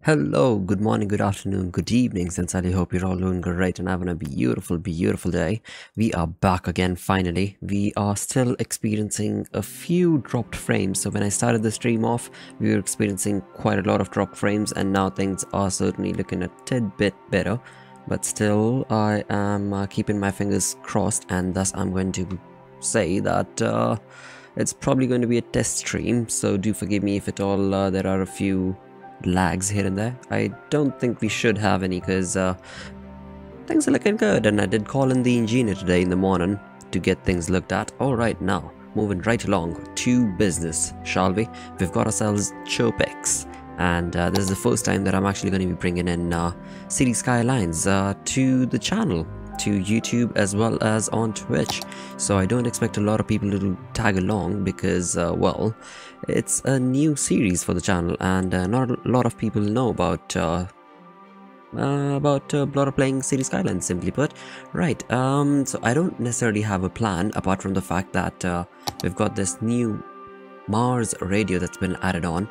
Hello, good morning, good afternoon, good evening. Sincerely hope you're all doing great and having a beautiful, beautiful day. We are back again finally. We are still experiencing a few dropped frames. So when I started the stream off, we were experiencing quite a lot of dropped frames, and now things are certainly looking a tidbit better. But still, I am keeping my fingers crossed, and thus I'm going to say that it's probably going to be a test stream. So do forgive me if at all there are a few lags here and there. I don't think we should have any because things are looking good, and I did call in the engineer today in the morning to get things looked at. Alright, now moving right along to business, shall we? We've got ourselves Chopex, and this is the first time that I'm actually going to be bringing in City Skylines to the channel, to YouTube as well as on Twitch. So I don't expect a lot of people to tag along because well, it's a new series for the channel, and not a lot of people know about Bloter playing City Skylines, simply put. Right, so I don't necessarily have a plan apart from the fact that we've got this new Mars radio that's been added on,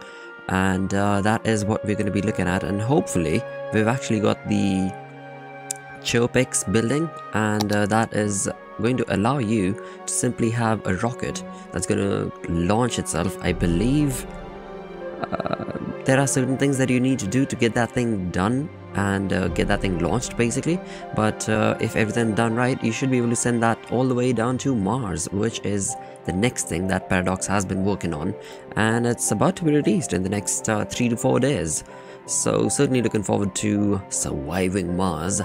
and that is what we're going to be looking at. And hopefully we've actually got the Chopex building, and that is going to allow you to simply have a rocket that's going to launch itself. I believe there are certain things that you need to do to get that thing done and get that thing launched basically, but if everything done right, you should be able to send that all the way down to Mars, which is the next thing that Paradox has been working on, and it's about to be released in the next 3 to 4 days. So certainly looking forward to surviving Mars.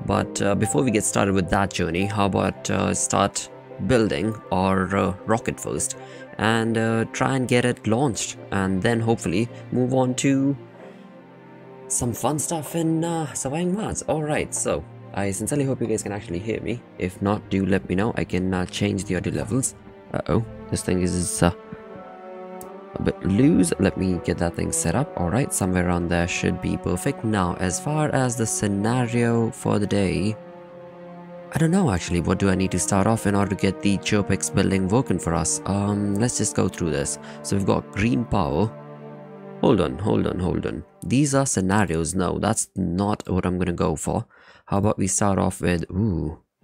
But before we get started with that journey, how about start building our rocket first and try and get it launched, and then hopefully move on to some fun stuff in surviving Mars. Alright, so I sincerely hope you guys can actually hear me. If not, do let me know. I can change the audio levels. Uh-oh, this thing is a bit loose. Let me get that thing set up. Alright, somewhere around there should be perfect. Now, as far as the scenario for the day, I don't know actually. What do I need to start off in order to get the Chopex building working for us? Let's just go through this. So we've got green power. Hold on. These are scenarios. No, that's not what I'm gonna go for. How about we start off with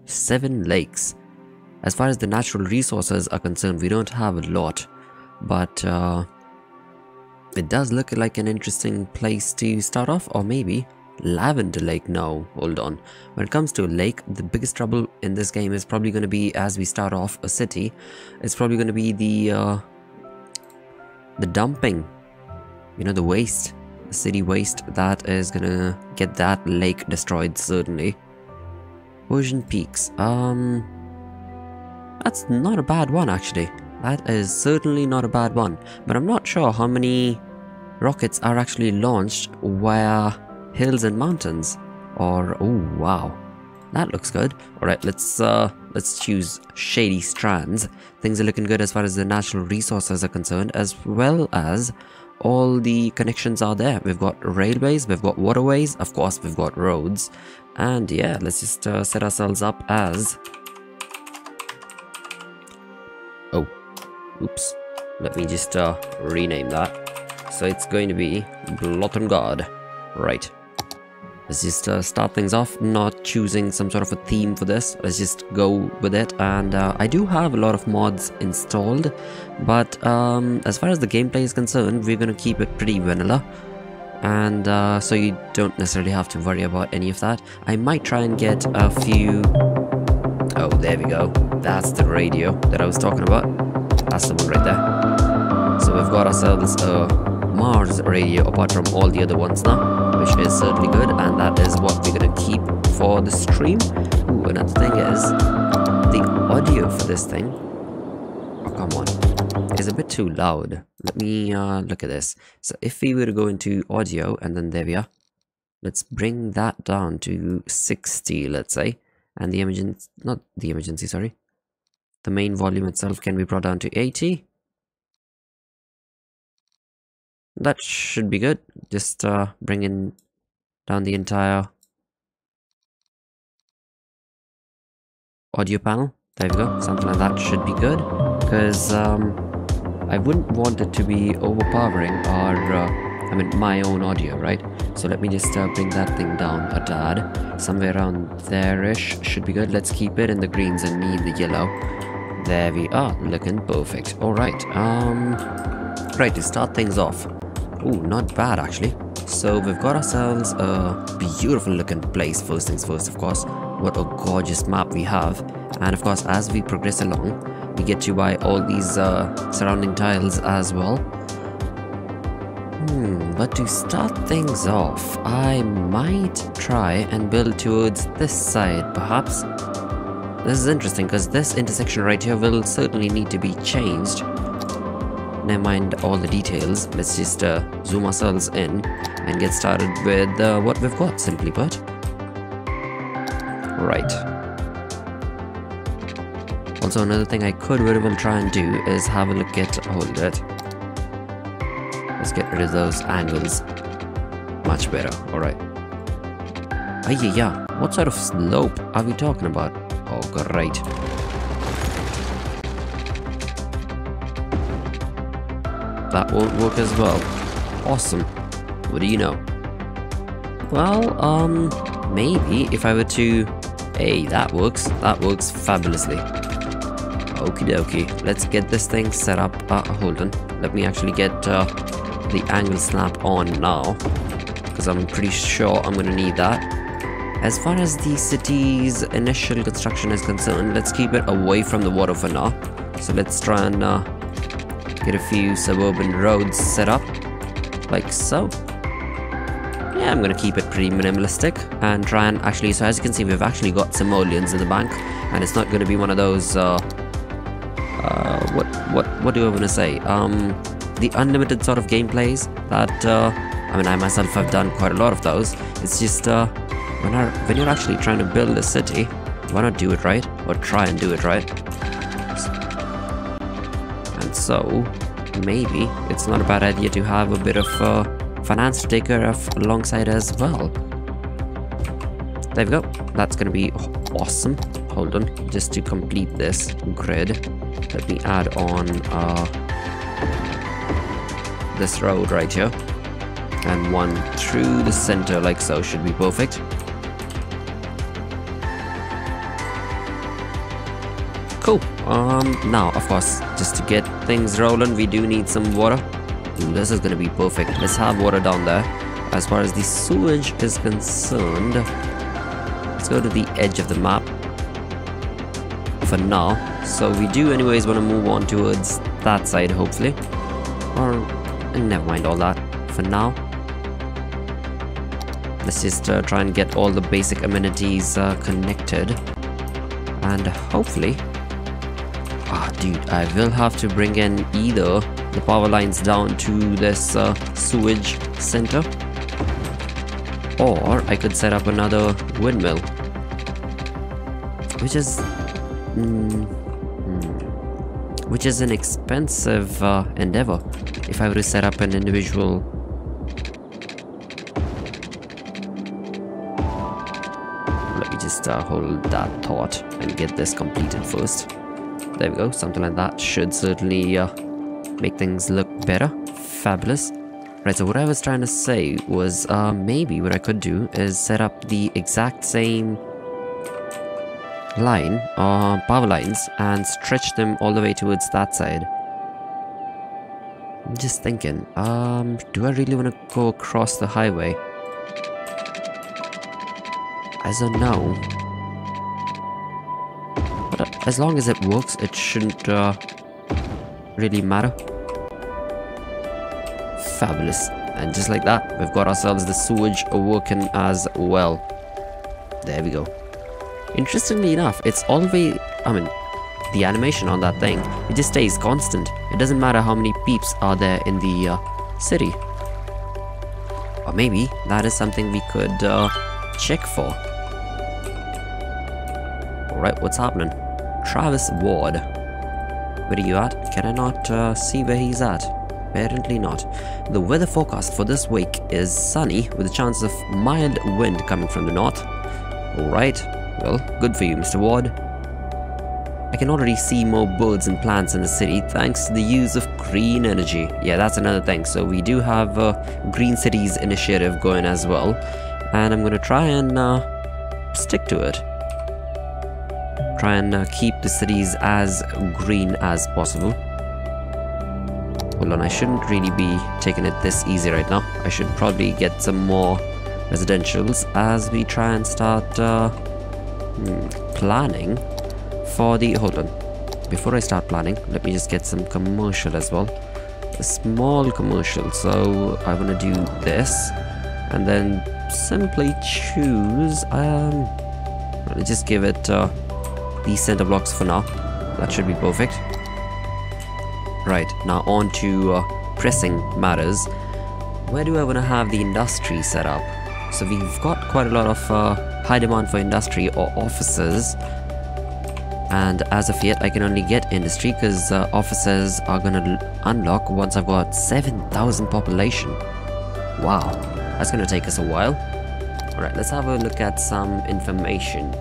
7 lakes. As far as the natural resources are concerned, we don't have a lot, but it does look like an interesting place to start off. Or maybe Lavender Lake. No, hold on. When it comes to a lake, the biggest trouble in this game is probably going to be, as we start off a city, it's probably going to be the dumping, you know, the waste, the city waste that is gonna get that lake destroyed. Certainly. Ocean Peaks, that's not a bad one actually. That is certainly not a bad one, but I'm not sure how many rockets are actually launched via hills and mountains. Or oh wow, that looks good. Alright, let's choose Shady Strands. Things are looking good as far as the natural resources are concerned, as well as all the connections are there. We've got railways, we've got waterways, of course we've got roads, and yeah, let's just set ourselves up as oops, let me just rename that. So it's going to be BlotunGard. Right, let's just start things off, not choosing some sort of a theme for this. Let's just go with it. And I do have a lot of mods installed, but as far as the gameplay is concerned, we're going to keep it pretty vanilla, and so you don't necessarily have to worry about any of that. I might try and get a few... Oh, there we go. That's the radio that I was talking about. That's the one right there. So we've got ourselves a Mars radio apart from all the other ones now, which is certainly good, and that is what we're gonna keep for the stream. Ooh, another thing is the audio for this thing, oh come on, is a bit too loud. Let me look at this. So if we were to go into audio, and then there we are, let's bring that down to 60, let's say, and the the main volume itself can be brought down to 80. That should be good. Just bringing down the entire audio panel. There we go. Something like that should be good, because I wouldn't want it to be overpowering our, my own audio, right? So let me just bring that thing down a tad. Somewhere around there-ish should be good. Let's keep it in the greens and me in the yellow. There we are, looking perfect. Alright, right, to start things off. Ooh, not bad actually. So we've got ourselves a beautiful looking place. First things first, of course. What a gorgeous map we have. And of course, as we progress along, we get to buy all these surrounding tiles as well. But to start things off, I might try and build towards this side, perhaps. This is interesting, because this intersection right here will certainly need to be changed. Never mind all the details. Let's just zoom ourselves in and get started with what we've got, simply put. Right. Also, another thing I could very well try and do is have a look at... Hold it. Let's get rid of those angles. Much better. Alright. Yeah. What sort of slope are we talking about? Oh, great. That won't work as well. Awesome. What do you know? Well, maybe if I were to... Hey, that works. That works fabulously. Okie dokie. Let's get this thing set up. Hold on. Let me actually get the angle snap on now, because I'm pretty sure I'm gonna need that. As far as the city's initial construction is concerned, let's keep it away from the water for now. So let's try and get a few suburban roads set up, like so. Yeah, I'm gonna keep it pretty minimalistic and try and actually, so as you can see, we've actually got simoleons in the bank, and it's not gonna be one of those, what do I wanna say? The unlimited sort of gameplays that, I mean, I myself have done quite a lot of those. It's just, when you're actually trying to build a city, why not do it right? Or try and do it right? And so, maybe it's not a bad idea to have a bit of finance to take care of alongside as well. There we go. That's gonna be awesome. Hold on, just to complete this grid, let me add on this road right here. And one through the center like so should be perfect. Cool. Now, of course, just to get things rolling, we do need some water. Ooh, this is gonna be perfect. Let's have water down there. As far as the sewage is concerned, let's go to the edge of the map for now. So we do anyways want to move on towards that side, hopefully. Or, never mind all that for now. Let's just try and get all the basic amenities connected. And hopefully... Ah, dude, I will have to bring in either the power lines down to this sewage center, or I could set up another windmill, which is an expensive endeavor if I were to set up an individual. Let me just hold that thought and get this completed first. There we go, something like that should certainly make things look better. Fabulous. Right, so what I was trying to say was maybe what I could do is set up the exact same line, power lines, and stretch them all the way towards that side. I'm just thinking, do I really want to go across the highway? I don't know. But as long as it works, it shouldn't really matter. Fabulous. And just like that, we've got ourselves the sewage working as well. There we go. Interestingly enough, it's always, I mean, the animation on that thing, it just stays constant. It doesn't matter how many peeps are there in the city. Or maybe that is something we could check for. Alright, what's happening? Travis Ward. Where are you at? Can I not see where he's at? Apparently not. The weather forecast for this week is sunny with a chance of mild wind coming from the north. Alright, well, good for you, Mr. Ward. I can already see more birds and plants in the city thanks to the use of green energy. Yeah, that's another thing. So we do have a Green Cities initiative going as well. And I'm going to try and stick to it. Try and keep the cities as green as possible. Hold on, I shouldn't really be taking it this easy right now. I should probably get some more residentials as we try and start planning for the... Hold on. Before I start planning, let me just get some commercial as well. A small commercial. So I want to do this. And then simply choose... let's just give it these center blocks for now. That should be perfect. Right, now on to pressing matters. Where do I want to have the industry set up? So we've got quite a lot of high demand for industry or offices. And as of yet, I can only get industry because offices are going to unlock once I've got 7,000 population. Wow, that's going to take us a while. Alright, let's have a look at some information.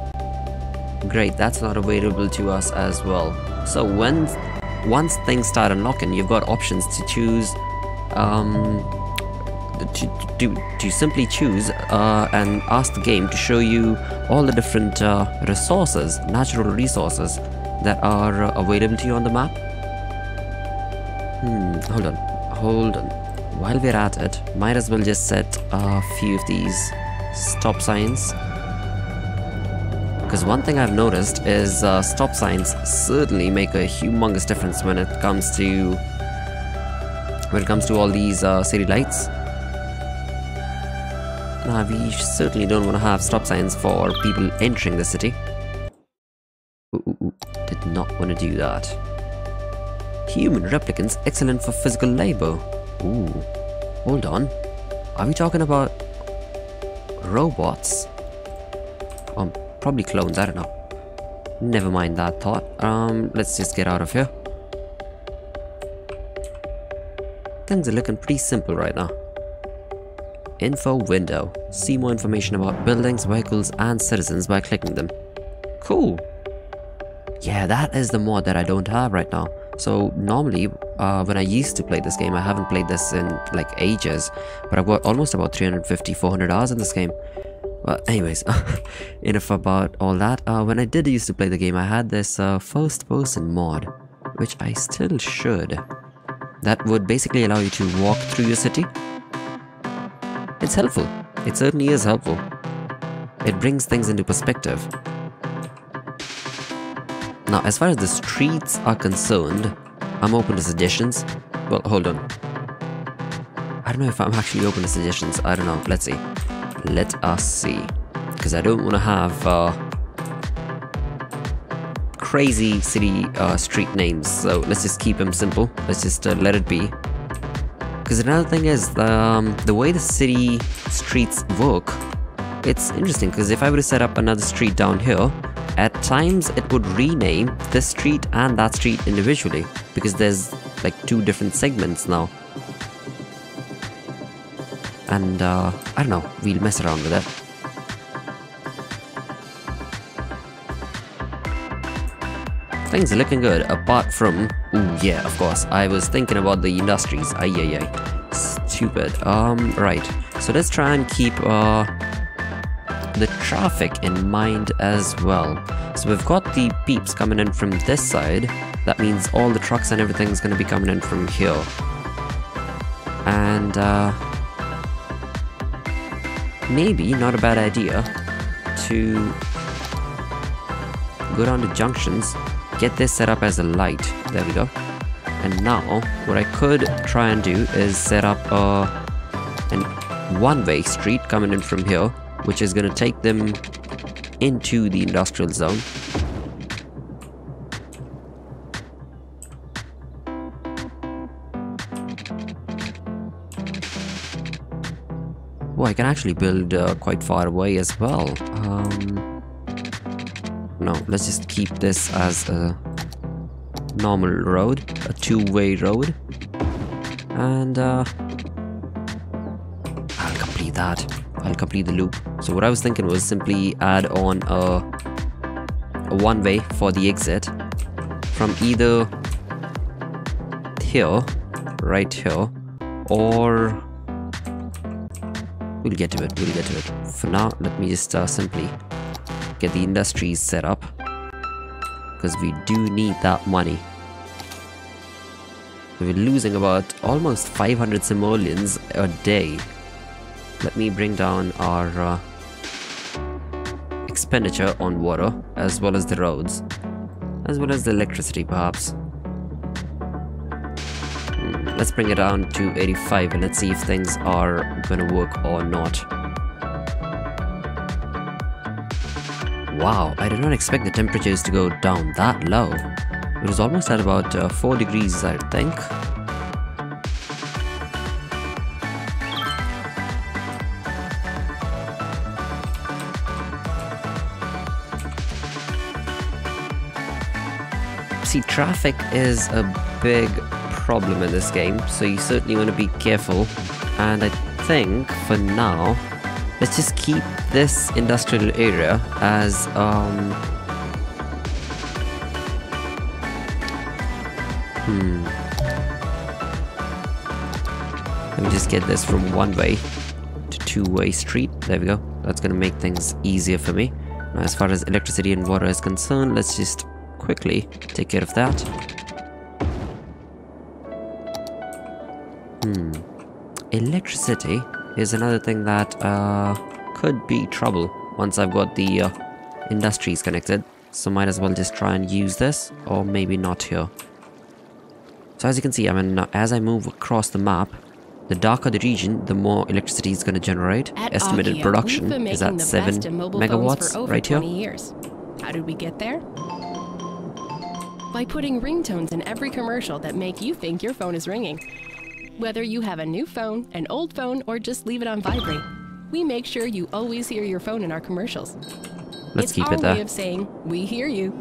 Great, that's not available to us as well. So once things start unlocking, you've got options to choose to simply choose and ask the game to show you all the different resources, natural resources that are available to you on the map. Hold on. While we're at it, might as well just set a few of these stop signs. Because one thing I've noticed is stop signs certainly make a humongous difference when it comes to all these city lights. Now, we certainly don't want to have stop signs for people entering the city. Ooh, did not want to do that. Human replicants excellent for physical labor. Ooh, hold on. Are we talking about robots? Probably clones, I don't know. Never mind that thought. Let's just get out of here. Things are looking pretty simple right now. Info window. See more information about buildings, vehicles, and citizens by clicking them. Cool. Yeah, that is the mod that I don't have right now. So normally, when I used to play this game, I haven't played this in like ages, but I've got almost about 350-400 hours in this game. Well, anyways, enough about all that. When I did used to play the game, I had this first-person mod, which I still should. That would basically allow you to walk through your city. It's helpful. It certainly is helpful. It brings things into perspective. Now, as far as the streets are concerned, I'm open to suggestions. Well, hold on. I don't know if I'm actually open to suggestions. I don't know. Let's see. Let us see. Because I don't want to have crazy city street names. So let's just keep them simple. Let's just let it be. Because another thing is the way the city streets work. It's interesting because if I were to set up another street down here, at times it would rename this street and that street individually because there's like two different segments now. And I don't know, we'll mess around with it. Things are looking good apart from, ooh yeah, of course, I was thinking about the industries. Stupid. Right, so let's try and keep the traffic in mind as well. So we've got the peeps coming in from this side. That means all the trucks and everything is going to be coming in from here. And maybe not a bad idea to go down to junctions, get this set up as a light. There we go. And now what I could try and do is set up a one-way street coming in from here, which is going to take them into the industrial zone. Oh, I can actually build quite far away as well. No, let's just keep this as a normal road, a two-way road. And I'll complete that. I'll complete the loop. So what I was thinking was simply add on a one-way for the exit from either here, right here, or we'll get to it. For now, let me just simply get the industries set up because we do need that money. We're losing about almost 500 simoleons a day. Let me bring down our expenditure on water, as well as the roads, as well as the electricity perhaps. Let's bring it down to 85 and let's see if things are gonna work or not. Wow, I did not expect the temperatures to go down that low. It was almost at about 4 degrees, I think. See, traffic is a big problem in this game, so you certainly want to be careful. And I think for now, let's just keep this industrial area as Let me just get this from one-way to two-way street. There we go. That's gonna make things easier for me. Now, as far as electricity and water is concerned, let's just quickly take care of that. Electricity is another thing that could be trouble once I've got the industries connected. So might as well just try and use this, or maybe not here. So as you can see, I mean, as I move across the map, the darker the region, the more electricity is going to generate. Estimated production is at 7 megawatts right here. Years. How did we get there? By putting ringtones in every commercial that make you think your phone is ringing. Whether you have a new phone, an old phone, or just leave it on vibrate, we make sure you always hear your phone in our commercials. Let's keep it there. It's our way of saying, we hear you.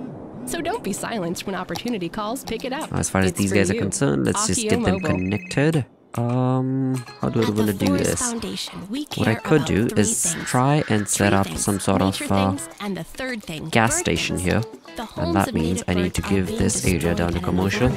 So don't be silenced when opportunity calls, pick it up. As far as these guys are concerned, let's just get them connected. How do I want to do this? What I could do is try and set up some sort of gas station here. And that means I need to give this area down to commercial.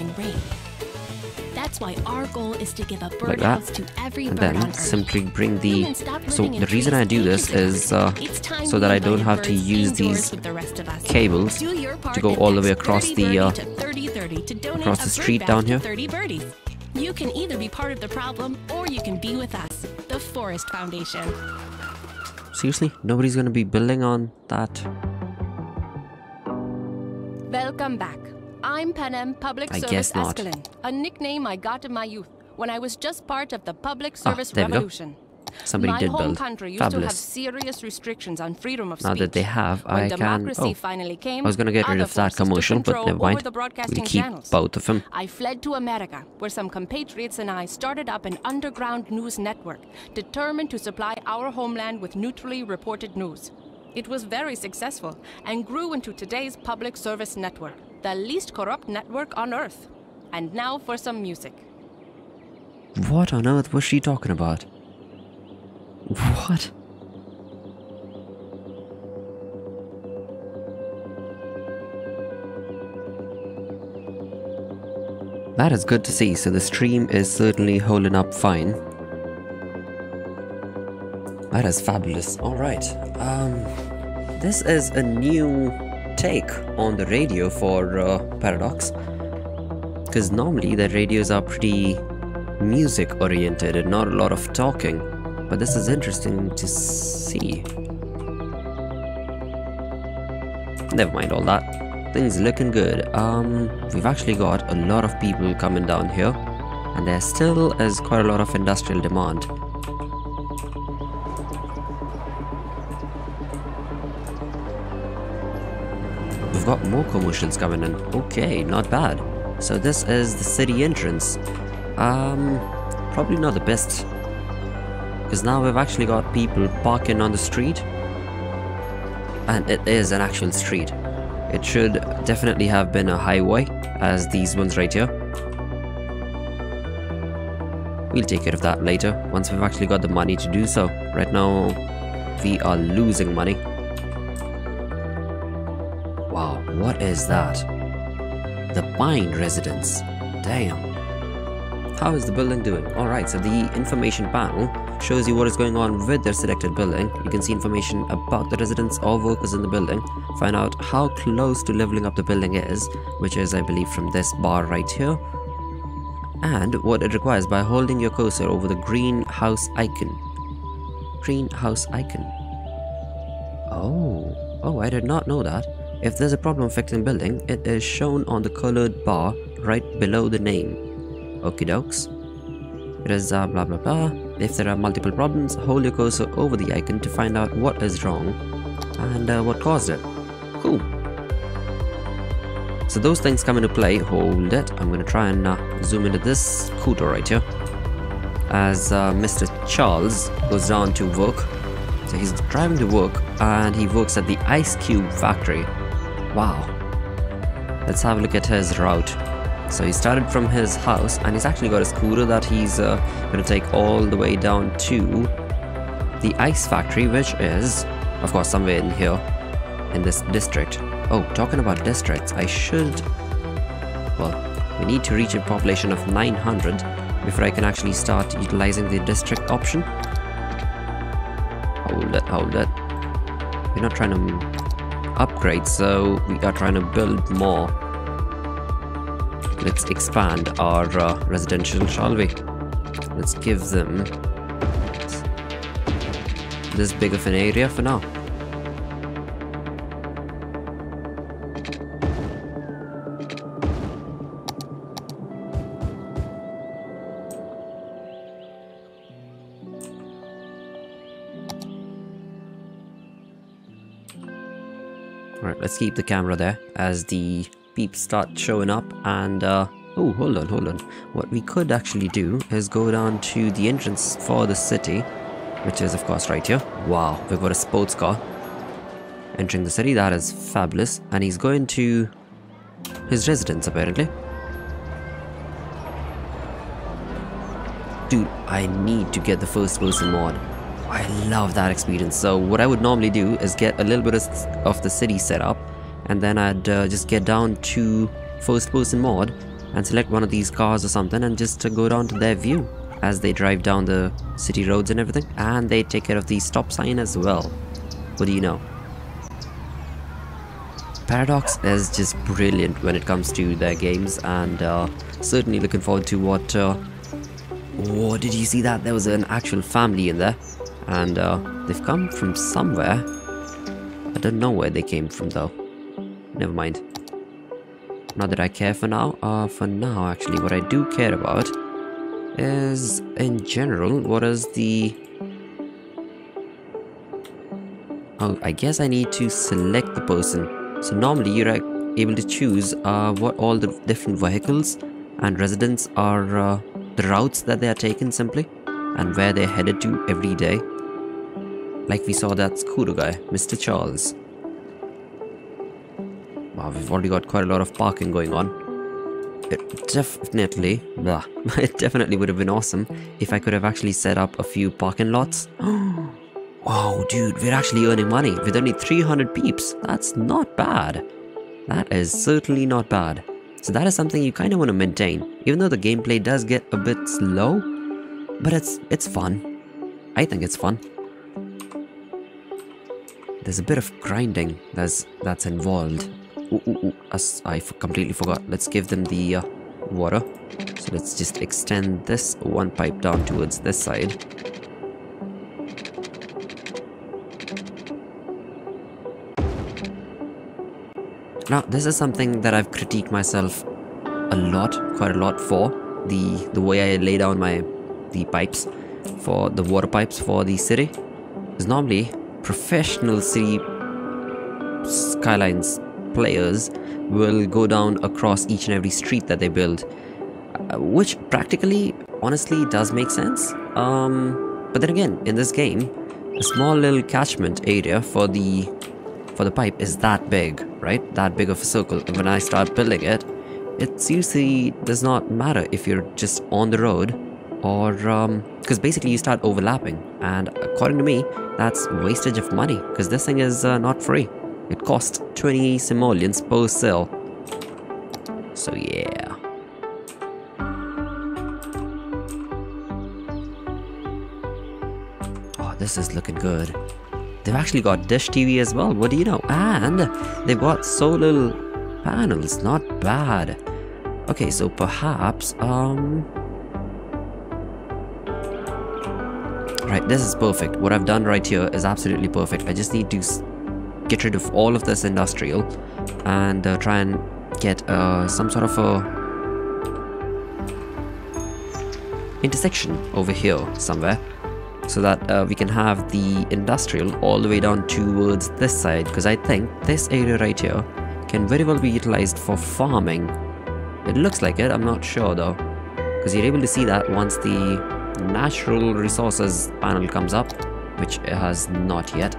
That's why our goal is to give a Like birdhouse that. to every And bird on then Earth. simply bring the... Humans stopped So living in the reason trees I do this ages is ago. It's time so we that I don't invited have to birds use indoors these with the rest of us. cables Do your part to go and all the way text across 30 the 30 to 30 to donate across the a street bird down bath here. to 30 birdies. You can either be part of the problem or you can be with us, the Forest Foundation. Seriously? Nobody's gonna be building on that? Welcome back. I'm Panem Public I Service guess not. Escalin, a nickname I got in my youth when I was just part of the public service there we go. revolution. Somebody My did home build. country used to have Fabulous. serious restrictions on freedom of Now speech. that they have, When I can... democracy Oh, finally came, I was gonna get rid other of that forces took commercial, but control never over mind. the broadcasting We'll keep channels. both of them. I fled to America, where some compatriots and I started up an underground news network, determined to supply our homeland with neutrally reported news. It was very successful and grew into today's public service network, the least corrupt network on Earth. And now for some music. What on earth was she talking about? What? That is good to see. So the stream is certainly holding up fine. That is fabulous. Alright. This is a new take on the radio for Paradox. Because normally the radios are pretty music oriented and not a lot of talking. But this is interesting to see. Never mind all that. Things looking good. We've actually got a lot of people coming down here. And there still is quite a lot of industrial demand. We've got more commercials coming in. Okay, not bad. So this is the city entrance. Probably not the best. Because now we've actually got people parking on the street. And it is an actual street. It should definitely have been a highway, as these ones right here. We'll take care of that later, once we've actually got the money to do so. Right now, we are losing money. Wow, what is that? The Pine Residence. Damn. How is the building doing? Alright, so the information panel shows you what is going on with their selected building. You can see information about the residents or workers in the building. Find out how close to leveling up the building is, which is, I believe, from this bar right here. And what it requires by holding your cursor over the greenhouse icon. Greenhouse icon. Oh, I did not know that. If there's a problem affecting building, it is shown on the colored bar right below the name. Okie dokes. It is blah blah blah. If there are multiple problems, hold your cursor over the icon to find out what is wrong and what caused it. Cool. So those things come into play. Hold it. I'm going to try and zoom into this scooter right here. As Mr. Charles goes down to work. So he's driving to work and he works at the ice cube factory. Wow. Let's have a look at his route. So he started from his house and he's actually got a scooter that he's going to take all the way down to the ice factory, which is, of course, somewhere in here in this district. Oh, talking about districts, I should... Well, we need to reach a population of 900 before I can actually start utilizing the district option. Hold it. We're not trying to upgrade, so we are trying to build more. Let's expand our residential, shall we? Let's give them this big of an area for now. Alright, let's keep the camera there as the peeps start showing up. And oh, hold on. What we could actually do is go down to the entrance for the city, which is of course right here. Wow, we've got a sports car entering the city. That is fabulous. And he's going to his residence apparently. Dude, I need to get the first person mod. I love that experience. So what I would normally do is get a little bit of the city set up, and then I'd just get down to first person mod and select one of these cars or something and just go down to their view as they drive down the city roads and everything. And they take care of the stop sign as well. What do you know? Paradox is just brilliant when it comes to their games, and certainly looking forward to what... oh, did you see that? There was an actual family in there. And they've come from somewhere. I don't know where they came from though. Never mind. Not that I care for now. For now, actually, what I do care about is, in general, what is the... oh, I guess I need to select the person. So normally you're able to choose what all the different vehicles and residents are, the routes that they are taking simply, and where they're headed to every day. Like we saw that scooter guy, Mr. Charles. Wow, we've already got quite a lot of parking going on. It definitely would have been awesome if I could have actually set up a few parking lots. Wow, dude, we're actually earning money with only 300 peeps. That's not bad. That is certainly not bad. So that is something you kind of want to maintain, even though the gameplay does get a bit slow. But it's fun. I think it's fun. There's a bit of grinding that's involved. I completely forgot. Let's give them the water. So let's just extend this one pipe down towards this side. Now, this is something that I've critiqued myself quite a lot for the way I lay down the pipes for the water pipes for the city. Because normally professional city skylines players will go down across each and every street that they build, which practically, honestly, does make sense. But then again, in this game, a small little catchment area for the pipe is that big, right? That big of a circle. And when I start building it, it seriously does not matter if you're just on the road or because basically you start overlapping, and according to me, that's wastage of money because this thing is not free. It costs 20 simoleons per cell. So yeah. Oh, this is looking good. They've actually got Dish TV as well, what do you know? And they've got solar panels, not bad. Okay, so perhaps, right, this is perfect. What I've done right here is absolutely perfect. I just need to get rid of all of this industrial and try and get some sort of a intersection over here somewhere, so that we can have the industrial all the way down towards this side, because I think this area right here can very well be utilized for farming. It looks like it, I'm not sure though, because you're able to see that once the natural resources panel comes up, which it has not yet.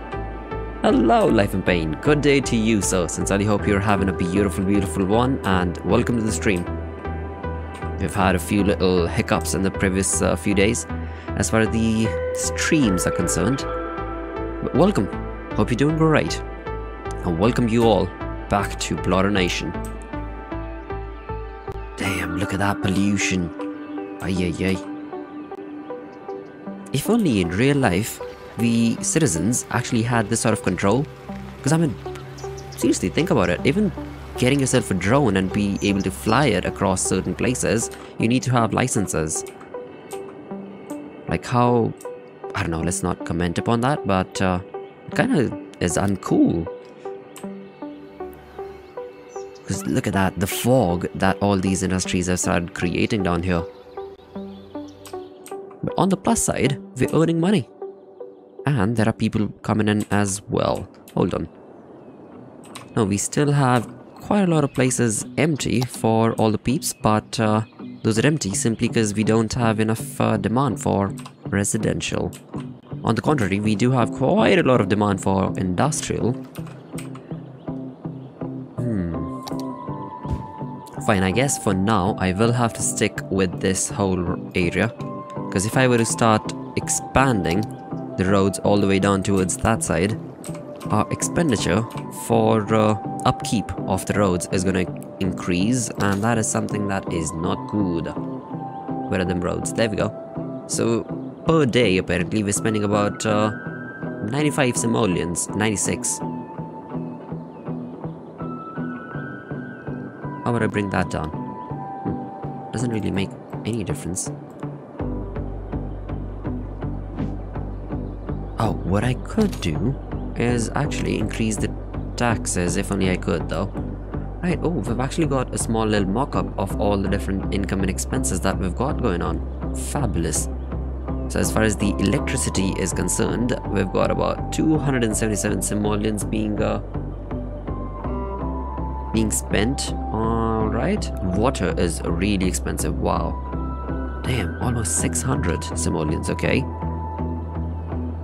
Hello, Life and Pain. Good day to you, sir. Sincerely hope you're having a beautiful one, and welcome to the stream. We've had a few little hiccups in the previous few days as far as the streams are concerned, but welcome. Hope you're doing great, and welcome you all back to Bloter Nation. Damn, look at that pollution. Ay, ay, ay. If only in real life, we citizens actually had this sort of control. Because I mean, seriously, think about it. Even getting yourself a drone and be able to fly it across certain places, you need to have licenses. Like how, I don't know, let's not comment upon that, but it kind of is uncool. Because look at that, the fog that all these industries have started creating down here. But on the plus side, we're earning money. And there are people coming in as well. Hold on. No, we still have quite a lot of places empty for all the peeps, but those are empty simply because we don't have enough demand for residential. On the contrary, we do have quite a lot of demand for industrial. Fine, I guess for now I will have to stick with this whole area, because if I were to start expanding the roads all the way down towards that side, our expenditure for upkeep of the roads is going to increase, and that is something that is not good. Where are them roads? There we go. So per day apparently we're spending about 95 simoleons, 96. How would I bring that down? Doesn't really make any difference. Oh, what I could do is actually increase the taxes, if only I could though. Right, oh, we've actually got a small little mock-up of all the different income and expenses that we've got going on. Fabulous. So as far as the electricity is concerned, we've got about 277 simoleons being spent. Alright, water is really expensive, wow. Damn, almost 600 simoleons, okay.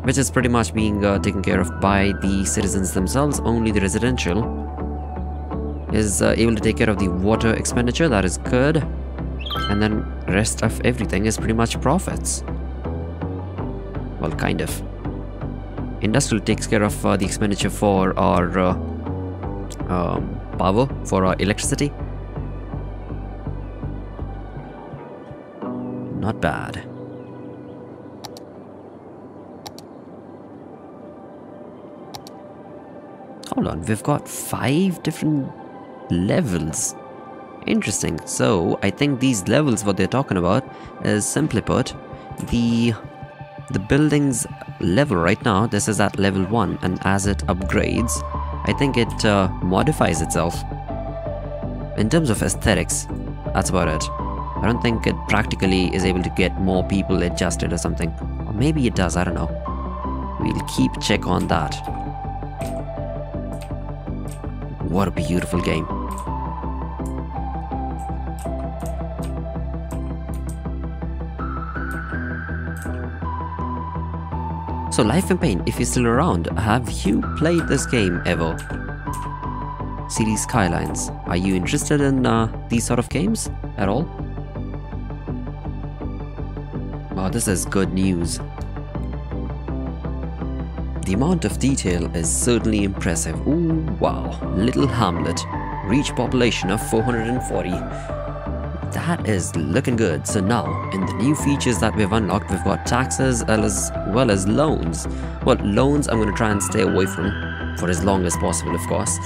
Which is pretty much being taken care of by the citizens themselves. Only the residential is able to take care of the water expenditure, that is good. And then rest of everything is pretty much profits. Well, kind of. Industrial takes care of the expenditure for our power, for our electricity. Not bad. Hold on, we've got 5 different levels. Interesting. So I think these levels, what they're talking about is, simply put, the building's level right now. This is at level 1, and as it upgrades, I think it modifies itself. In terms of aesthetics, that's about it. I don't think it practically is able to get more people adjusted or something. Or maybe it does, I don't know. We'll keep check on that. What a beautiful game. So Life in Pain, if you're still around, have you played this game ever? Cities Skylines. Are you interested in these sort of games at all? Wow, this is good news. The amount of detail is certainly impressive. Ooh, wow. Little hamlet. Reach population of 440. That is looking good. So now, in the new features that we've unlocked, we've got taxes as well as loans. Well, loans I'm going to try and stay away from for as long as possible, of course.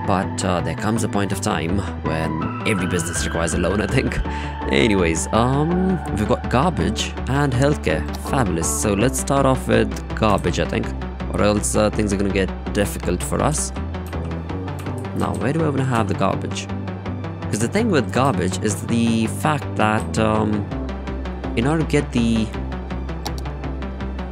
But there comes a point of time when every business requires a loan, I think. Anyways, we've got garbage and healthcare. Fabulous. So let's start off with garbage, I think. Or else things are going to get difficult for us. Now, where do I want to have the garbage? Because the thing with garbage is the fact that in order to get the...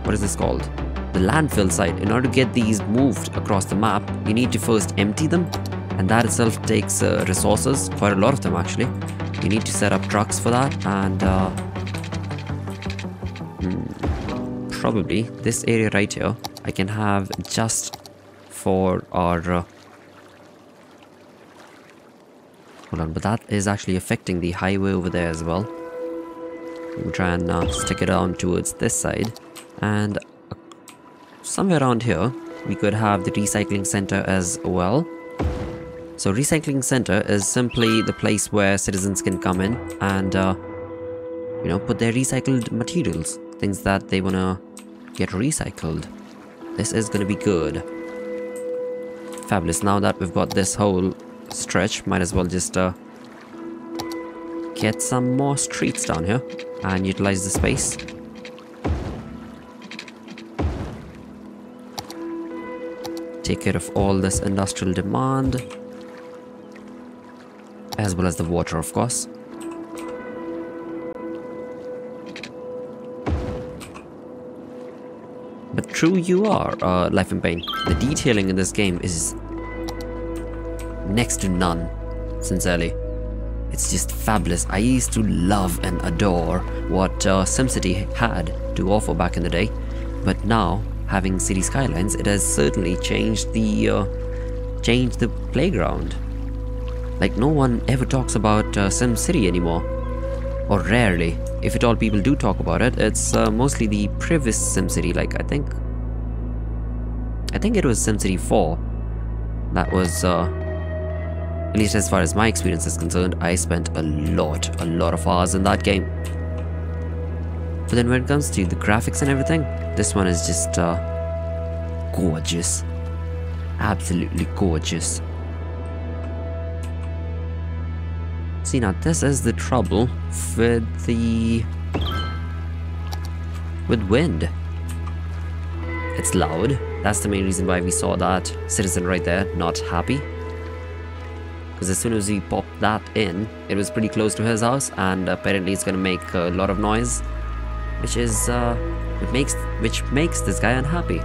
what is this called? The landfill site. In order to get these moved across the map, you need to first empty them. And that itself takes resources, quite a lot of them actually. You need to set up trucks for that, and probably this area right here I can have just for our hold on, but that is actually affecting the highway over there as well. We'll try and stick it down towards this side, and somewhere around here we could have the recycling center as well. So recycling center is simply the place where citizens can come in and you know, put their recycled materials, things that they wanna get recycled. This is gonna be good. Fabulous. Now that we've got this whole stretch, might as well just get some more streets down here and utilize the space. Take care of all this industrial demand, as well as the water, of course. But true you are, Life in Pain. The detailing in this game is next to none, sincerely. It's just fabulous. I used to love and adore what SimCity had to offer back in the day, but now, having City Skylines, it has certainly changed the playground. Like, no one ever talks about SimCity anymore, or rarely. If at all people do talk about it, it's mostly the previous SimCity. Like, I think it was SimCity 4. That was, at least as far as my experience is concerned, I spent a lot of hours in that game. But then when it comes to the graphics and everything, this one is just gorgeous. Absolutely gorgeous. See, now this is the trouble with wind. It's loud. That's the main reason why we saw that citizen right there not happy. Because as soon as we popped that in, it was pretty close to his house, and apparently it's gonna make a lot of noise, which is which makes this guy unhappy.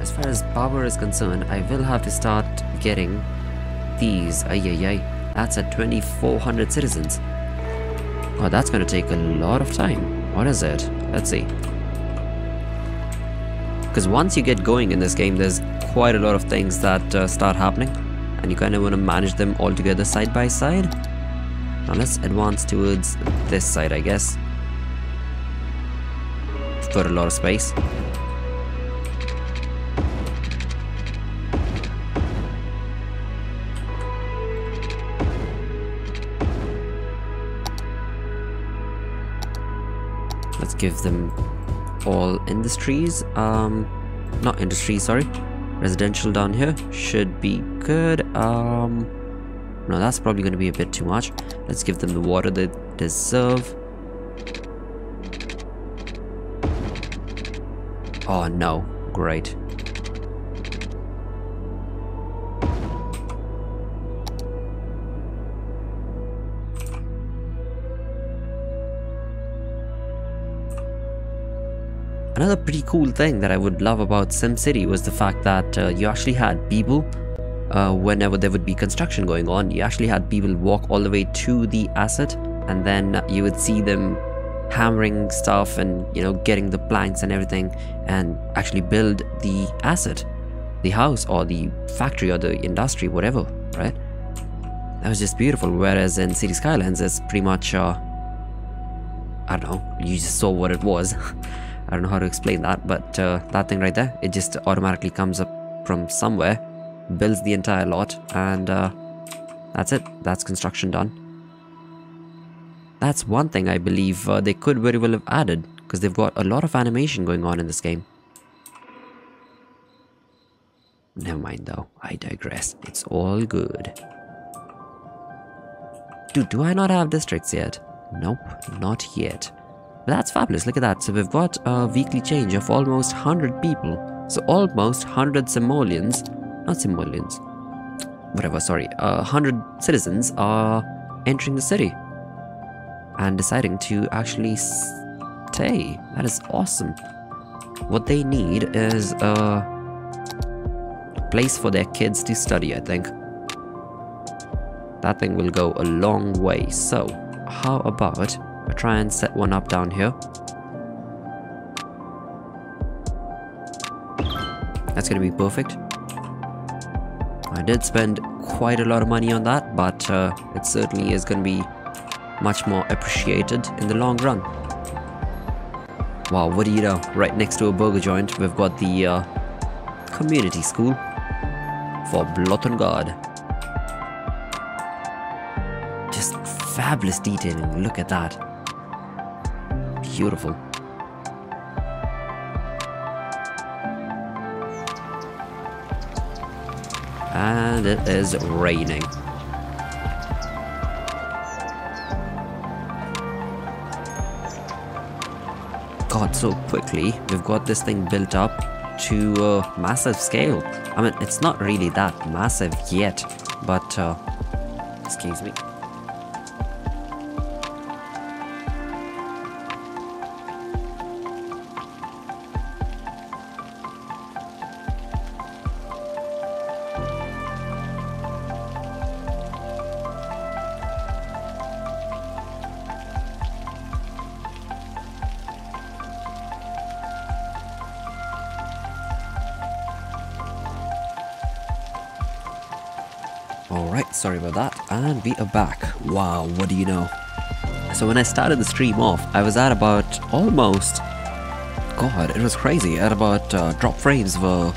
As far as power is concerned, I will have to start getting these. That's at 2,400 citizens. Oh, that's gonna take a lot of time. What is it? Let's see. Because once you get going in this game, there's quite a lot of things that start happening, and you kind of want to manage them all together side by side. Now let's advance towards this side, I guess. We've got a lot of space. Let's give them all industries. Not industries, sorry. Residential down here should be good. No, that's probably going to be a bit too much. Let's give them the water they deserve. Oh no, great. Another pretty cool thing that I would love about SimCity was the fact that you actually had people, whenever there would be construction going on, you actually had people walk all the way to the asset, and then you would see them hammering stuff and, you know, getting the planks and everything, and actually build the asset, the house or the factory or the industry, whatever, right? That was just beautiful. Whereas in City Skylines, it's pretty much, I don't know, you just saw what it was. I don't know how to explain that, but that thing right there, it just automatically comes up from somewhere, builds the entire lot, and that's it. That's construction done. That's one thing I believe they could very well have added, because they've got a lot of animation going on in this game. Never mind though, I digress. It's all good. Dude, do I not have districts yet? Nope, not yet. But that's fabulous, look at that. So we've got a weekly change of almost 100 people. So almost 100 simoleons, not simoleons, whatever, sorry, 100 citizens are entering the city and deciding to actually stay. That is awesome. What they need is a place for their kids to study, I think. That thing will go a long way. So how about I try and set one up down here. That's gonna be perfect. I did spend quite a lot of money on that, but it certainly is gonna be much more appreciated in the long run. Wow, what do you know? Right next to a burger joint, we've got the community school for BlotunGard. Just fabulous detailing. Look at that. Beautiful. And it is raining. God, so quickly we've got this thing built up to a massive scale. I mean, it's not really that massive yet, but excuse me. Alright, sorry about that, and we are back. Wow, what do you know? So when I started the stream off, I was at about almost... God, it was crazy. At about drop frames were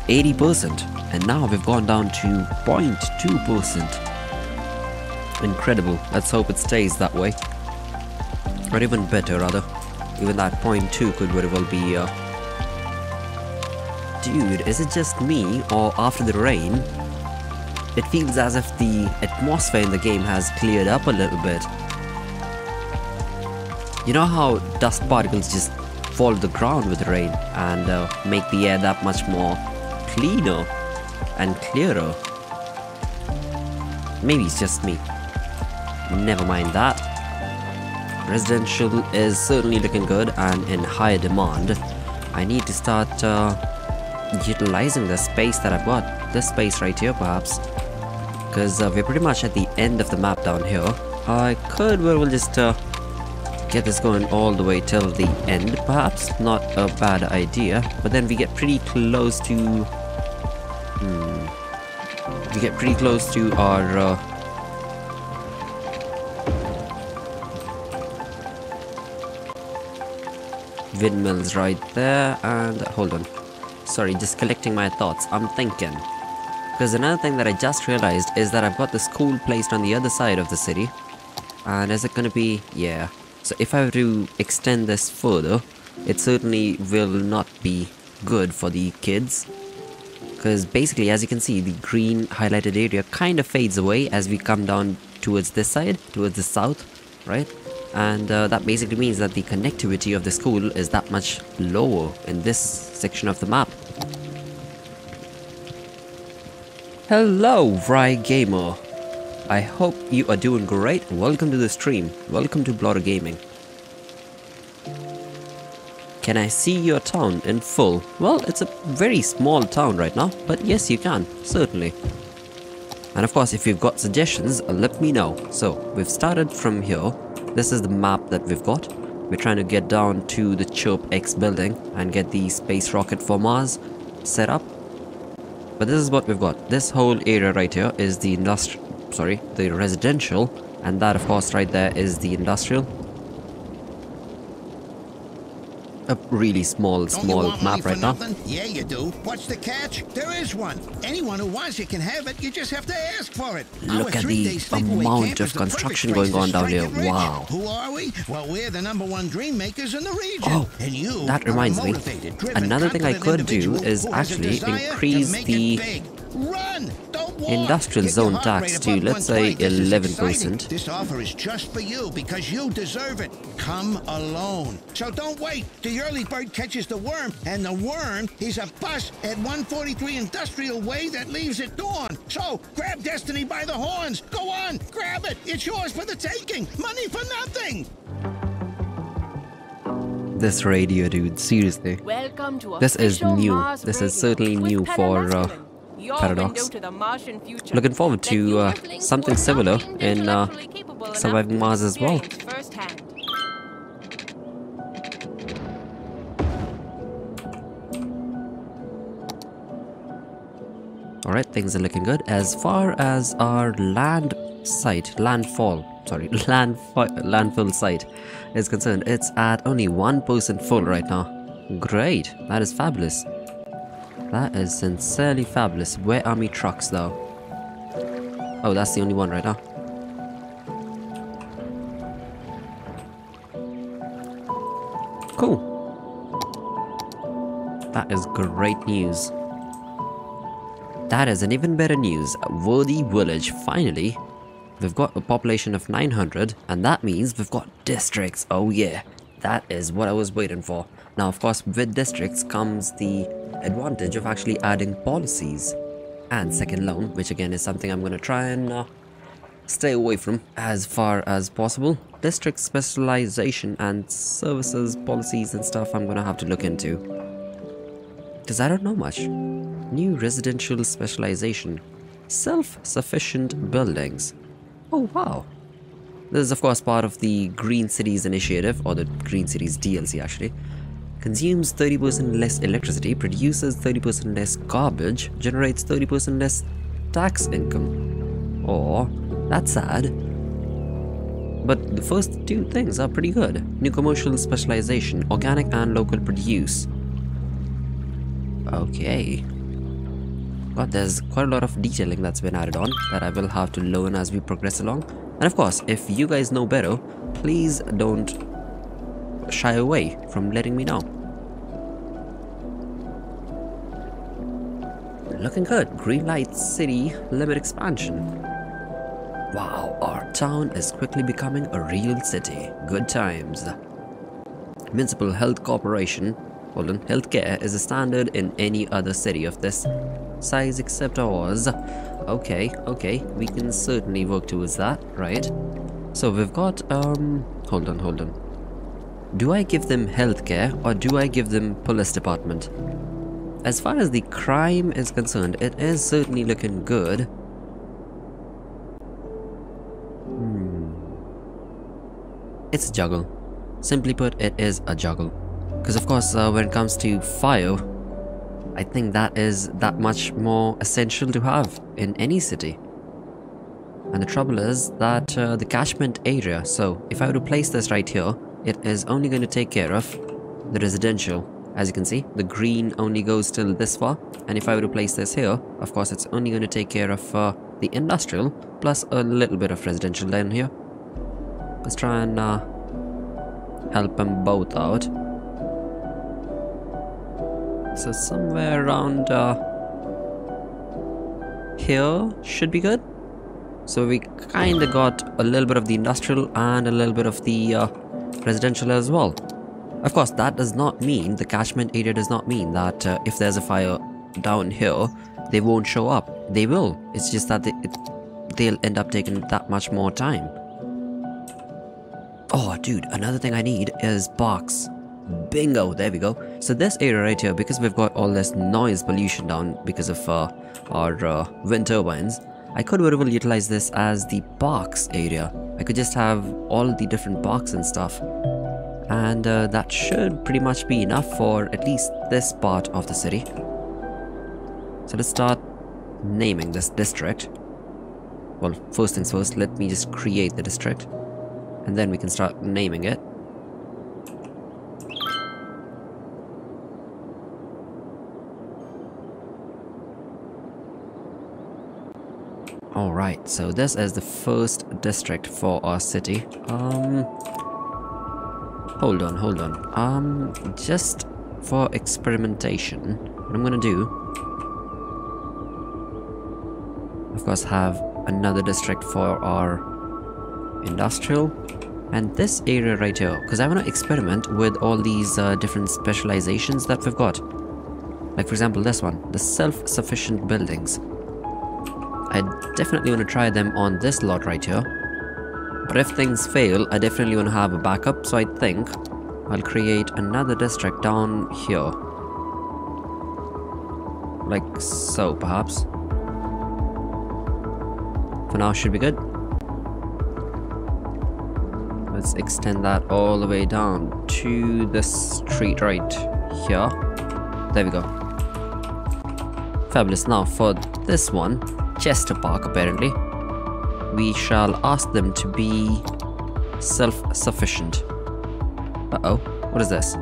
80%, and now we've gone down to 0.2%. Incredible. Let's hope it stays that way. Or even better, rather. Even that 0.2 could very well be... Dude, is it just me, or after the rain, it feels as if the atmosphere in the game has cleared up a little bit? You know how dust particles just fall to the ground with the rain and make the air that much more cleaner and clearer? Maybe it's just me. Never mind that. Residential is certainly looking good and in higher demand. I need to start utilizing the space that I've got. This space right here, perhaps, because we're pretty much at the end of the map down here. I could well just get this going all the way till the end, perhaps. Not a bad idea, but then we get pretty close to our windmills right there. And hold on, sorry, just collecting my thoughts. I'm thinking, because another thing that I just realized is that I've got the school placed on the other side of the city. And is it gonna be... yeah. So if I were to extend this further, it certainly will not be good for the kids. Because basically, as you can see, the green highlighted area kind of fades away as we come down towards this side, towards the south, right? And that basically means that the connectivity of the school is that much lower in this section of the map. Hello, Vry Gamer. I hope you are doing great. Welcome to the stream. Welcome to Bloter Gaming. Can I see your town in full? Well, it's a very small town right now, but yes, you can, certainly. And of course, if you've got suggestions, let me know. So, we've started from here. This is the map that we've got. We're trying to get down to the Chirp X building and get the space rocket for Mars set up. But this is what we've got. This whole area right here is the the residential, and that of course right there is the industrial. A really small map right now. Yeah, you do. What's the catch? There is one. Anyone who wants it can have it. You just have to ask for it. Look at the amount of construction going on down here. Wow. Who are we? Well, we're the #1 dream makers in the region. Oh, and you that reminds me. Another thing I could do is actually increase the industrial zone tax to, let's say, 11%. This offer is just for you because you deserve it. Come alone. So don't wait. The early bird catches the worm, and the worm is a bus at 143 Industrial Way that leaves at dawn. So grab destiny by the horns. Go on, grab it. It's yours for the taking. Money for nothing. This radio, dude, seriously. Welcome to this is new. Mars this radio. is certainly new for Paradox. Looking forward to something similar in Surviving Mars as well. Alright, things are looking good. As far as our landfill site is concerned, it's at only 1% full right now. Great, that is fabulous. That is sincerely fabulous. Where are my trucks though? Oh, that's the only one right now. Cool. That is great news. That is an even better news. Worthy Village, finally. We've got a population of 900, and that means we've got districts. Oh yeah, that is what I was waiting for. Now, of course, with districts comes the advantage of actually adding policies and second loan, which again is something I'm going to try and stay away from as far as possible. District specialization and services, policies and stuff I'm going to have to look into, because I don't know much. New residential specialization. Self-sufficient buildings. Oh wow. This is of course part of the Green Cities initiative, or the Green Cities DLC actually. Consumes 30% less electricity, produces 30% less garbage, generates 30% less tax income. Oh, that's sad. But the first two things are pretty good. New commercial specialization, organic and local produce. Okay. God, there's quite a lot of detailing that's been added on that I will have to learn as we progress along. And of course, if you guys know better, please don't shy away from letting me know. Looking good. Green Light City limit expansion. Wow, our town is quickly becoming a real city. Good times. Municipal Health Corporation. Hold on. Healthcare is a standard in any other city of this size except ours. Okay, we can certainly work towards that, right? So we've got hold on. Do I give them healthcare or do I give them police department? As far as the crime is concerned, it is certainly looking good. It's a juggle. Simply put, it is a juggle. Because of course, when it comes to fire, I think that is that much more essential to have in any city. And the trouble is that the catchment area, so if I were to place this right here, it is only going to take care of the residential. As you can see, the green only goes till this far, and if I were to place this here, of course it's only going to take care of the industrial, plus a little bit of residential down here. Let's try and help them both out. So somewhere around here should be good. So we kinda got a little bit of the industrial and a little bit of the residential as well. Of course, that does not mean, the catchment area does not mean that if there's a fire down here, they won't show up. They will. It's just that they'll end up taking that much more time. Oh, dude, another thing I need is box. Bingo, there we go. So this area right here, because we've got all this noise pollution down because of our wind turbines, I could very well utilize this as the box area. I could just have all the different box and stuff. And that should pretty much be enough for at least this part of the city. So let's start naming this district. Well, first things first, let me just create the district. And then we can start naming it. Alright, so this is the first district for our city. Hold on. Just for experimentation, what I'm gonna do, of course, have another district for our industrial, and this area right here, because I want to experiment with all these different specializations that we've got. Like for example this one, the self-sufficient buildings. I definitely want to try them on this lot right here, but if things fail, I definitely want to have a backup, so I think I'll create another district down here, like so perhaps. For now should be good. Let's extend that all the way down to the street right here. There we go. Fabulous. Now for this one, Chester Park apparently, we shall ask them to be self-sufficient. Uh-oh, what is this?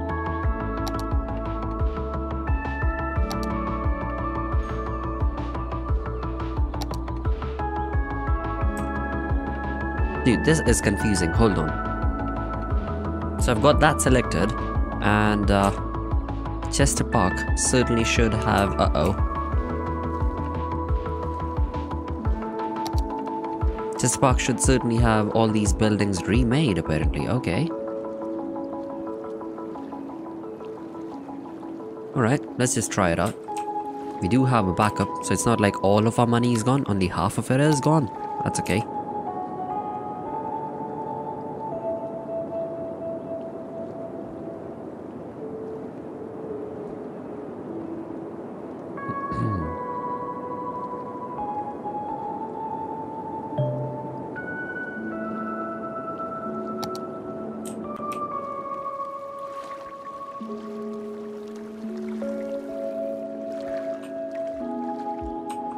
Dude, this is confusing. Hold on. So I've got that selected, And Chester Park certainly should have... Chester Park should certainly have all these buildings remade, apparently. Okay. Alright, let's just try it out. We do have a backup, so it's not like all of our money is gone, only half of it is gone. That's okay.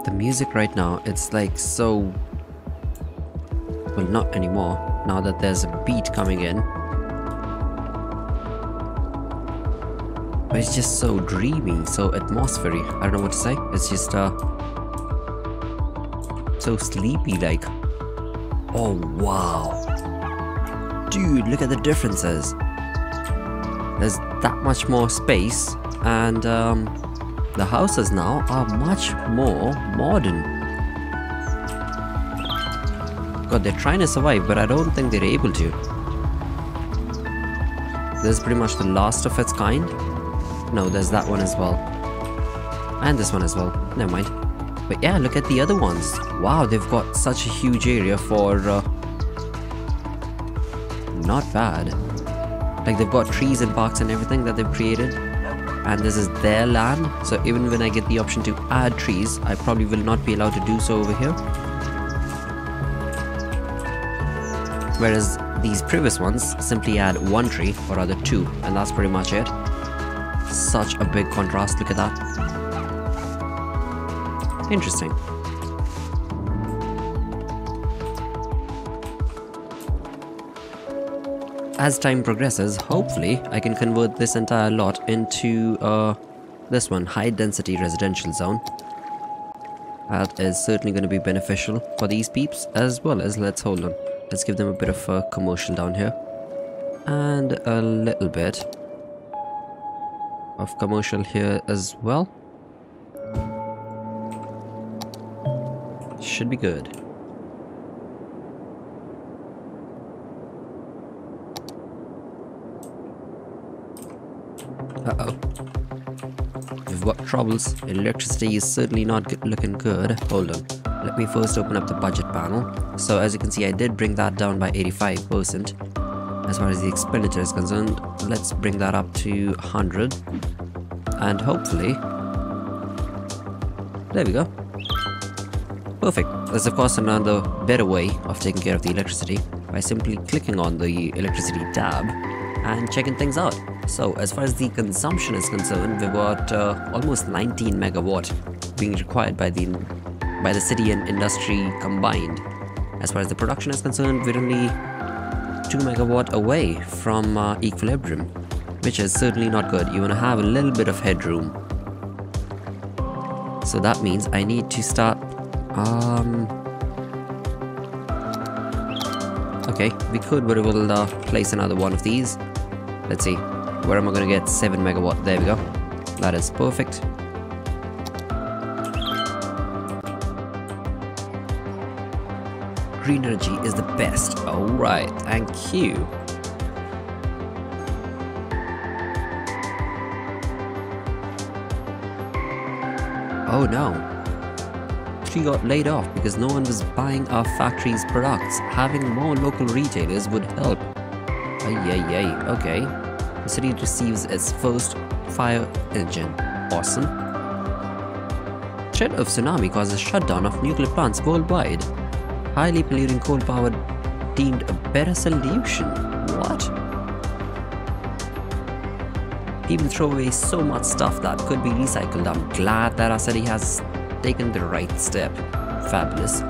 The music right now, it's like so... Well, not anymore, now that there's a beat coming in. But it's just so dreamy, so atmospheric. I don't know what to say. It's just so sleepy like. Oh wow. Dude, look at the differences. There's that much more space, and the houses now are much more modern. God, they're trying to survive, but I don't think they're able to. This is pretty much the last of its kind. No, there's that one as well. And this one as well. Never mind. But yeah, look at the other ones. Wow, they've got such a huge area for... not bad. Like, they've got trees and parks and everything that they've created. And this is their land, so even when I get the option to add trees, I probably will not be allowed to do so over here. Whereas these previous ones simply add one tree, or rather two, and that's pretty much it. Such a big contrast, look at that. Interesting. As time progresses, hopefully I can convert this entire lot into this one, high density residential zone. That is certainly going to be beneficial for these peeps, as well as, let's hold on, let's give them a bit of commercial down here. And a little bit of commercial here as well. Should be good. Uh-oh. We've got troubles. Electricity is certainly not looking good. Hold on. Let me first open up the budget panel. So as you can see, I did bring that down by 85%. As far as the expenditure is concerned, let's bring that up to 100. And hopefully... There we go. Perfect. There's of course another better way of taking care of the electricity by simply clicking on the electricity tab and checking things out. So as far as the consumption is concerned, we've got almost 19 megawatt being required by the city and industry combined. As far as the production is concerned, we're only 2 megawatt away from equilibrium, which is certainly not good. You want to have a little bit of headroom. So that means I need to start okay, we could, but we'll place another one of these. Let's see, where am I going to get 7 megawatt? There we go. That is perfect. Green energy is the best. Alright, thank you. Oh no. 3 got laid off because no one was buying our factory's products. Having more local retailers would help. Ay, okay. The city receives its first fire engine. Awesome. Threat of tsunami causes shutdown of nuclear plants worldwide. Highly polluting coal power deemed a better solution. What? People throw away so much stuff that could be recycled. I'm glad that our city has taken the right step. Fabulous.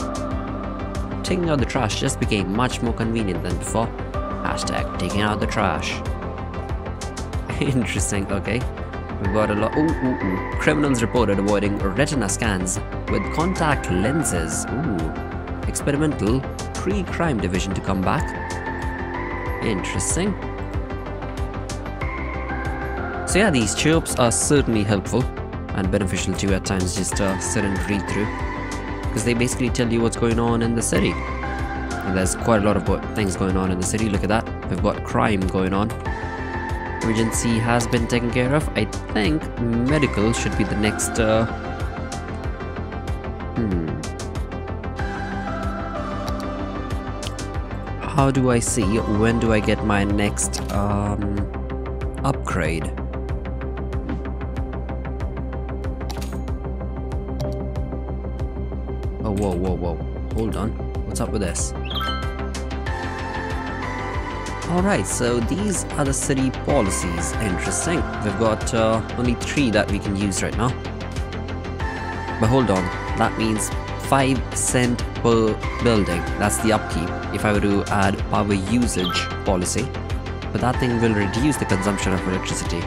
Taking out the trash just became much more convenient than before. Hashtag taking out the trash. Interesting, okay. We've got a lot. Ooh. Criminals reported avoiding retina scans with contact lenses. Ooh. Experimental pre-crime division to come back. Interesting. So yeah, these chirps are certainly helpful and beneficial too at times, just sit and read through, because they basically tell you what's going on in the city. And there's quite a lot of things going on in the city. Look at that, we've got crime going on. Emergency has been taken care of. I think medical should be the next how do I see when do I get my next upgrade? Oh, whoa, hold on, what's up with this? Alright, so these are the city policies. Interesting. We've got only 3 that we can use right now. But hold on, that means 5 cents per building. That's the upkeep. If I were to add power usage policy, but that thing will reduce the consumption of electricity.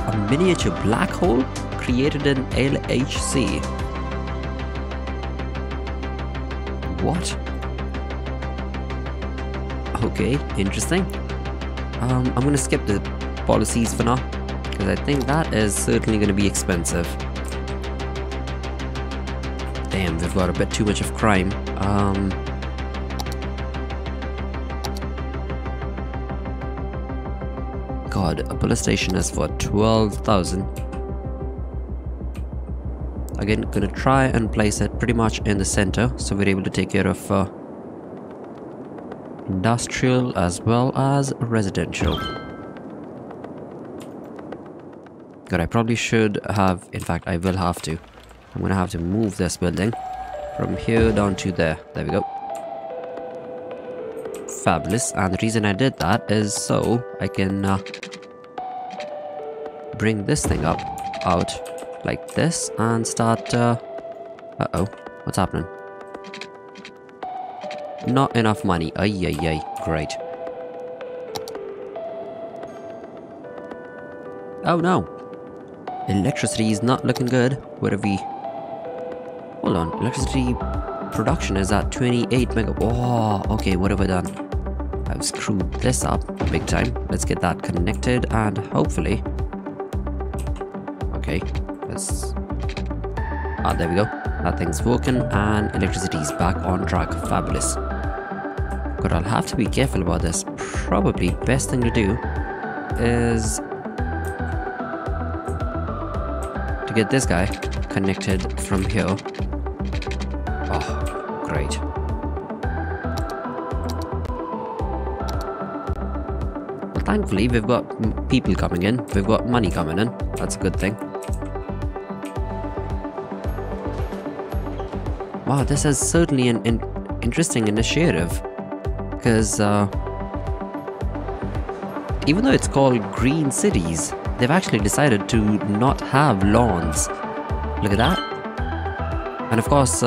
A miniature black hole created in LHC. What? Okay, interesting. I'm gonna skip the policies for now, because I think that is certainly gonna be expensive. Damn, we've got a bit too much of crime. God, a police station is for 12,000. Again, gonna try and place it pretty much in the center, so we're able to take care of industrial as well as residential. God, I probably should have, in fact I will have to. I'm gonna have to move this building from here down to there. There we go. Fabulous. And the reason I did that is so I can bring this thing up out like this and start uh-oh, what's happening? Not enough money. Ay, great. Oh no, electricity is not looking good. Where are we? Hold on, electricity production is at 28 mega. Oh, okay, what have I done? I've screwed this up big time. Let's get that connected and hopefully, okay, let's, there we go. That thing's working and electricity is back on track. Fabulous. But I'll have to be careful about this. Probably best thing to do is to get this guy connected from here. Oh, great. Well, thankfully we've got people coming in. We've got money coming in. That's a good thing. Wow, this is certainly an interesting initiative, because even though it's called Green Cities, they've actually decided to not have lawns. Look at that. And of course,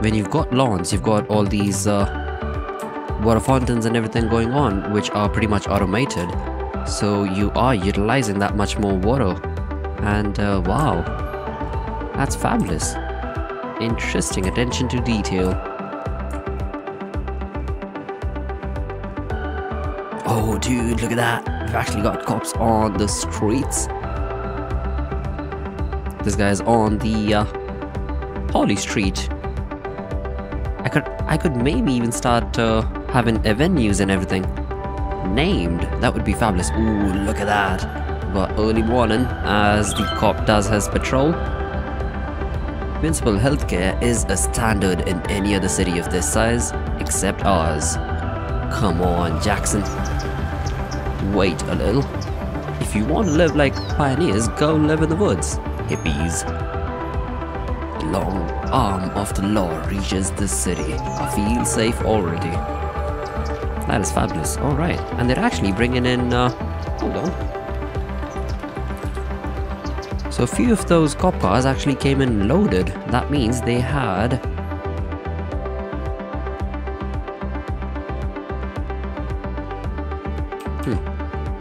when you've got lawns, you've got all these water fountains and everything going on, which are pretty much automated. So you are utilizing that much more water. And wow, that's fabulous. Interesting attention to detail. Oh dude, look at that. We've actually got cops on the streets. This guy's on the Holly Street. I could maybe even start having avenues and everything named. That would be fabulous. Ooh, look at that. Got early morning as the cop does his patrol. Municipal healthcare is a standard in any other city of this size, except ours. Come on, Jackson. Wait a little. If you want to live like pioneers, go live in the woods, hippies. The long arm of the law reaches the city. I feel safe already. That is fabulous. Alright, and they're actually bringing in, hold on. So a few of those cop cars actually came in loaded. That means they had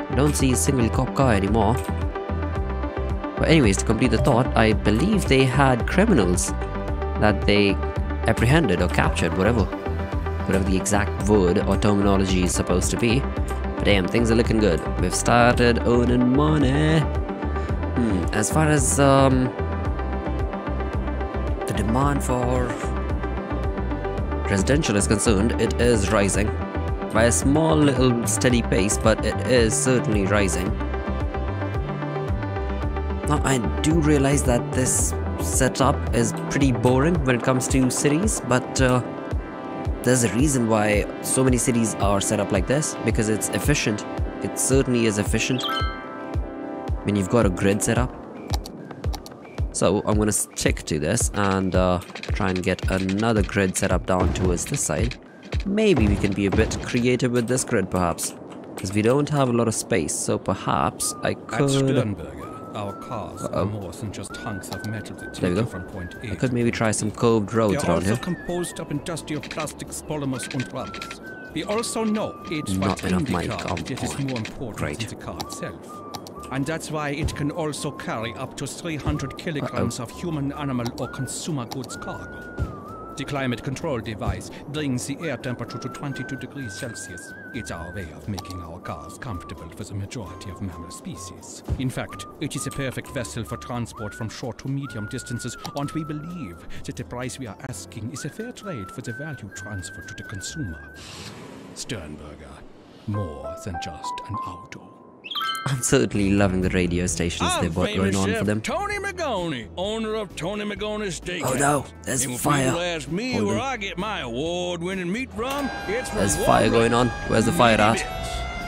I don't see a single cop car anymore. But anyways, to complete the thought, I believe they had criminals that they apprehended or captured, whatever the exact word or terminology is supposed to be. But damn, things are looking good. We've started earning money. As far as the demand for residential is concerned, it is rising by a small little steady pace, but it is certainly rising. Now, I do realize that this setup is pretty boring when it comes to cities, but there's a reason why so many cities are set up like this, because it's efficient. It certainly is efficient when you've got a grid set up. So I'm gonna stick to this and try and get another grid set up down towards this side. Maybe we can be a bit creative with this grid, perhaps, because we don't have a lot of space. So perhaps I could. At Sternberger, our cars are more than just hunks of metal that take you from point A. I could maybe try some curved roads around here. They are also composed of industrial plastics, polymers, and rubbers. We also know it's not enough mic. that is more important than the car itself. And that's why it can also carry up to 300 kilograms of human, animal, or consumer goods cargo. The climate control device brings the air temperature to 22 degrees Celsius. It's our way of making our cars comfortable for the majority of mammal species. In fact, it is a perfect vessel for transport from short to medium distances, and we believe that the price we are asking is a fair trade for the value transfer to the consumer. Sternberger, more than just an auto. I'm certainly loving the radio stations they've got going on for them. Tony Magoni, owner of Tony Magoni's Steakhouse. Oh no, there's fire. If you ask me where I get my award-winning meat from, it's from there's fire going on. Where's the fire at?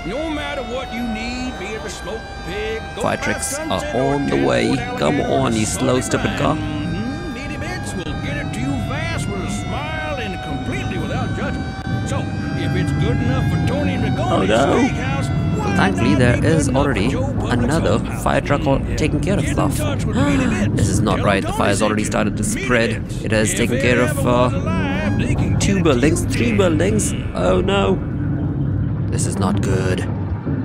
No matter what you need, be it a smoked pig, fire trucks are on the way. Come on, you slow, stupid car. Meaty bits will get it to you fast with a smile and completely without judgment. So, if it's good enough for Tony Magoni's Steakhouse, well, thankfully, there is already another fire truck taking care of stuff. This is not right. The fire's already started to spread. It has taken care of 2 buildings, 3 buildings. Oh no. This is not good.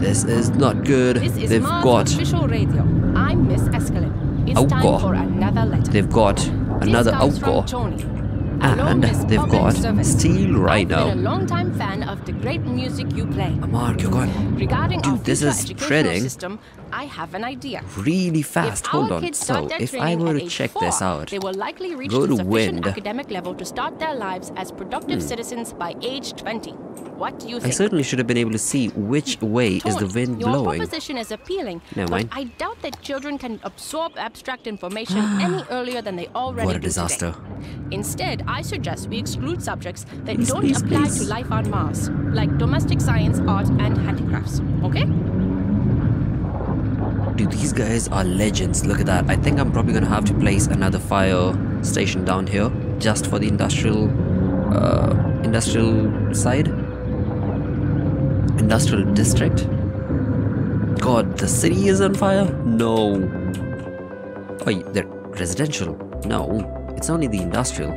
This is not good. They've got official radio. I'm Miss Escalin. It's time for another letter. They've got another outgo. And they've got Steel Rhino. I've been a long-time fan of the great music you play. Mark, you're going. Regarding our this is spreading system, I have an idea. Really fast. Hold on. So, if I were to check this out, they will likely reach go the to sufficient wind. academic level to start their lives as productive citizens by age 20. What do you think? I certainly should have been able to see which way is the wind your blowing. Your proposition is appealing, Never mind. but I doubt that children can absorb abstract information any earlier than they already do. What a disaster. Today. Instead, I suggest we exclude subjects that don't apply to life on Mars, like domestic science, art, and handicrafts. Okay? Dude, these guys are legends. Look at that. I think I'm probably going to have to place another fire station down here just for the industrial side. Industrial district? God, the city is on fire? No. Oh, they're residential. No, it's only the industrial.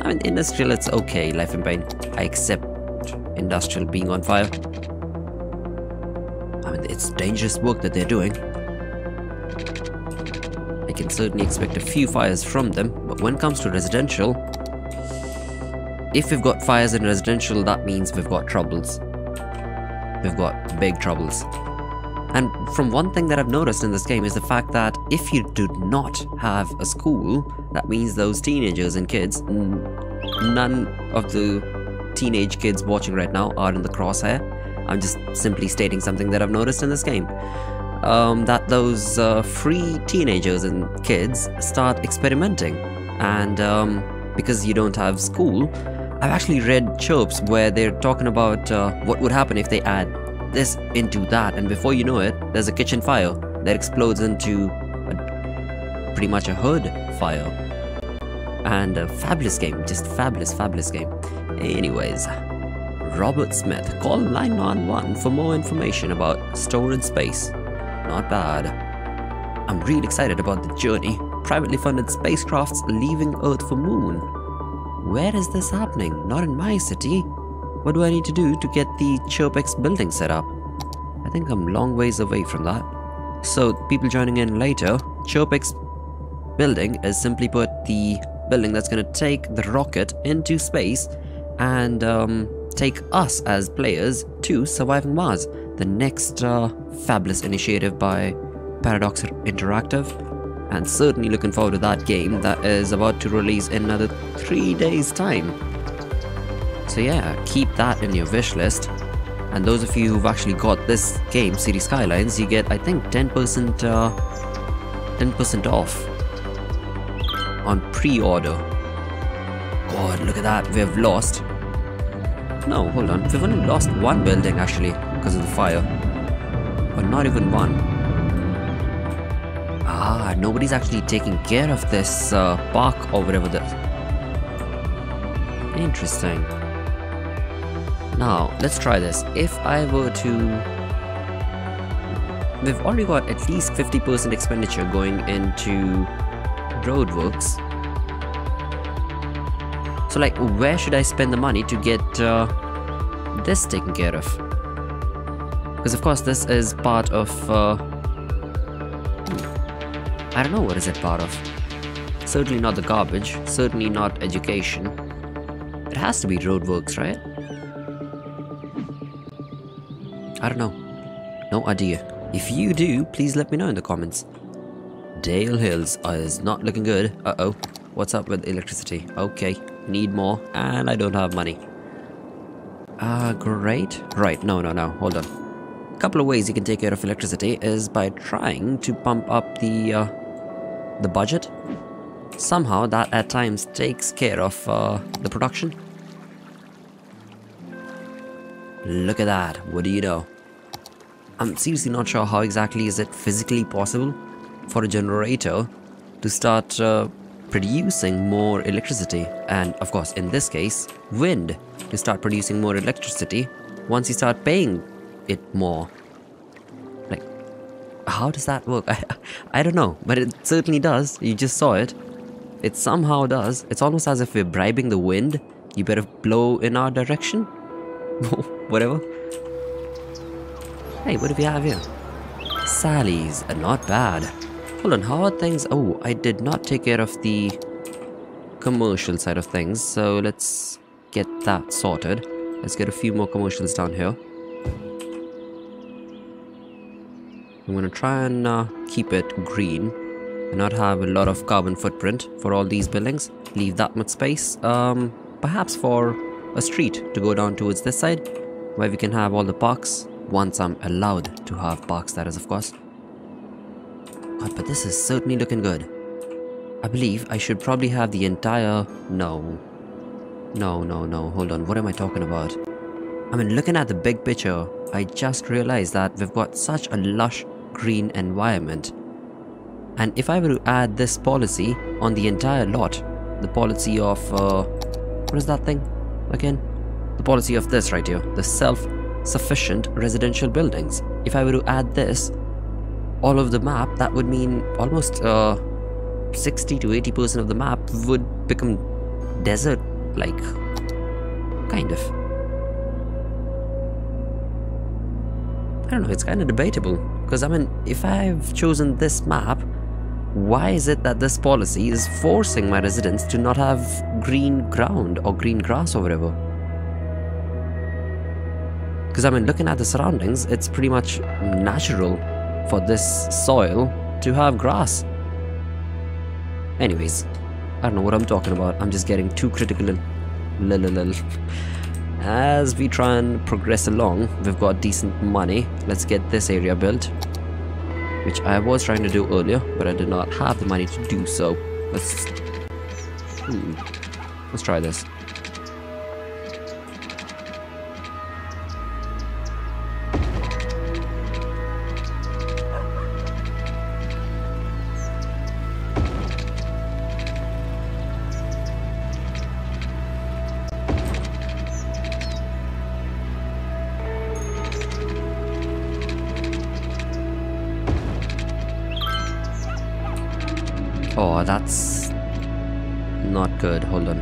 I mean, industrial, it's okay, life in pain. I accept industrial being on fire. I mean, it's dangerous work that they're doing. I can certainly expect a few fires from them, but when it comes to residential, if we've got fires in residential, that means we've got troubles. We've got big troubles. And from one thing that I've noticed in this game is the fact that if you do not have a school, that means those teenagers and kids, none of the teenage kids watching right now are in the crosshair. I'm just simply stating something that I've noticed in this game. That those free teenagers and kids start experimenting. And because you don't have school, I've actually read chirps where they're talking about what would happen if they add this into that, and before you know it, there's a kitchen fire that explodes into pretty much a hood fire. And a fabulous game, just fabulous game. Anyways, Robert Smith, call 911 for more information about storage space. Not bad. I'm really excited about the journey. Privately funded spacecrafts leaving Earth for Moon. Where is this happening? Not in my city. What do I need to do to get the Chirpex building set up? I think I'm long ways away from that. So, people joining in later, Chirpex building is simply put the building that's going to take the rocket into space and take us as players to surviving Mars. The next fabulous initiative by Paradox Interactive, and certainly looking forward to that game that is about to release in another 3 days time. So yeah, keep that in your wish list. And those of you who've actually got this game, City Skylines, you get, I think, 10% off on pre-order. God, look at that, we've lost. No, hold on, we've only lost one building actually because of the fire. But not even one. Ah, nobody's actually taking care of this park or whatever this. Interesting. Now, let's try this. If I were to... We've already got at least 50% expenditure going into roadworks. So like, where should I spend the money to get this taken care of? Because of course this is part of... I don't know, what is it part of? Certainly not the garbage, certainly not education. It has to be roadworks, right? I don't know. No idea. If you do, please let me know in the comments. Dale Hills is not looking good. Uh-oh. What's up with electricity? Okay. Need more. And I don't have money. Great. Right. No. Hold on. A couple of ways you can take care of electricity is by trying to pump up the budget. Somehow that at times takes care of the production. Look at that. What do you know? I'm seriously not sure how exactly is it physically possible for a generator to start producing more electricity, and of course in this case wind to start producing more electricity once you start paying it more. Like, how does that work? I don't know, but it certainly does. You just saw it. It somehow does. It's almost as if we're bribing the wind. You better blow in our direction. Whatever. Hey, what do we have here? Sally's, not bad. Hold on, how are things? Oh, I did not take care of the commercial side of things, so let's get that sorted. Let's get a few more commercials down here. I'm gonna try and keep it green and not have a lot of carbon footprint for all these buildings. Leave that much space, perhaps for a street to go down towards this side, where we can have all the parks. Once I'm allowed to have parks, that is, of course. God, but this is certainly looking good. I believe I should probably have the entire... No, hold on, what am I talking about? I mean, looking at the big picture, I just realized that we've got such a lush green environment. And if I were to add this policy on the entire lot, the policy of... what is that thing again? The policy of this right here, the self-sufficient residential buildings. If I were to add this all of the map, that would mean almost 60 to 80% of the map would become desert, like, kind of. I don't know, it's kind of debatable, because I mean, if I've chosen this map, why is it that this policy is forcing my residents to not have green ground or green grass or whatever? Because I mean, looking at the surroundings, it's pretty much natural for this soil to have grass. Anyways, I don't know what I'm talking about. I'm just getting too critical and as we try and progress along. We've got decent money. Let's get this area built, which I was trying to do earlier, but I did not have the money to do so. Let's try this. Oh, that's not good. Hold on.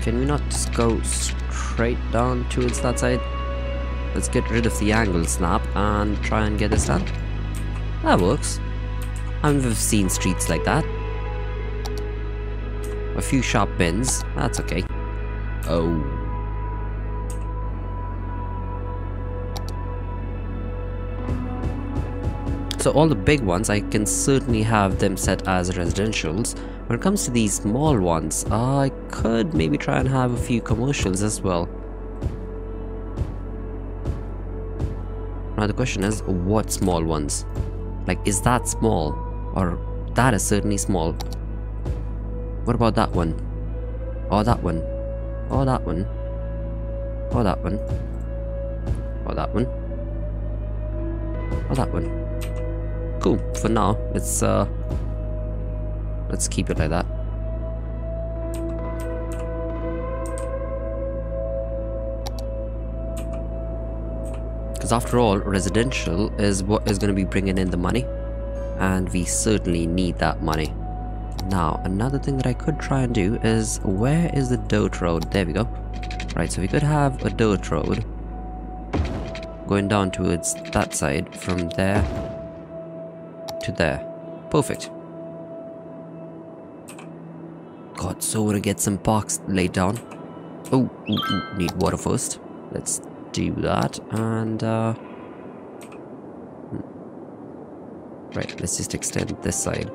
Can we not just go straight down towards that side? Let's get rid of the angle snap and try and get this done. That works. I mean, we've seen streets like that. A few sharp bends. That's okay. Oh. So all the big ones, I can certainly have them set as residentials. When it comes to these small ones, I could maybe try and have a few commercials as well. Now the question is, what small ones? Like, is that small? Or that is certainly small. What about that one? Or that one? Or that one? Or that one? Or that one? Or that one? Cool. For now, let's keep it like that. Because after all, residential is what is going to be bringing in the money, and we certainly need that money. Now, another thing that I could try and do is, where is the dirt road? There we go. Right, so we could have a dirt road going down towards that side from there to there. Perfect. God, so wanna get some parks laid down. Oh, need water first. Let's do that, and right, let's just extend this side.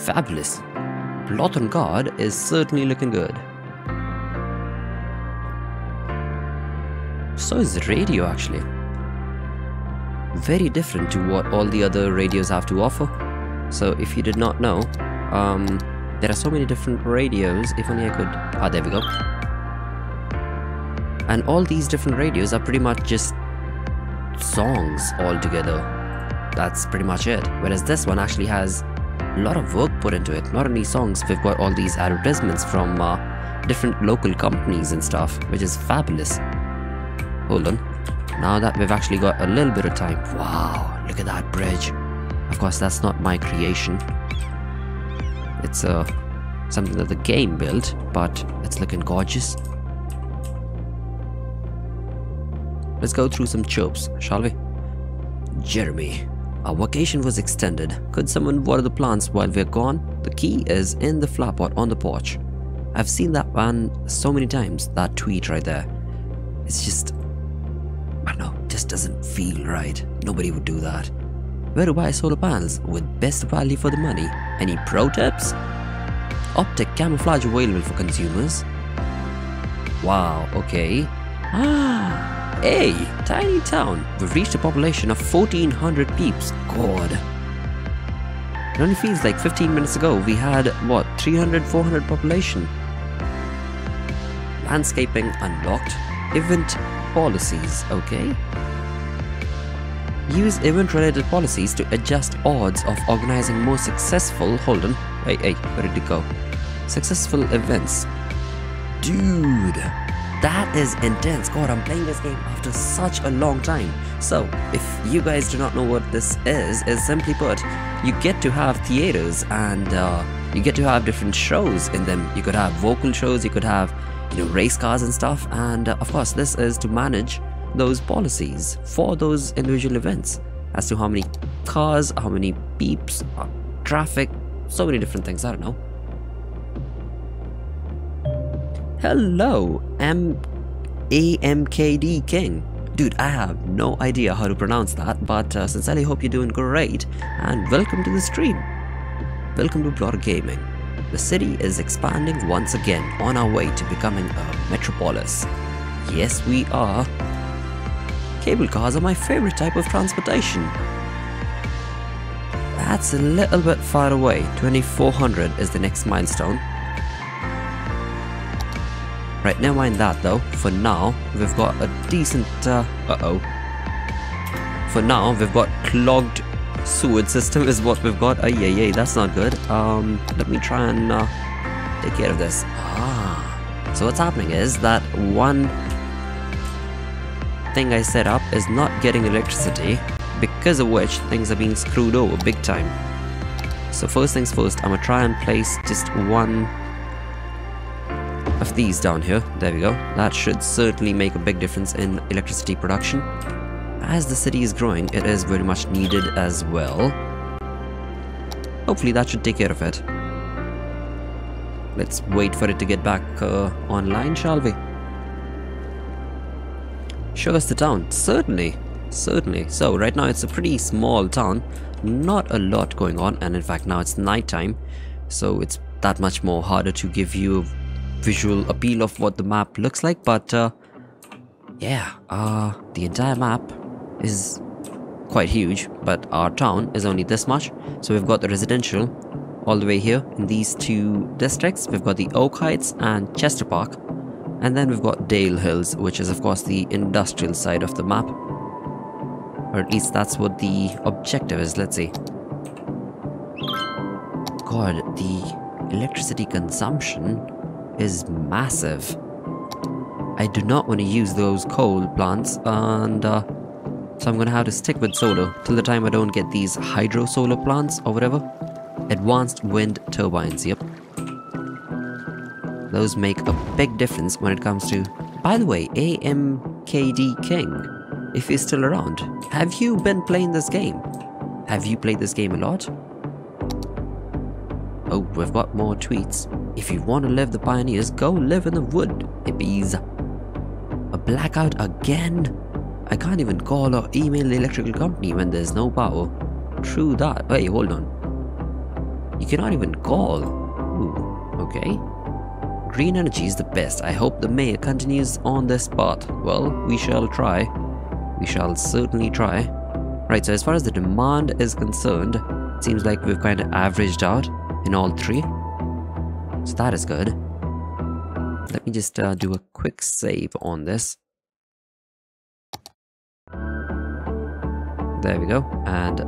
Fabulous. BlotunGard is certainly looking good. So is the radio, actually. Very different to what all the other radios have to offer. So if you did not know, there are so many different radios. If only I could... Ah, there we go. And all these different radios are pretty much just songs all together. That's pretty much it. Whereas this one actually has a lot of work put into it. Not only songs, we've got all these advertisements from different local companies and stuff, which is fabulous. Hold on. Now that we've actually got a little bit of time. Wow, look at that bridge. Of course, that's not my creation. It's something that the game built, but it's looking gorgeous. Let's go through some chirps, shall we? Jeremy, our vacation was extended. Could someone water the plants while we're gone? The key is in the flower pot on the porch. I've seen that one so many times, that tweet right there. It's just... I don't know, just doesn't feel right. Nobody would do that. Where to buy solar panels with best value for the money? Any pro tips? Optic camouflage available for consumers. Wow, okay. Ah, hey, tiny town. We've reached a population of 1400 peeps. God. It only feels like 15 minutes ago we had, what, 300, 400 population. Landscaping unlocked. Event policies, okay. Use event-related policies to adjust odds of organizing more successful... Hold on. Hey, where did it go? Successful events. Dude, that is intense. God, I'm playing this game after such a long time. So, if you guys do not know what this is simply put, you get to have theaters and you get to have different shows in them. You could have vocal shows, you could have, you know, race cars and stuff, and of course this is to manage those policies for those individual events as to how many cars, how many beeps, traffic, so many different things. I don't know. Hello, AMKD King. Dude, I have no idea how to pronounce that, but sincerely hope you're doing great, and welcome to the stream. Welcome to Bloter Gaming. The city is expanding once again on our way to becoming a metropolis. Yes, we are. Cable cars are my favorite type of transportation. That's a little bit far away. 2400 is the next milestone. Right, never mind that though. For now, we've got a decent... For now, we've got clogged sewage system is what we've got. Ay, that's not good. Let me try and take care of this. So what's happening is that one thing I set up is not getting electricity, because of which things are being screwed over big time. So first things first, I'm gonna try and place just one of these down here. There we go. That should certainly make a big difference in electricity production. As the city is growing, it is very much needed as well. Hopefully that should take care of it. Let's wait for it to get back online, shall we? Show us the town. Certainly. Certainly. So right now it's a pretty small town. Not a lot going on, and in fact now it's nighttime. So it's that much more harder to give you a visual appeal of what the map looks like. But yeah, the entire map is quite huge, but our town is only this much. So we've got the residential all the way here in these two districts. We've got the Oak Heights and Chester Park, and then we've got Dale Hills, which is of course the industrial side of the map, or at least that's what the objective is. Let's see. God, the electricity consumption is massive. I do not want to use those coal plants, and so I'm gonna have to stick with solar till the time I don't get these hydro solar plants or whatever. Advanced wind turbines, yep. Those make a big difference when it comes to... By the way, AMKD King, if you're still around, have you been playing this game? Have you played this game a lot? Oh, we've got more tweets. If you want to live the pioneers, go live in the wood, hippies. A blackout again? I can't even call or email the electrical company when there's no power. True that. Wait, hold on. You cannot even call. Ooh, okay. Green energy is the best. I hope the mayor continues on this path. Well, we shall try. We shall certainly try. Right, so as far as the demand is concerned, it seems like we've kind of averaged out in all three. So that is good. Let me just do a quick save on this. There we go. And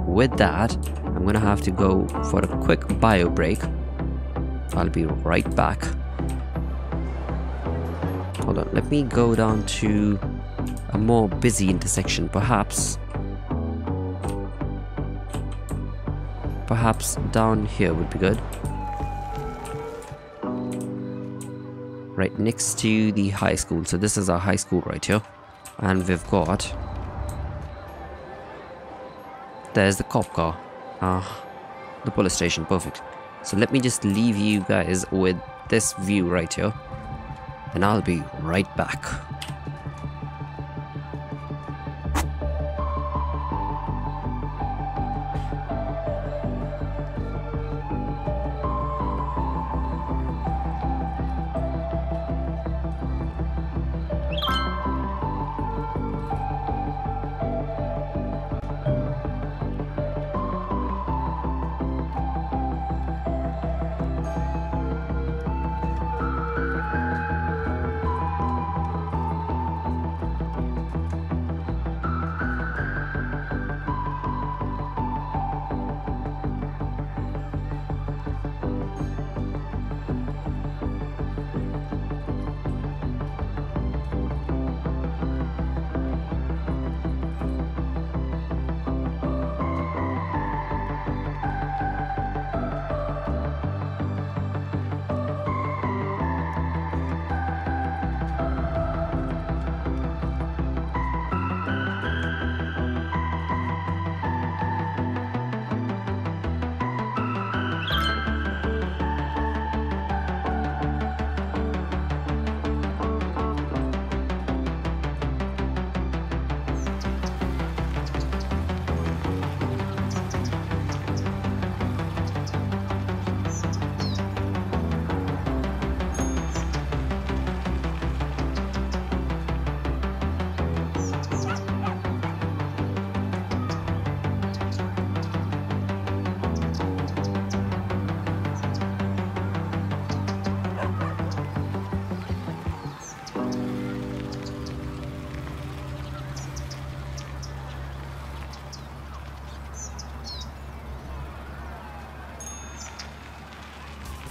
with that, I'm gonna have to go for a quick bio break. I'll be right back. Hold on, let me go down to a more busy intersection, perhaps. Perhaps down here would be good. Right next to the high school. So this is our high school right here. And we've got... There's the cop car. The police station, perfect. So let me just leave you guys with this view right here, and I'll be right back.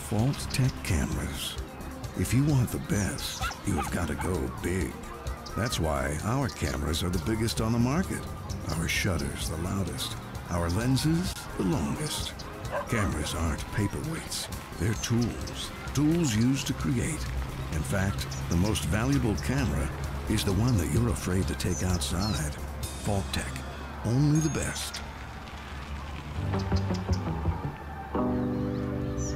False Tech cameras. If you want the best, you've got to go big. That's why our cameras are the biggest on the market. Our shutters the loudest. Our lenses the longest. Cameras aren't paperweights. They're tools. tools used to create. In fact, the most valuable camera is the one that you're afraid to take outside. Vault Tech, only the best.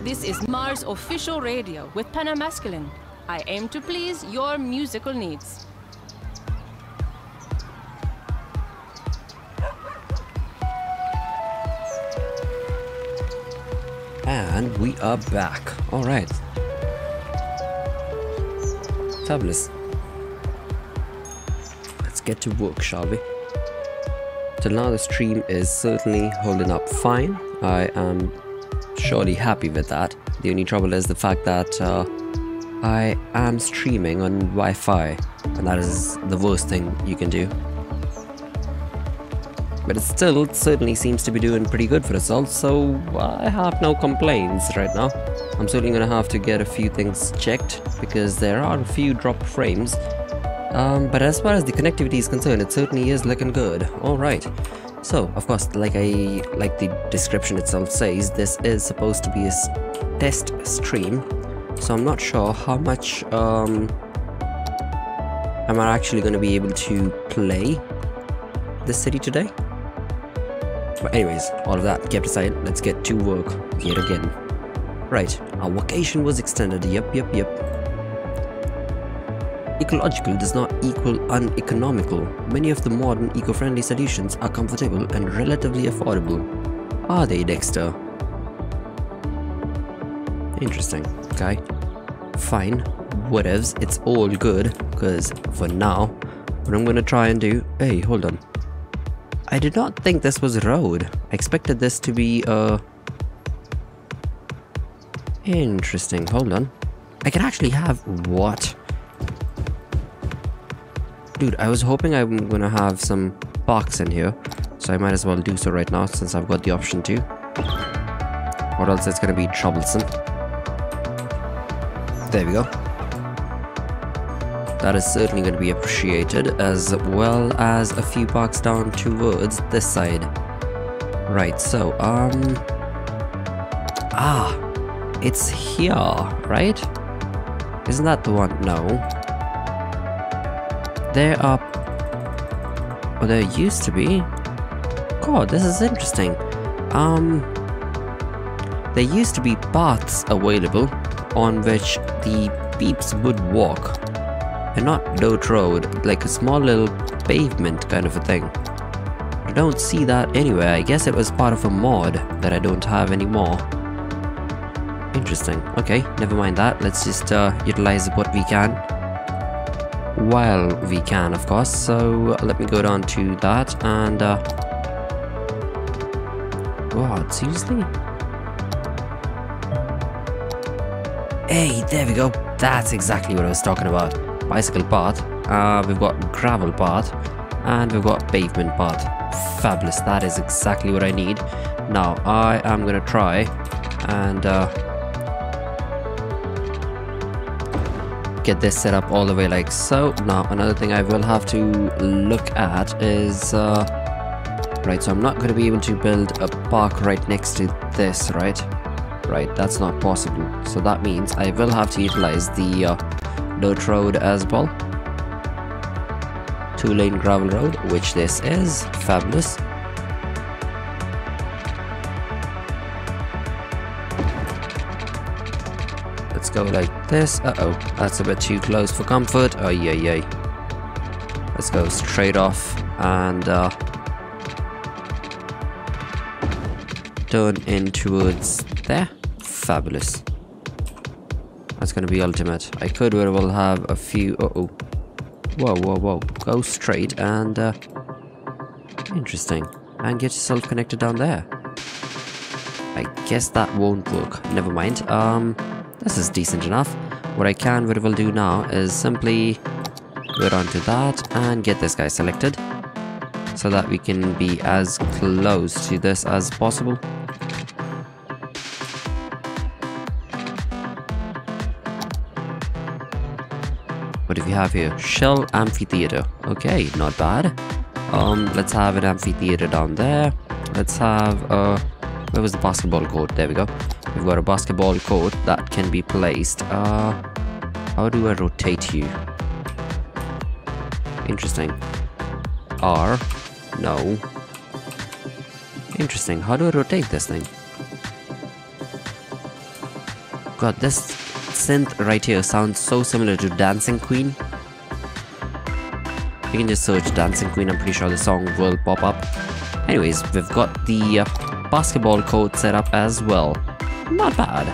This is Mars official radio with Panamasculine. I aim to please your musical needs. And we are back. Alright. Fabulous. Let's get to work, shall we? Till now the stream is certainly holding up fine. I am surely happy with that. The only trouble is the fact that I am streaming on Wi-Fi, and that is the worst thing you can do. But it still certainly seems to be doing pretty good for itself, so I have no complaints right now. I'm certainly gonna have to get a few things checked, because there are a few dropped frames. But as far as the connectivity is concerned, it certainly is looking good. Alright. So, of course, like the description itself says, this is supposed to be a test stream. So I'm not sure how much am I actually going to be able to play this city today. But anyways, all of that kept aside, let's get to work yet again. Right, our vacation was extended. Yep. Ecological does not equal uneconomical. Many of the modern eco-friendly solutions are comfortable and relatively affordable. Are they, Dexter? Interesting. Okay. Fine. Whatevs. It's all good. Because for now, what I'm going to try and do... Hey, hold on. I did not think this was a road. I expected this to be Interesting. Hold on. I can actually have... What? Dude, I was hoping I'm gonna have some parks in here, so I might as well do so right now since I've got the option to. Or else it's gonna be troublesome. There we go. That is certainly gonna be appreciated, as well as a few parks down towards this side. Right, so, it's here, right? Isn't that the one? No. There are... Well, there used to be... God, this is interesting. There used to be paths available on which the peeps would walk. And not dirt road, like a small little pavement kind of a thing. I don't see that anywhere. I guess it was part of a mod that I don't have anymore. Interesting. Okay, never mind that. Let's just utilize what we can. While we can, of course. So let me go down to that and God, seriously? Hey, there we go. That's exactly what I was talking about. Bicycle path. We've got gravel path, and we've got pavement path. Fabulous. That is exactly what I need. Now I am gonna try and get this set up all the way like so. Now another thing I will have to look at is right, so I'm not going to be able to build a park right next to this, right? Right, that's not possible. So that means I will have to utilize the dirt road as well. 2-lane gravel road, which this is. Fabulous. Let's go like this. Uh-oh, that's a bit too close for comfort. Oh, yay. Let's go straight off and turn in towards there. Fabulous. That's gonna be ultimate. I could very well have a few... Uh-oh. Whoa. Go straight and... interesting. And get yourself connected down there. I guess that won't work. Never mind. This is decent enough. What I can very well do now is simply go down to that and get this guy selected so that we can be as close to this as possible. What do we have here? Shell amphitheater. Okay, not bad. Let's have an amphitheater down there. Let's have where was the basketball court? There we go. We've got a basketball court that can be placed. How do I rotate you? Interesting. R. No. Interesting. How do I rotate this thing? God, this synth right here sounds so similar to Dancing Queen. You can just search Dancing Queen, I'm pretty sure the song will pop up. Anyways, we've got the basketball court set up as well. Not bad.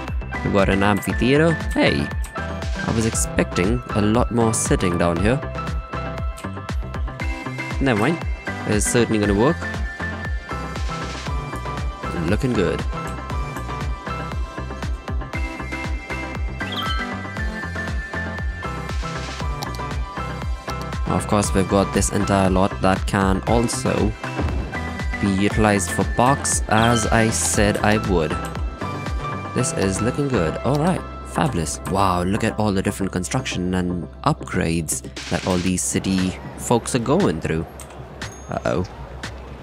We've got an amphitheater. Hey, I was expecting a lot more sitting down here. Never mind. It's certainly gonna work. Looking good. Of course, we've got this entire lot that can also be utilized for parks, as I said I would. This is looking good. Alright, fabulous. Wow, look at all the different construction and upgrades that all these city folks are going through. Uh-oh.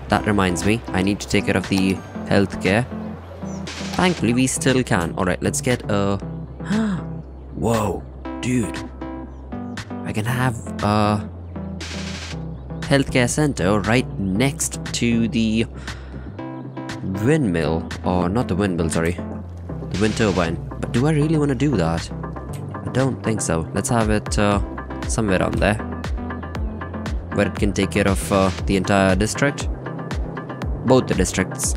That reminds me, I need to take care of the healthcare. Thankfully, we still can. Alright, let's get a... Whoa, dude. I can have a healthcare center right next to the windmill. Or not the windmill, sorry. The wind turbine. But do I really want to do that? I don't think so. Let's have it somewhere down there, where it can take care of the entire district. Both the districts.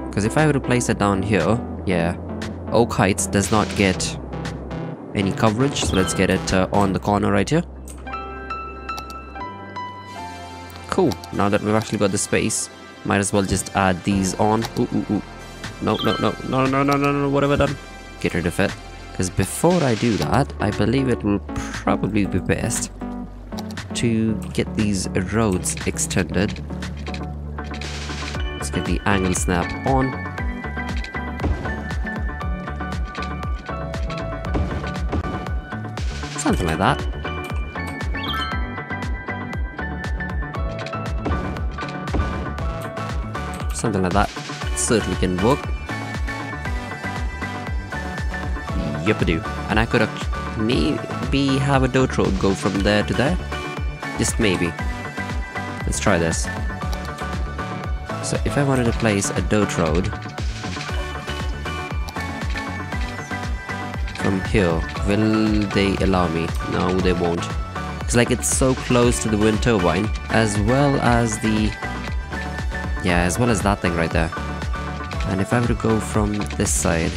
Because if I were to place it down here, yeah, Oak Heights does not get any coverage, so let's get it on the corner right here. Cool, now that we've actually got the space, might as well just add these on. Ooh. No, what have I done? Get rid of it. Because before I do that, I believe it will probably be best to get these roads extended. Let's get the angle snap on. Something like that. Something like that certainly can work. Yup-a-do. And I could maybe have a dirt road go from there to there. Just maybe. Let's try this. So if I wanted to place a dirt road from here, will they allow me? No, they won't. It's like it's so close to the wind turbine, as well as the... yeah, as well as that thing right there. And if I were to go from this side,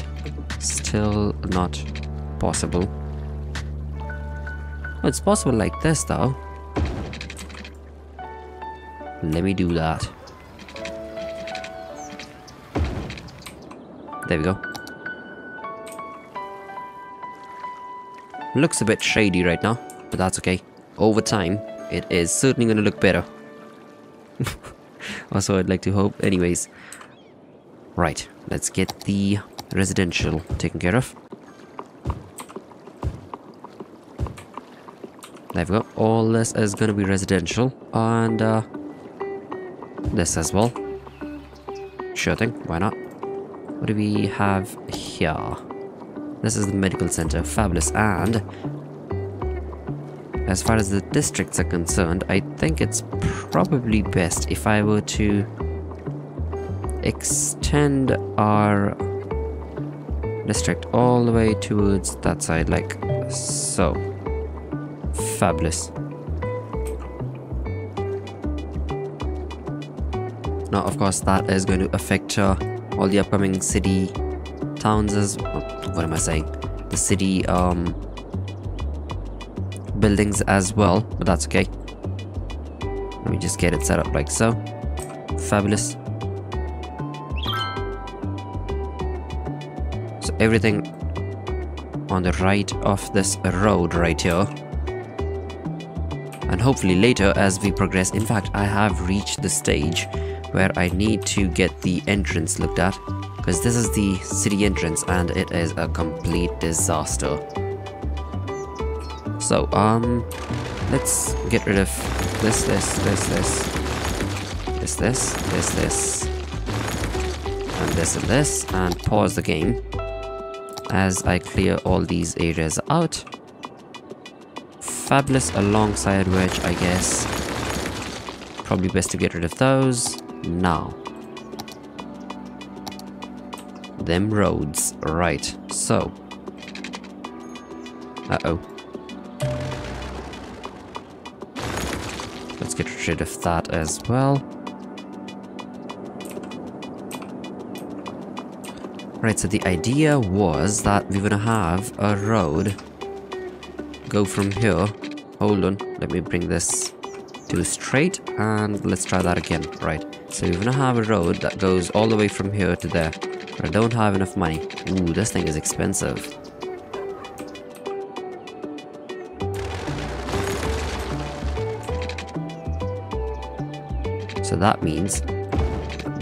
still not possible. Oh, it's possible like this though. Let me do that. There we go. Looks a bit shady right now, but that's okay. Over time, it is certainly going to look better. Also, I'd like to hope. Anyways. Right, let's get the residential taken care of. There we go. All this is going to be residential. And this as well. Sure thing, why not? What do we have here? This is the medical center. Fabulous. And as far as the districts are concerned, I think it's probably best if I were to extend our district all the way towards that side, like so. Fabulous. Now, of course, that is going to affect all the upcoming city towns as... what am I saying? The city buildings as well, but that's okay. Let me just get it set up like so. Fabulous. So everything on the right of this road right here. And hopefully later as we progress, in fact I have reached the stage where I need to get the entrance looked at, because this is the city entrance and it is a complete disaster. So let's get rid of this. and this, and pause the game as I clear all these areas out. Fabulous, alongside which I guess probably best to get rid of those now. Them roads, right? So, let's get rid of that as well. Right, so the idea was that we're gonna have a road go from here. Hold on, let me bring this to straight and let's try that again. Right, so we're gonna have a road that goes all the way from here to there. But I don't have enough money. Ooh, this thing is expensive. So that means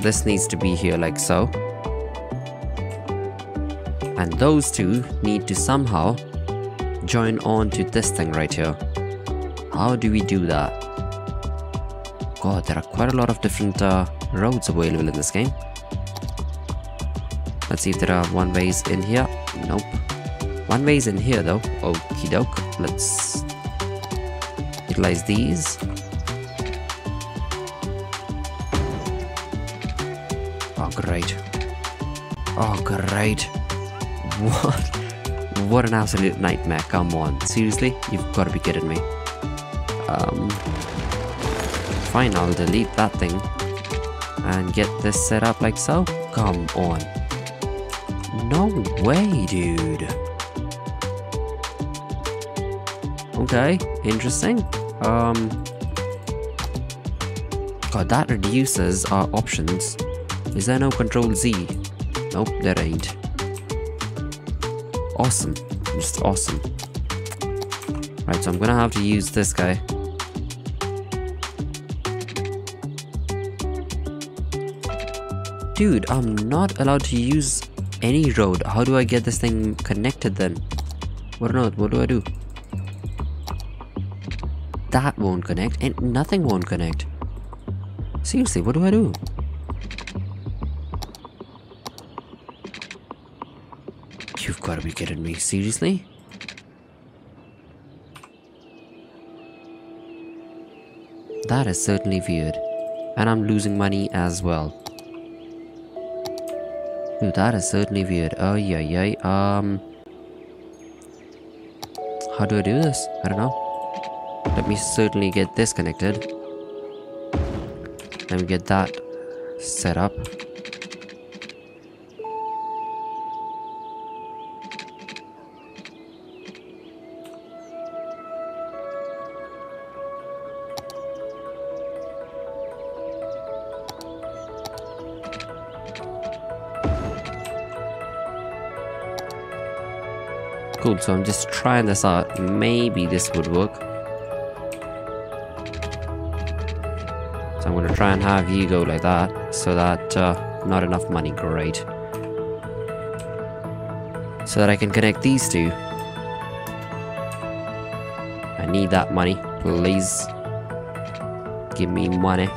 this needs to be here like so. And those two need to somehow join on to this thing right here. How do we do that? God, there are quite a lot of different roads available in this game. Let's see if there are one-ways in here. Nope. One-ways in here though. Okie doke. Let's utilize these. Oh, great. Oh, great. What an absolute nightmare. Come on. Seriously? You've got to be kidding me. Fine, I'll delete that thing and get this set up like so. Come on. No way, dude. Okay, interesting. God, that reduces our options. Is there no Control Z? Nope, there ain't. Awesome. Just awesome. Right, so I'm gonna have to use this guy. Dude, I'm not allowed to use any road. How do I get this thing connected then? What do I do? That won't connect and nothing won't connect. Seriously, what do I do? You've got to be kidding me. Seriously? That is certainly weird. And I'm losing money as well. Dude, that is certainly weird. Oh, yeah. How do I do this? I don't know. Let me certainly get this connected. Let me get that set up. Cool, so I'm just trying this out. Maybe this would work. So I'm gonna try and have you go like that, so that not enough money, great. So that I can connect these two. I need that money, please. Give me money.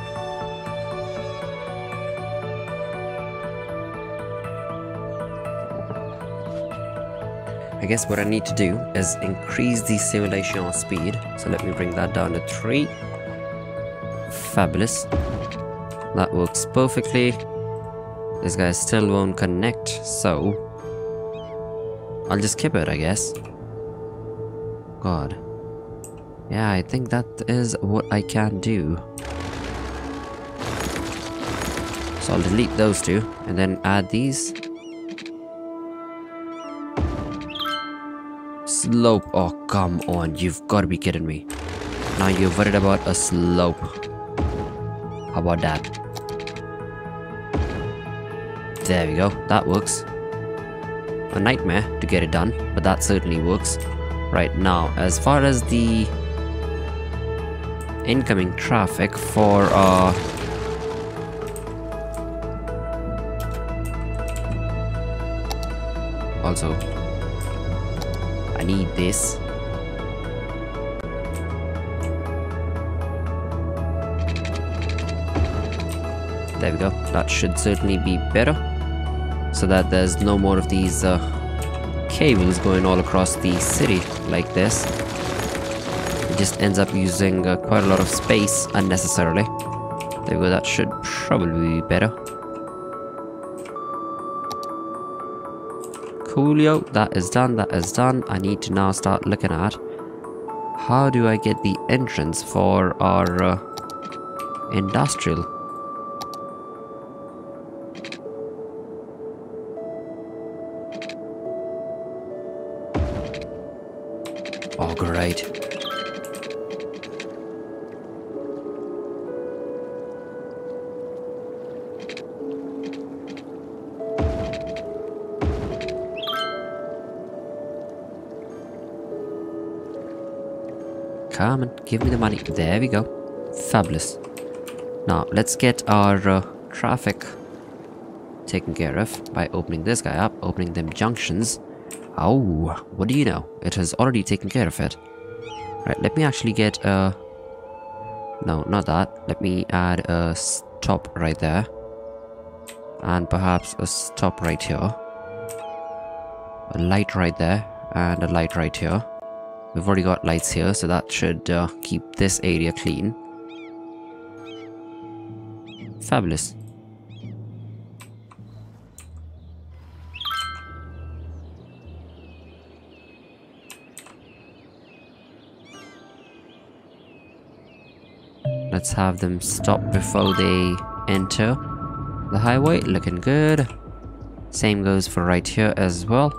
I guess what I need to do is increase the simulation speed. So let me bring that down to 3. Fabulous. That works perfectly. This guy still won't connect, so I'll just skip it, I guess. God. Yeah, I think that is what I can do. So I'll delete those two and then add these. Slope. Oh, come on. You've got to be kidding me. Now you're worried about a slope. How about that? There we go. That works. A nightmare to get it done, but that certainly works. Right, now, as far as the incoming traffic for also, I need this. There we go. That should certainly be better. so that there's no more of these cables going all across the city like this. It just ends up using quite a lot of space unnecessarily. There we go, that should probably be better. Coolio, that is done, that is done. I need to now start looking at how do I get the entrance for our industrial. Oh, great. Come on, give me the money. There we go. Fabulous. Now, let's get our traffic taken care of by opening this guy up, opening them junctions. Oh, what do you know? It has already taken care of it. Right, let me actually get a... No, not that. Let me add a stop right there. And perhaps a stop right here. A light right there. And a light right here. We've already got lights here, so that should keep this area clean. Fabulous. Let's have them stop before they enter the highway. Looking good. Same goes for right here as well.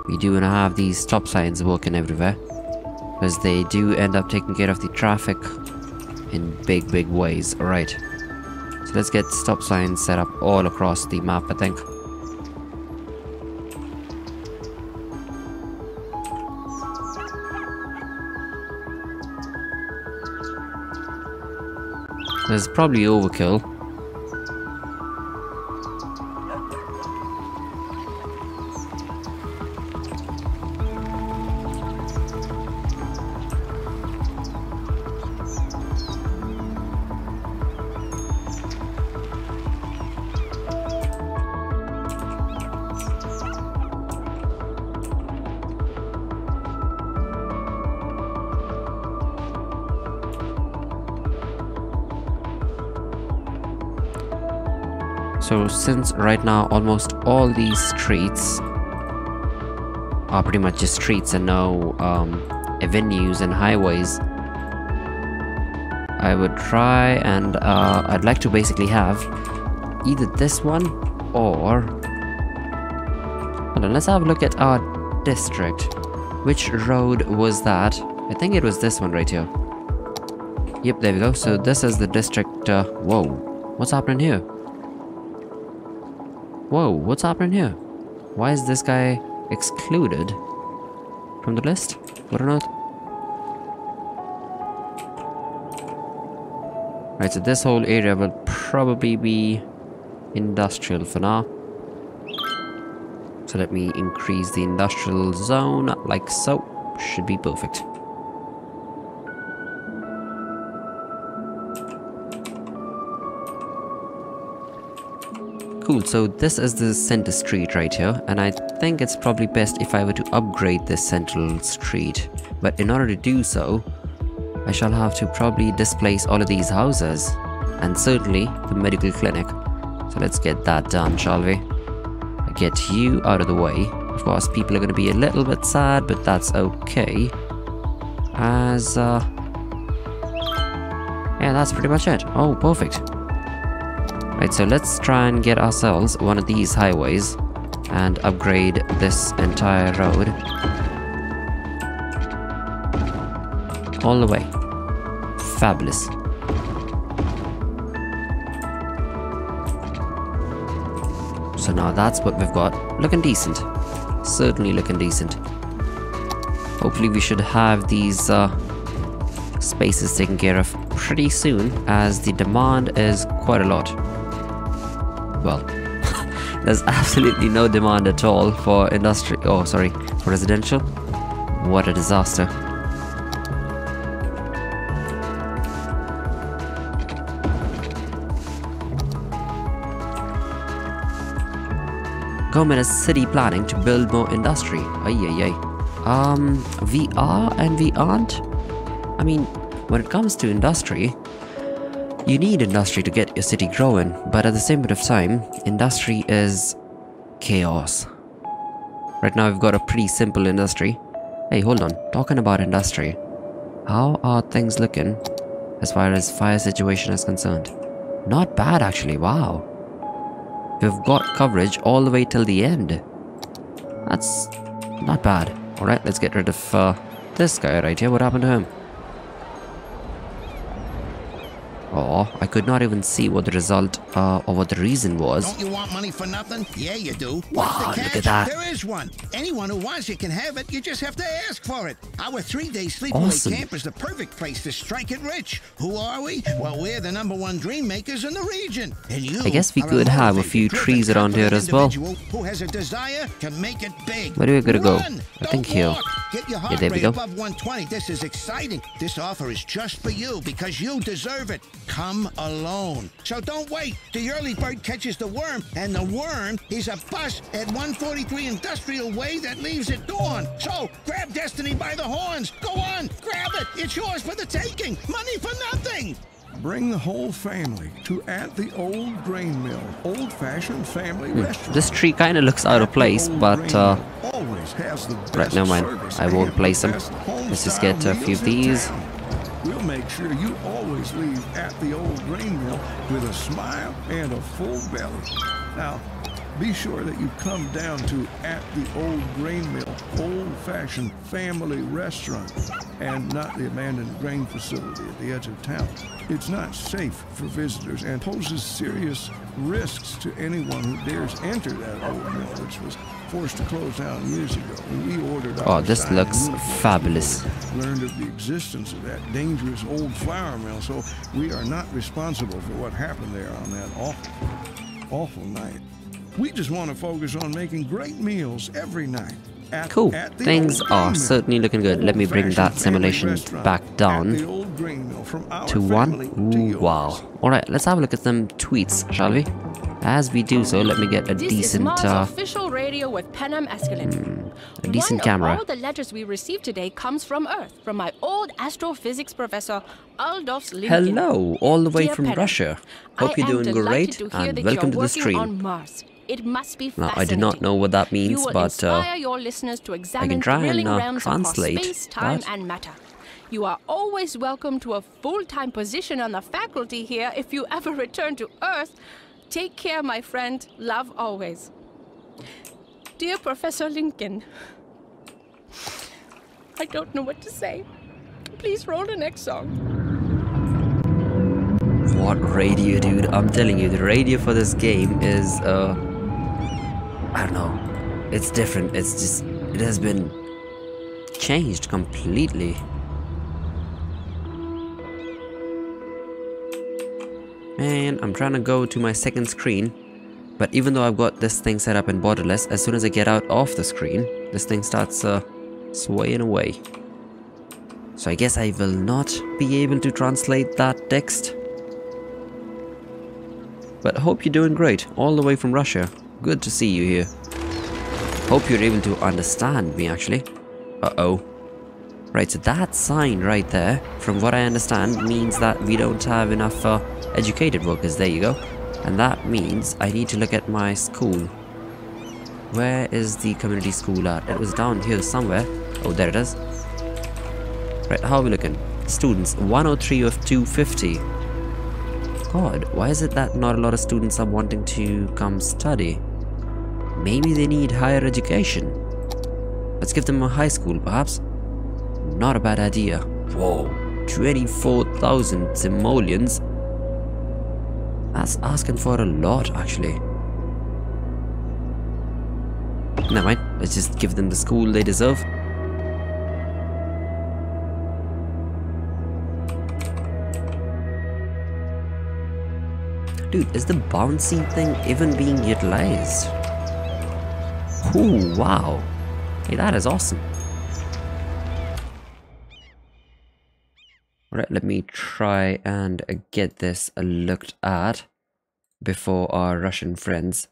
We do want to have these stop signs working everywhere, because they do end up taking care of the traffic in big ways. Alright, so let's get stop signs set up all across the map, I think. There's probably overkill. So since right now almost all these streets are pretty much just streets and no avenues and highways, I would try and I'd like to basically have either this one or... Hold on, let's have a look at our district. Which road was that? I think it was this one right here. Yep, there we go. So this is the district. Whoa, what's happening here? Whoa, what's happening here? Why is this guy excluded from the list? What on earth? Right, so this whole area will probably be industrial for now. So let me increase the industrial zone like so. Should be perfect. Cool, so this is the center street right here, and I think it's probably best if I were to upgrade this central street. But in order to do so, I shall have to probably displace all of these houses, and certainly the medical clinic. So let's get that done, shall we? Get you out of the way. Of course, people are going to be a little bit sad, but that's okay. As, yeah, that's pretty much it. Oh, perfect. Right, so let's try and get ourselves one of these highways and upgrade this entire road all the way. Fabulous. So now that's what we've got. Looking decent. Certainly looking decent. Hopefully we should have these spaces taken care of pretty soon, as the demand is quite a lot. Well, there's absolutely no demand at all for for residential. What a disaster. Government is city planning to build more industry. Ay, ay, ay. We are and we aren't. I mean, when it comes to industry, you need industry to get your city growing, but at the same bit of time, industry is chaos. Right now we've got a pretty simple industry. Hey, hold on. Talking about industry, how are things looking as far as fire situation is concerned? Not bad actually, wow. We've got coverage all the way till the end. That's not bad. Alright, let's get rid of this guy right here. What happened to him? Oh, I could not even see what the result or what the reason was. Don't you want money for nothing? Yeah, you do. Wow, look at that. There is one. Anyone who wants it can have it. You just have to ask for it. Our 3-day sleepaway camp is the perfect place to strike it rich. Who are we? Well, we're the #1 dream makers in the region. And you, I guess we could have a few trees around here as well. Who has a desire to make it big. Where are we gonna go? Run, I think don't here. walk. Get your heart there we rate go. above 120. This is exciting. This offer is just for you because you deserve it. Come alone. So don't wait. The early bird catches the worm, and the worm is a bus at 143 Industrial Way that leaves at dawn. So grab destiny by the horns. Go on, grab it. It's yours for the taking. Money for nothing. Bring the whole family to At the Old Grain Mill, old-fashioned family restaurant. This tree kind of looks out of place, but always has the best right, never mind. service I won't and place the them. best Let's just home-style get a few meals of in these. town. We'll make sure you always leave At the Old Grain Mill with a smile and a full belly. Now, be sure that you come down to At the Old Grain Mill, old-fashioned family restaurant, and not the abandoned grain facility at the edge of town. It's not safe for visitors and poses serious risks to anyone who dares enter that old mill, which was forced to close down years ago. We ordered Oh, this looks fabulous. learned of the existence of that dangerous old flour mill, so we are not responsible for what happened there on that awful night. We just want to focus on making great meals every night. Cool. Things are certainly looking good. Let me bring that simulation back down to 1. Ooh, wow. Alright, let's have a look at some tweets, shall we? As we do so, let me get a decent official radio with Panem Escalent. a decent One camera. of all the letters we received today comes from Earth, from my old astrophysics professor, Aldous Lincoln. Hello, all the way Dear from Panem, Russia. Hope you're doing great and welcome to the stream. On Mars. It must be Now, fascinating. I do not know what that means, You will but inspire your listeners to examine try and, thrilling realms translate across space, time, that. and matter. You are always welcome to a full-time position on the faculty here if you ever return to Earth. Take care, my friend. Love always. Dear Professor Lincoln, I don't know what to say. Please roll the next song. what radio, dude? I'm telling you, the radio for this game is, I don't know. It's different. It's just, it has been changed completely. Man, I'm trying to go to my second screen, but even though I've got this thing set up in borderless, as soon as I get out of the screen, this thing starts swaying away. So I guess I will not be able to translate that text. But I hope you're doing great, all the way from Russia. Good to see you here. Hope you're able to understand me, actually. Uh-oh. Right, so that sign right there, from what I understand, means that we don't have enough educated workers. There you go. And that means I need to look at my school. Where is the community school at? It was down here somewhere. Oh, there it is. Right, how are we looking? Students, 103 of 250. God, why is it that not a lot of students are wanting to come study? Maybe they need higher education. Let's give them a high school, perhaps. Not a bad idea. Whoa, 24,000 simoleons. That's asking for a lot, actually. Never mind, let's just give them the school they deserve. Dude, is the bouncy thing even being utilized? Ooh, wow. Hey, that is awesome. Alright, let me try and get this looked at before our Russian friends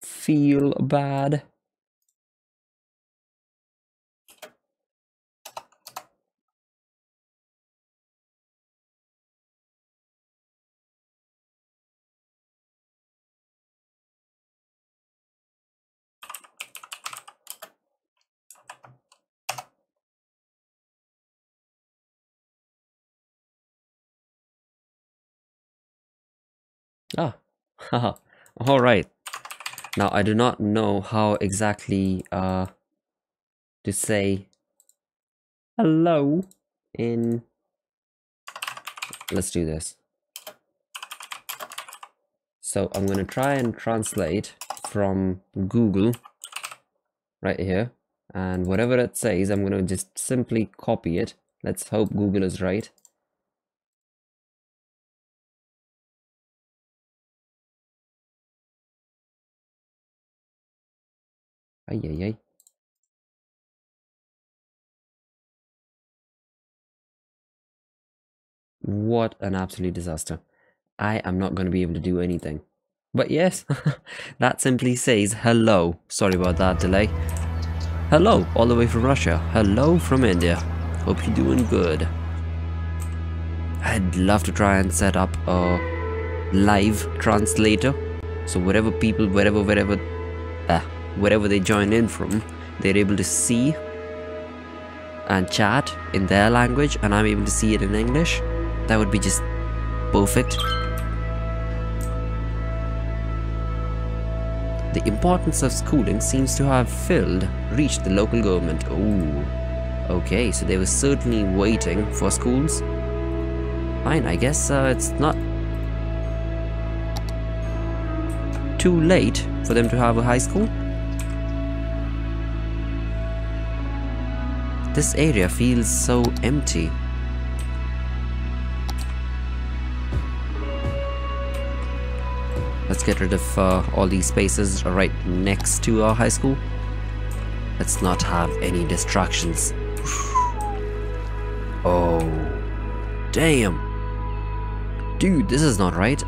feel bad. Ah, haha. All right. Now I do not know how exactly to say hello in. Let's do this. So I'm gonna try and translate from Google right here, and whatever it says, I'm gonna just simply copy it. Let's hope Google is right. Ay, ay, ay. What an absolute disaster. I am not going to be able to do anything. But yes, that simply says hello. Sorry about that delay. Hello, all the way from Russia. Hello from India. Hope you're doing good. I'd love to try and set up a live translator. So whatever people, wherever they join in from, they're able to see and chat in their language, and I'm able to see it in English. That would be just perfect. The importance of schooling seems to have reached the local government. Oh, okay, so they were certainly waiting for schools. Fine, I guess it's not too late for them to have a high school. This area feels so empty. Let's get rid of all these spaces right next to our high school. Let's not have any distractions. Oh, damn. Dude, this is not right.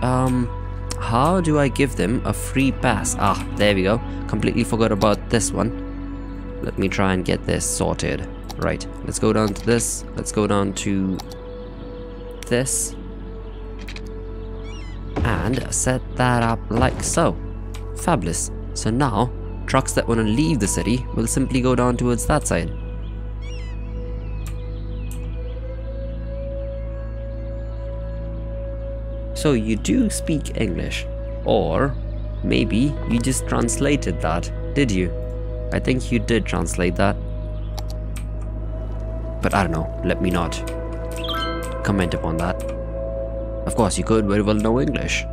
How do I give them a free pass? Ah, there we go. Completely forgot about this one. Let me try and get this sorted. Right, let's go down to this. Let's go down to this. And set that up like so. Fabulous. So now, trucks that want to leave the city will simply go down towards that side. So you do speak English, or maybe you just translated that, did you? I think you did translate that. But I don't know, let me not comment upon that. Of course, you could very well know English.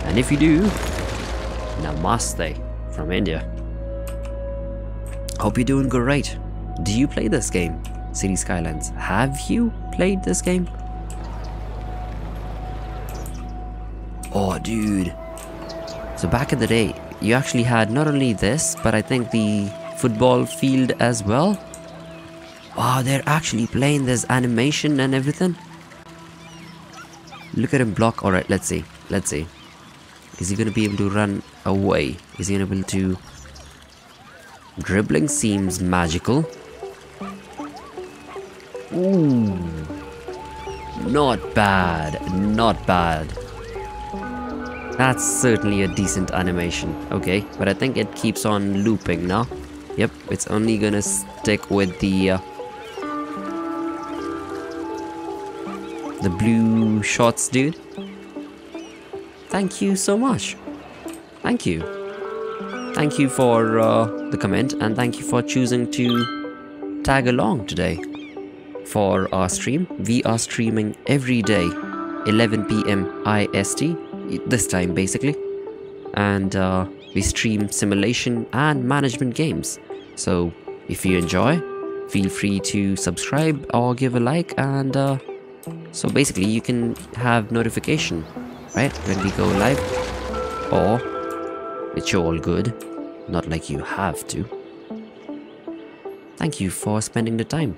And if you do, namaste from India. Hope you're doing great. Do you play this game, City Skylines? Have you played this game? Oh, dude. So back in the day, you actually had not only this, but I think the football field as well. Wow, they're actually playing this animation and everything. Look at him block. Alright, let's see. Let's see. Is he going to be able to run away? Is he going to be able to... Dribbling seems magical. Ooh. Not bad. Not bad. That's certainly a decent animation. Okay, but I think it keeps on looping now. Yep, it's only going to stick with the blue shots, dude. Thank you so much. Thank you. Thank you for the comment, and thank you for choosing to tag along today for our stream. We are streaming every day, 11 PM IST, this time basically. And we stream simulation and management games. So if you enjoy, feel free to subscribe or give a like, and so basically you can have notification, right, when we go live, or it's all good, not like you have to. Thank you for spending the time.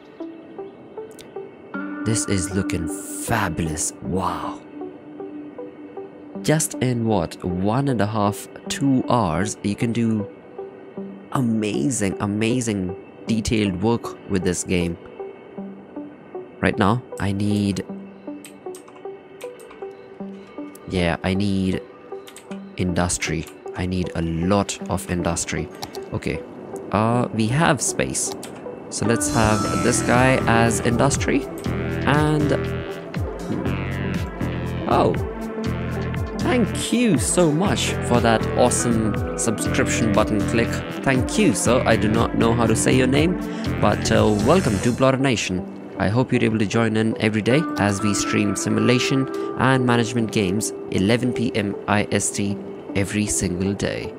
This is looking fabulous. Wow. just in what, 1.5, 2 hours, you can do amazing detailed work with this game. Right now, I need industry. I need a lot of industry. Okay, we have space. So let's have this guy as industry. And oh, thank you so much for that awesome subscription button click. Thank you, sir. I do not know how to say your name, but welcome to Bloter Nation. I hope you're able to join in every day as we stream simulation and management games 11 PM IST every single day.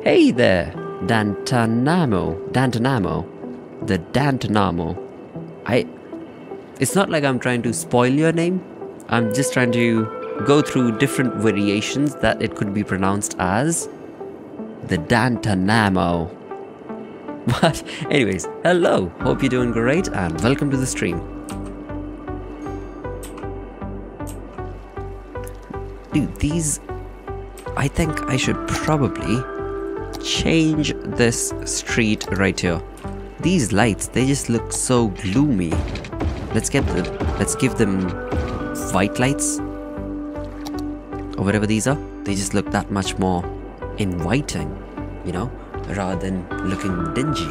Hey there, Dantanamo. The Dantanamo. It's not like I'm trying to spoil your name. I'm just trying to go through different variations that it could be pronounced as the Dantanamo. But anyways, hello, hope you're doing great and welcome to the stream. Dude, these, I think I should probably change this street right here. These lights, they just look so gloomy. Let's give them white lights or whatever these are. They just look that much more inviting, you know, rather than looking dingy.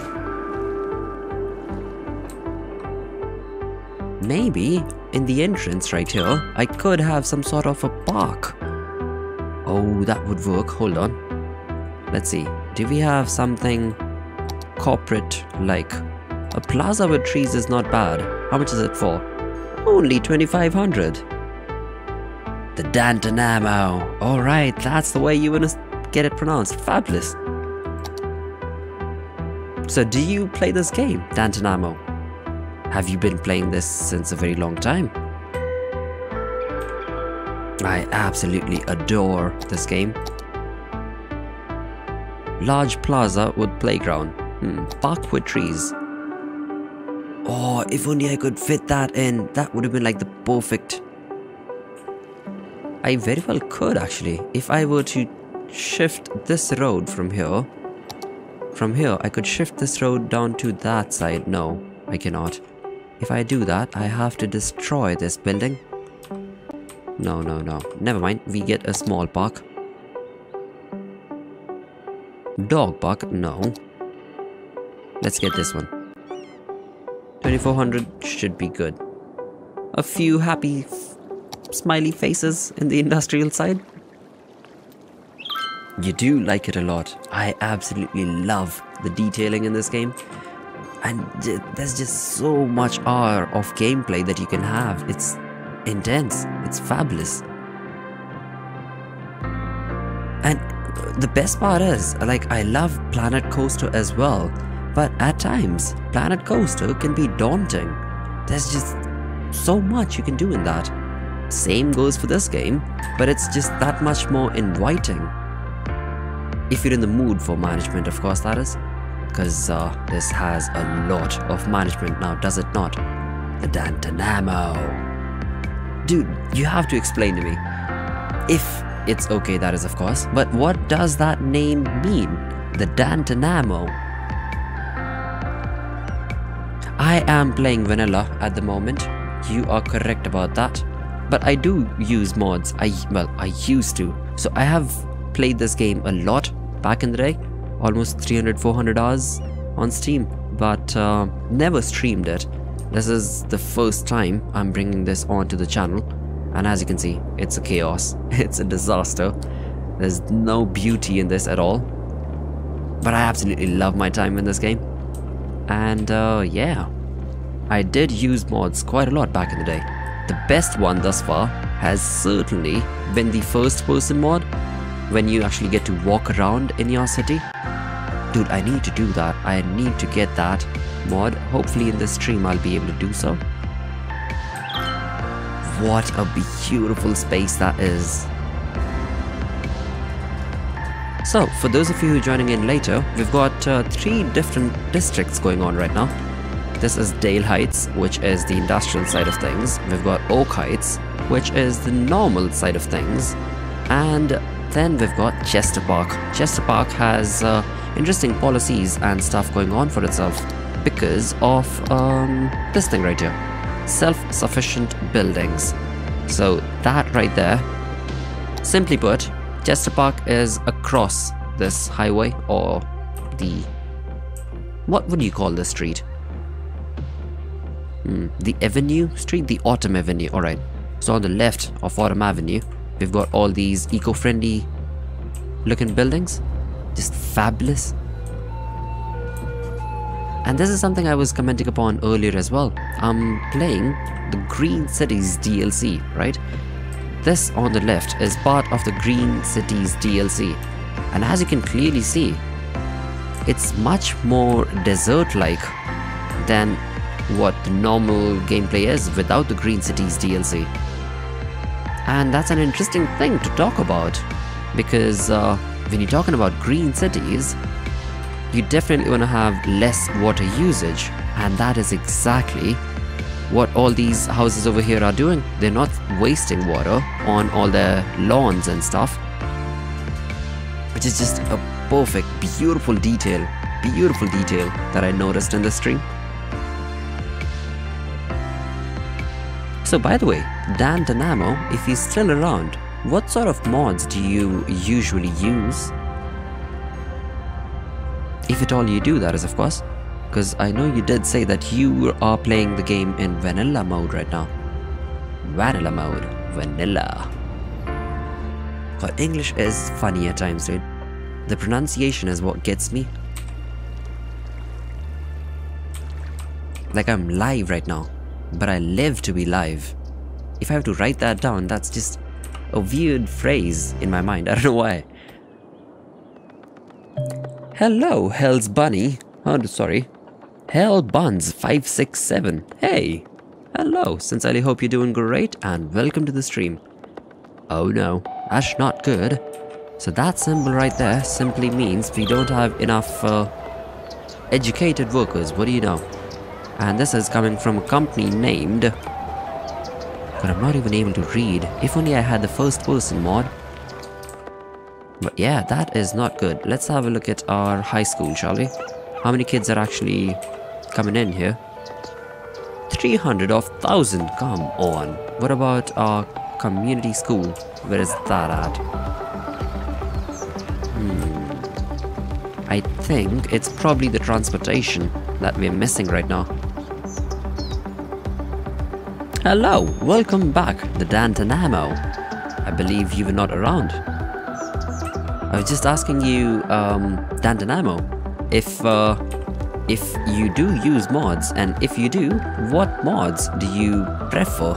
Maybe in the entrance right here, I could have some sort of a park. Oh, that would work. Hold on. Let's see. Do we have something corporate like? A plaza with trees is not bad. How much is it for? Only 2,500. The Dantanamo. Alright, that's the way you want to get it pronounced. Fabulous. So do you play this game, Dantanamo? Have you been playing this since a very long time? I absolutely adore this game. Large plaza with playground. Park with trees. Oh, if only I could fit that in. That would have been like the perfect... I very well could actually. If I were to shift this road from here, I could shift this road down to that side. No, I cannot. If I do that, I have to destroy this building. No. Never mind. We get a small park. Dog park? No. Let's get this one. 2,400 should be good. A few happy smiley faces in the industrial side. You do like it a lot. I absolutely love the detailing in this game. And there's just so much hour of gameplay that you can have. It's intense. It's fabulous. And the best part is, like, I love Planet Coaster as well. But at times, Planet Coaster can be daunting. There's just so much you can do in that. Same goes for this game, but it's just that much more inviting. If you're in the mood for management, of course, that is. Because this has a lot of management now, does it not? The Dantanamo. Dude, you have to explain to me. If it's okay, that is, of course. But what does that name mean? The Dantanamo. I am playing vanilla at the moment. You are correct about that. But I do use mods. I used to. So I have played this game a lot back in the day. Almost 300-400 hours on Steam. But never streamed it. This is the first time I'm bringing this onto the channel. And as you can see, it's a chaos. It's a disaster. There's no beauty in this at all. But I absolutely love my time in this game. And yeah, I did use mods quite a lot back in the day. The best one thus far has certainly been the first person mod, when you actually get to walk around in your city. Dude, I need to do that. I need to get that mod. Hopefully in this stream I'll be able to do so. What a beautiful space that is. So, for those of you who are joining in later, we've got 3 different districts going on right now. This is Dale Heights, which is the industrial side of things. We've got Oak Heights, which is the normal side of things. And then we've got Chester Park. Chester Park has interesting policies and stuff going on for itself because of this thing right here. Self-sufficient buildings. So that right there, simply put, Chester Park is across this highway, or the... what would you call this street? The Avenue Street? The Autumn Avenue, alright. So on the left of Autumn Avenue, we've got all these eco-friendly looking buildings. Just fabulous. And this is something I was commenting upon earlier as well. I'm playing the Green Cities DLC, right? This on the left is part of the Green Cities DLC. And as you can clearly see, it's much more desert-like than what the normal gameplay is without the Green Cities DLC. And that's an interesting thing to talk about, because when you're talking about green cities, you definitely want to have less water usage, and that is exactly what all these houses over here are doing. They're not wasting water on all their lawns and stuff, which is just a perfect, beautiful detail that I noticed in the stream. So by the way, Dan Dynamo, if he's still around, what sort of mods do you usually use? If at all you do, that is, of course. Because I know you did say that you are playing the game in vanilla mode right now. Vanilla mode. Vanilla. But English is funny at times, dude. The pronunciation is what gets me. Like I'm live right now, but I live to be live. If I have to write that down, that's just a weird phrase in my mind. I don't know why. Hello, Hell's Bunny. Oh, sorry. Hell Buns 567. Hey. Hello. Sincerely hope you're doing great and welcome to the stream. Oh no, that's not good. So that symbol right there simply means we don't have enough educated workers. What do you know? And this is coming from a company named... but I'm not even able to read. If only I had the first person mod. But yeah, that is not good. Let's have a look at our high school, shall we? How many kids are actually coming in here? 300 of 1,000. Come on. What about our community school? Where is that at? I think it's probably the transportation that we're missing right now. Hello, welcome back, the Dan Dynamo. I believe you were not around. I was just asking you, Dan Dynamo, if you do use mods, and if you do, what mods do you prefer?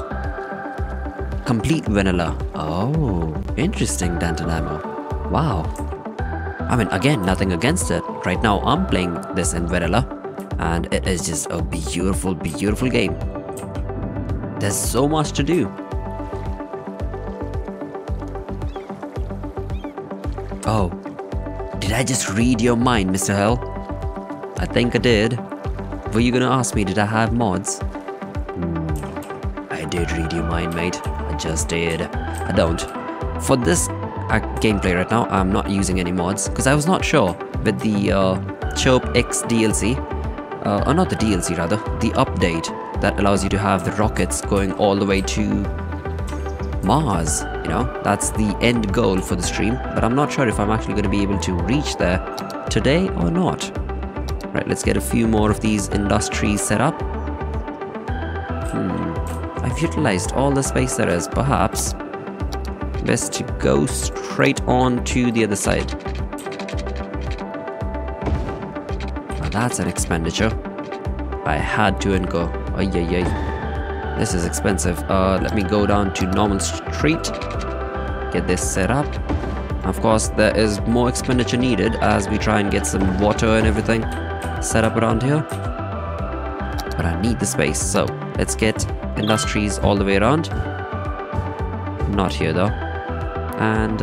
Complete vanilla. Oh, interesting, Dan Dynamo. Wow. I mean, again, nothing against it. Right now, I'm playing this in vanilla, and it is just a beautiful, beautiful game. There's so much to do. Oh, did I just read your mind, Mr. Hell? I think I did. Were you gonna ask me, did I have mods? I did read your mind, mate. I just did. I don't. For this gameplay right now, I'm not using any mods because I was not sure with the Chirp X DLC, or not the DLC rather, the update that allows you to have the rockets going all the way to Mars. You know, that's the end goal for the stream, but I'm not sure if I'm actually going to be able to reach there today or not. Right, let's get a few more of these industries set up. I've utilized all the space there is. Perhaps best to go straight on to the other side. Now that's an expenditure. I had to incur. Ay. This is expensive. Let me go down to normal street. Get this set up. Of course, there is more expenditure needed as we try and get some water and everything set up around here. But I need the space, so let's get industries all the way around. Not here though. And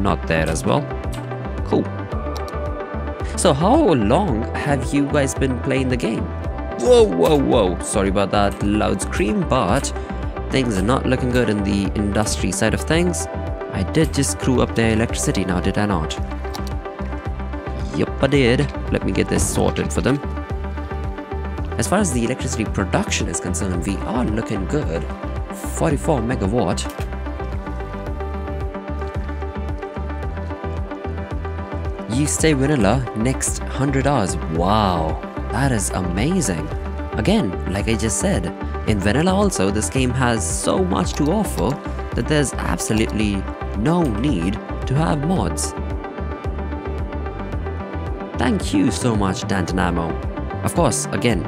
not there as well. Cool. So how long have you guys been playing the game? Whoa, whoa, whoa. Sorry about that loud scream, but things are not looking good in the industry side of things. I did just screw up their electricity now, did I not? Yep, I did. Let me get this sorted for them. As far as the electricity production is concerned, we are looking good. 44 megawatt. You stay vanilla next 100 hours. Wow, that is amazing. Again, like I just said, in vanilla also, this game has so much to offer that there's absolutely no need to have mods. Thank you so much, Dantanamo. Of course, again,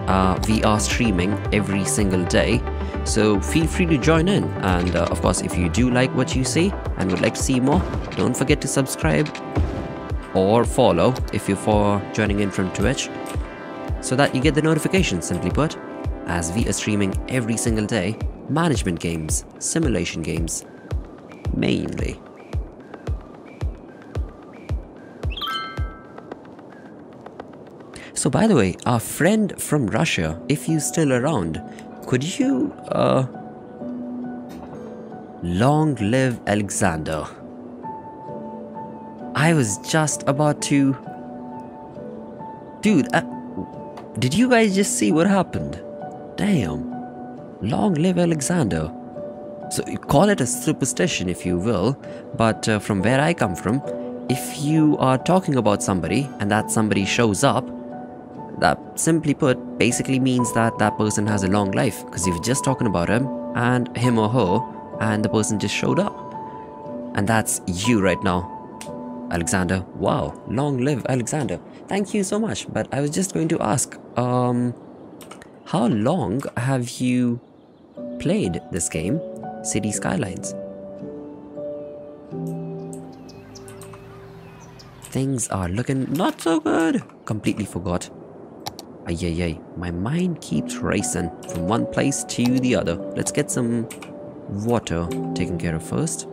we are streaming every single day, so feel free to join in. And of course, if you do like what you see and would like to see more, don't forget to subscribe or follow if you're joining in from Twitch, so that you get the notifications, simply put, as we are streaming every single day management games, simulation games, mainly. So by the way, our friend from Russia, if you still around, could you long live Alexander? I was just about to... Dude, did you guys just see what happened? Damn. Long live Alexander. So you call it a superstition if you will, but from where I come from, if you are talking about somebody and that somebody shows up, that simply put basically means that that person has a long life, because you're just talking about him or her, and the person just showed up. And that's you right now, Alexander. Wow, long live Alexander. Thank you so much. But I was just going to ask, how long have you played this game, City Skylines? Things are looking not so good. Completely forgot. Ay, my mind keeps racing from one place to the other. Let's get some water taken care of first.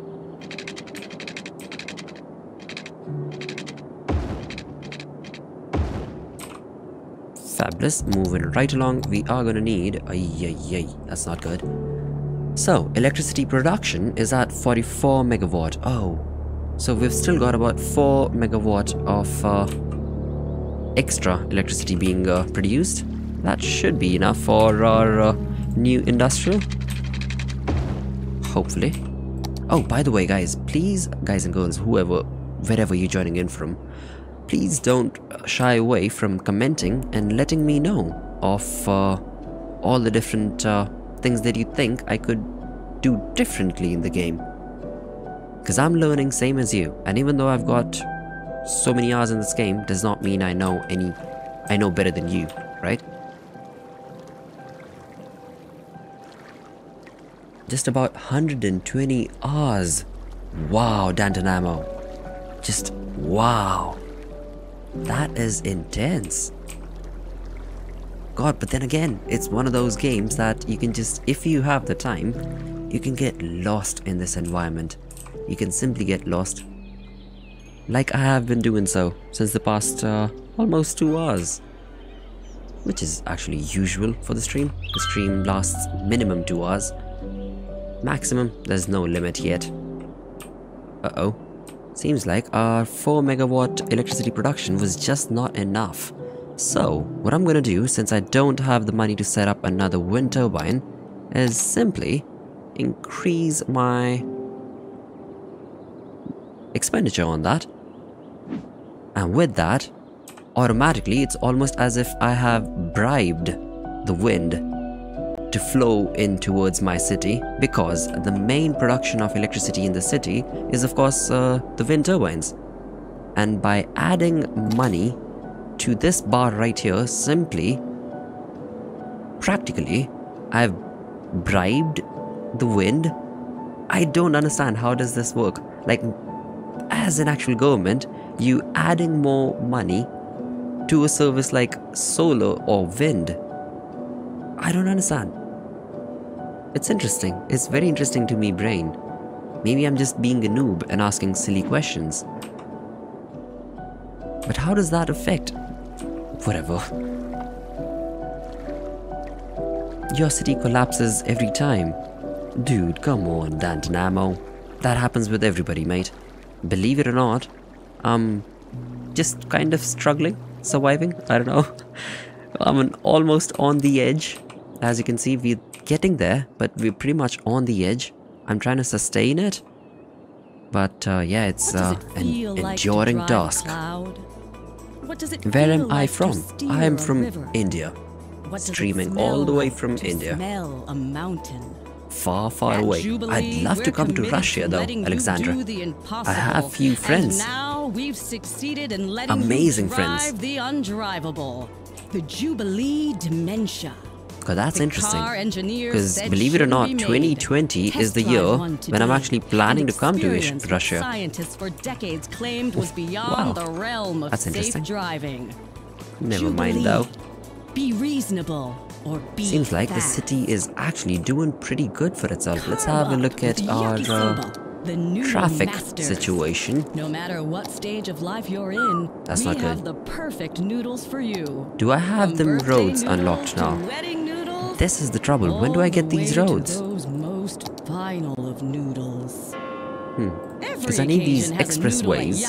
Fabulous, moving right along. We are gonna need... Ay, that's not good. So, electricity production is at 44 megawatt. Oh, so we've still got about 4 megawatt of extra electricity being produced. That should be enough for our new industrial, hopefully. Oh, by the way, guys, please, guys and girls, wherever you're joining in from, please don't shy away from commenting and letting me know of all the different things that you think I could do differently in the game, because I'm learning same as you, and even though I've got so many hours in this game, does not mean I know better than you, right? Just about 120 hours. Wow, Dantanamo. Just wow. That is intense. God, but then again, it's one of those games that you can just, if you have the time, you can get lost in this environment. You can simply get lost. Like I have been doing so since the past almost 2 hours. Which is actually usual for the stream. The stream lasts minimum 2 hours. Maximum, there's no limit yet. Uh-oh. Seems like our 4 megawatt electricity production was just not enough. So, what I'm gonna do, since I don't have the money to set up another wind turbine, is simply increase my expenditure on that. And with that, automatically it's almost as if I have bribed the wind to flow in towards my city, because the main production of electricity in the city is of course the wind turbines. And by adding money to this bar right here, simply, practically, I've bribed the wind. I don't understand, how does this work? Like, as an actual government, you adding more money to a service like solar or wind. I don't understand. It's interesting. It's very interesting to me, brain. Maybe I'm just being a noob and asking silly questions. But how does that affect? Whatever. Your city collapses every time. Dude, come on, Dantanamo. That happens with everybody, mate. Believe it or not, I'm just kind of struggling, surviving. I don't know. I'm almost on the edge. As you can see, we're getting there, but we're pretty much on the edge. I'm trying to sustain it. But yeah, it's an enduring task. Where am I from? I am from India. Streaming all the way from India. Far, far away. I'd love to come to Russia though, Alexandra. I have few friends. Amazing friends. The Jubilee Dementia. God, that's interesting. Because believe it or not, 2020 is the year when I'm actually planning to come to Russia. Scientists for decades claimed was beyond the realm of safe driving. Never mind though. Be reasonable or be Seems like the city is actually doing pretty good for itself. Let's have a look at our traffic situation. No matter what stage of life you're in, that's we not good. have the perfect noodles for you. Do I have them roads unlocked now? This is the trouble. When do I get these roads? Those most final of noodles. Because I need these expressways.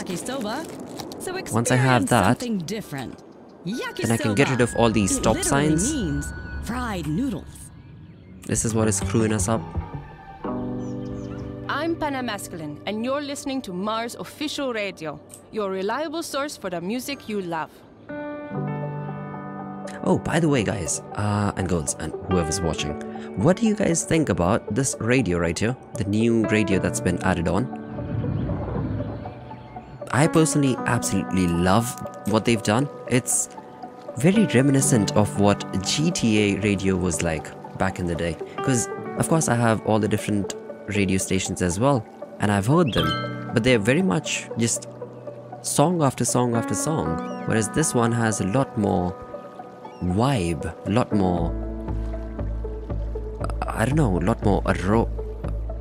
Once I have that, then I can get rid of all these stop signs. Means fried noodles. This is what is screwing us up. I'm Panamasculine, and you're listening to Mars Official Radio, your reliable source for the music you love. Oh, by the way, guys, and girls, and whoever's watching, what do you guys think about this radio right here? The new radio that's been added on. I personally absolutely love what they've done. It's very reminiscent of what GTA radio was like back in the day. Because, of course, I have all the different radio stations as well, and I've heard them, but they're very much just song after song after song, whereas this one has a lot more vibe, a lot more, I don't know, a lot more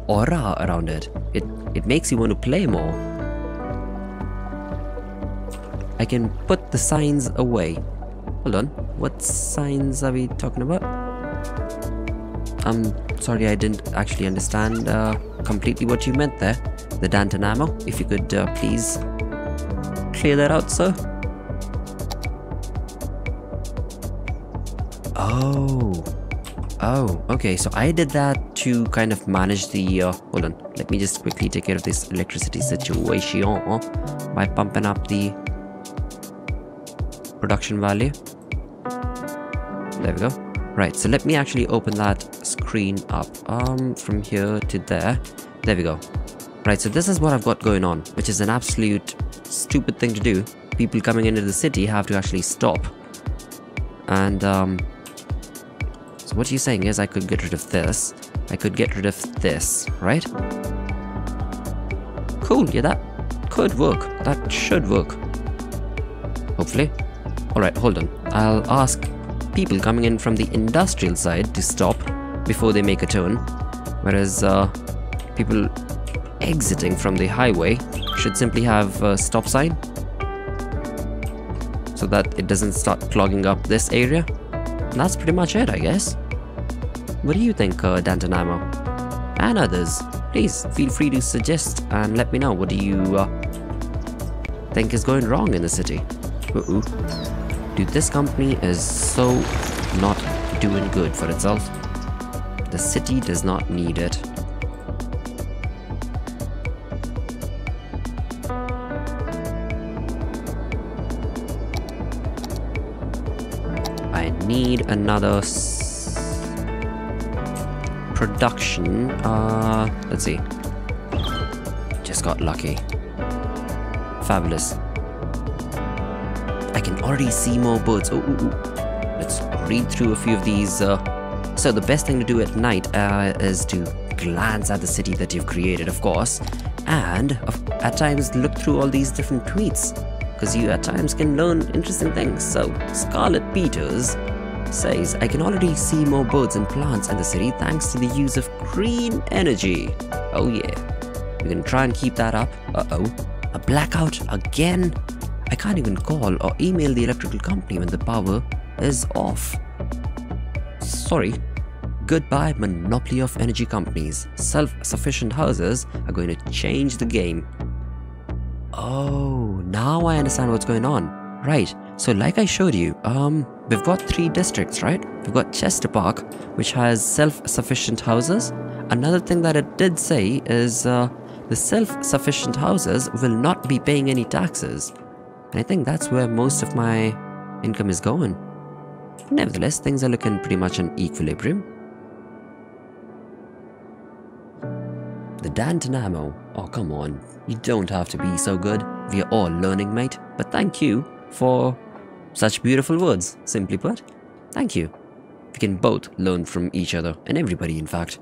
aura around it. It makes you want to play more. I can put the signs away. Hold on, what signs are we talking about? I'm sorry, I didn't actually understand completely what you meant there. The Dantanamo, if you could please clear that out, sir. Oh, okay, so I did that to kind of manage the, hold on, let me just quickly take care of this electricity situation by pumping up the production value. There we go. Right, so let me actually open that screen up from here to there. There we go. Right, so this is what I've got going on, which is an absolute stupid thing to do. People coming into the city have to actually stop. And so what you're saying is I could get rid of this. I could get rid of this, right? Cool, yeah, that could work. That should work. Hopefully. Alright, hold on. I'll ask people coming in from the industrial side to stop before they make a turn, whereas people exiting from the highway should simply have a stop sign so that it doesn't start clogging up this area. And that's pretty much it, I guess. What do you think, Dantanamo? And others, please feel free to suggest and let me know. What do you think is going wrong in the city? Dude, this company is so not doing good for itself. The city does not need it. I need another production. Let's see. Just got lucky. Fabulous. I can already see more birds. Let's read through a few of these. So the best thing to do at night is to glance at the city that you've created, of course, and at times look through all these different tweets, because you at times can learn interesting things. So Scarlet Peters says, I can already see more birds and plants in the city thanks to the use of green energy. Oh yeah, we're gonna try and keep that up. A blackout again? I can't even call or email the electrical company when the power is off. Sorry. Goodbye, monopoly of energy companies. Self-sufficient houses are going to change the game. Oh, now I understand what's going on. Right, so like I showed you, we've got 3 districts, right? We've got Chester Park, which has self-sufficient houses. Another thing that it did say is the self-sufficient houses will not be paying any taxes. And I think that's where most of my income is going. Nevertheless, things are looking pretty much in equilibrium. The Danton ammo. Oh, come on. You don't have to be so good. We are all learning, mate. But thank you for such beautiful words, simply put. Thank you. We can both learn from each other, and everybody, in fact.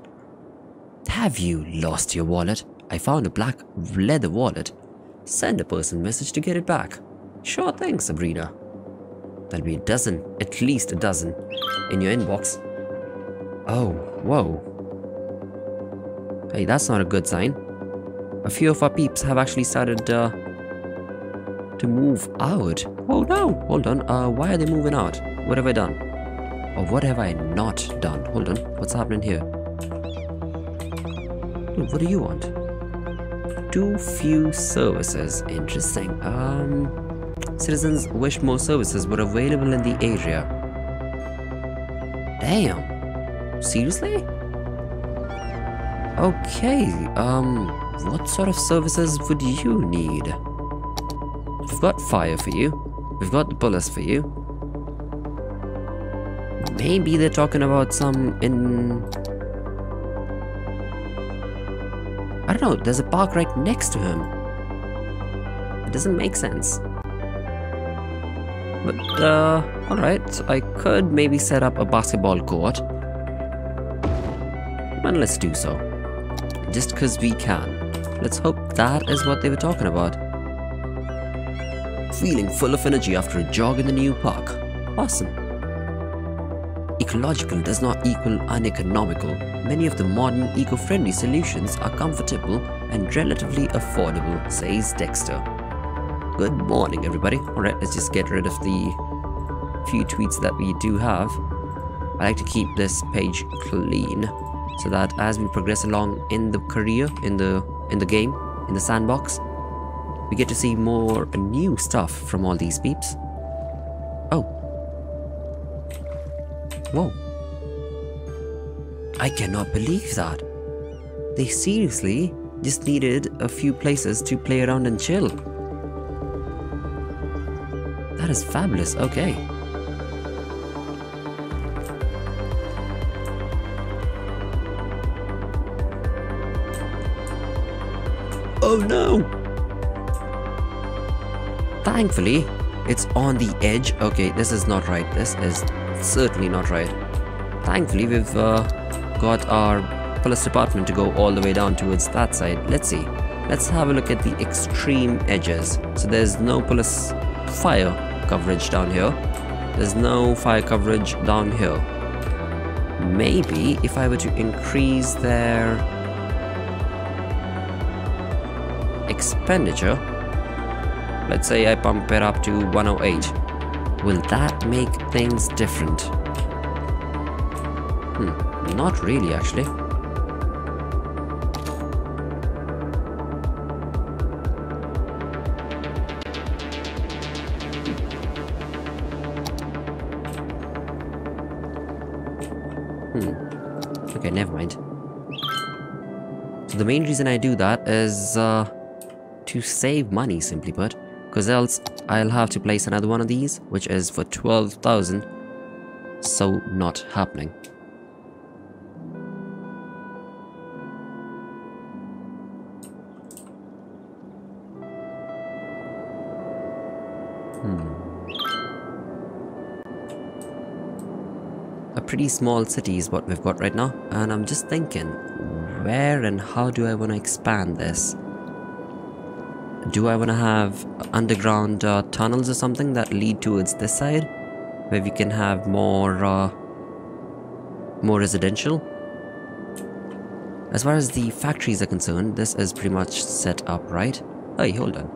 Have you lost your wallet? I found a black leather wallet. Send a person message to get it back. Sure thing, Sabrina. There'll be a dozen, at least a dozen, in your inbox. Oh, whoa. Hey, that's not a good sign. A few of our peeps have actually started to move out. Oh no, hold on. Why are they moving out? What have I done? Or what have I not done? Hold on, what's happening here? Ooh, what do you want? Too few services. Interesting. Citizens wish more services were available in the area. Damn. Seriously? Okay, what sort of services would you need? We've got fire for you. We've got the police for you. Maybe they're talking about some in... I don't know, there's a park right next to him. It doesn't make sense. But, alright, I could maybe set up a basketball court. And let's do so. Just because we can. Let's hope that is what they were talking about. Feeling full of energy after a jog in the new park. Awesome. Ecological does not equal uneconomical. Many of the modern eco-friendly solutions are comfortable and relatively affordable, says Dexter. Good morning, everybody. Alright, let's just get rid of the few tweets that we do have. I like to keep this page clean, so that as we progress along in the career, in the game, in the sandbox, we get to see more new stuff from all these peeps. Oh. Whoa. I cannot believe that. They seriously just needed a few places to play around and chill. That is fabulous. Okay. Oh no! Thankfully, it's on the edge. Okay, this is not right. This is certainly not right. Thankfully, we've got our police department to go all the way down towards that side. Let's see. Let's have a look at the extreme edges. So there's no police fire coverage down here. There's no fire coverage down here. Maybe if I were to increase their expenditure, let's say I pump it up to 108, will that make things different? Not really, actually. Okay, never mind. So the main reason I do that is to save money, simply put, because else I'll have to place another one of these, which is for 12,000. So not happening. A pretty small city is what we've got right now, and I'm just thinking, where and how do I want to expand this? Do I want to have underground tunnels or something that lead towards this side, where we can have more residential? As far as the factories are concerned, this is pretty much set up, right? Hey, hold on.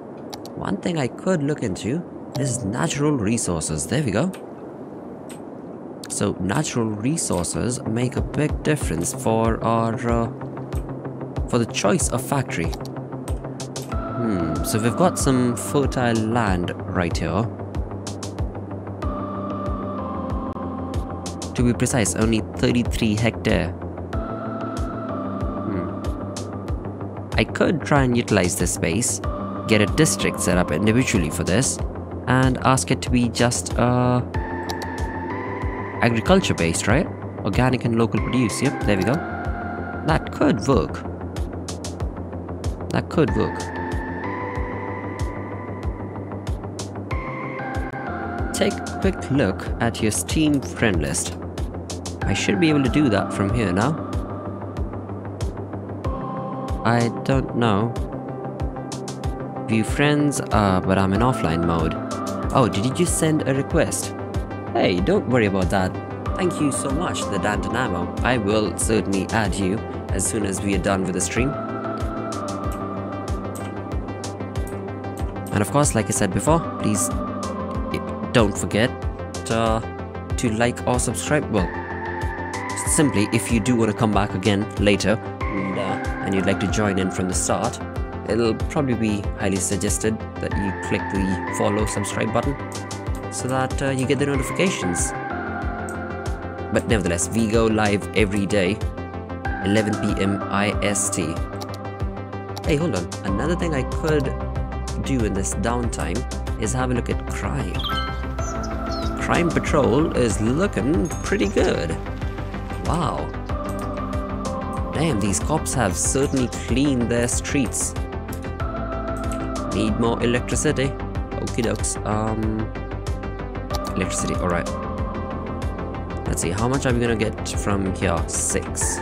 one thing I could look into is natural resources. There we go. So natural resources make a big difference for our for the choice of factory. So we've got some fertile land right here. To be precise, only 33 hectare. I could try and utilize this space, get a district set up individually for this, and ask it to be just agriculture based, right? Organic and local produce. Yep, there we go. That could work. That could work. Take a quick look at your Steam friend list. I should be able to do that from here now. I don't know. View friends, but I'm in offline mode. Oh, did you just send a request? Hey, don't worry about that. Thank you so much, the Dantanamo. I will certainly add you as soon as we are done with the stream. And of course, like I said before, please don't forget to like or subscribe. Well, simply if you do want to come back again later and you'd like to join in from the start, it'll probably be highly suggested that you click the follow subscribe button so that you get the notifications. But nevertheless, we go live every day 11 PM IST. Hey, hold on, another thing I could do in this downtime is have a look at crime. Crime Patrol is looking pretty good. Wow. Damn, these cops have certainly cleaned their streets. Need more electricity. Okie dokes. Electricity, alright. Let's see, how much are we gonna get from here? 6.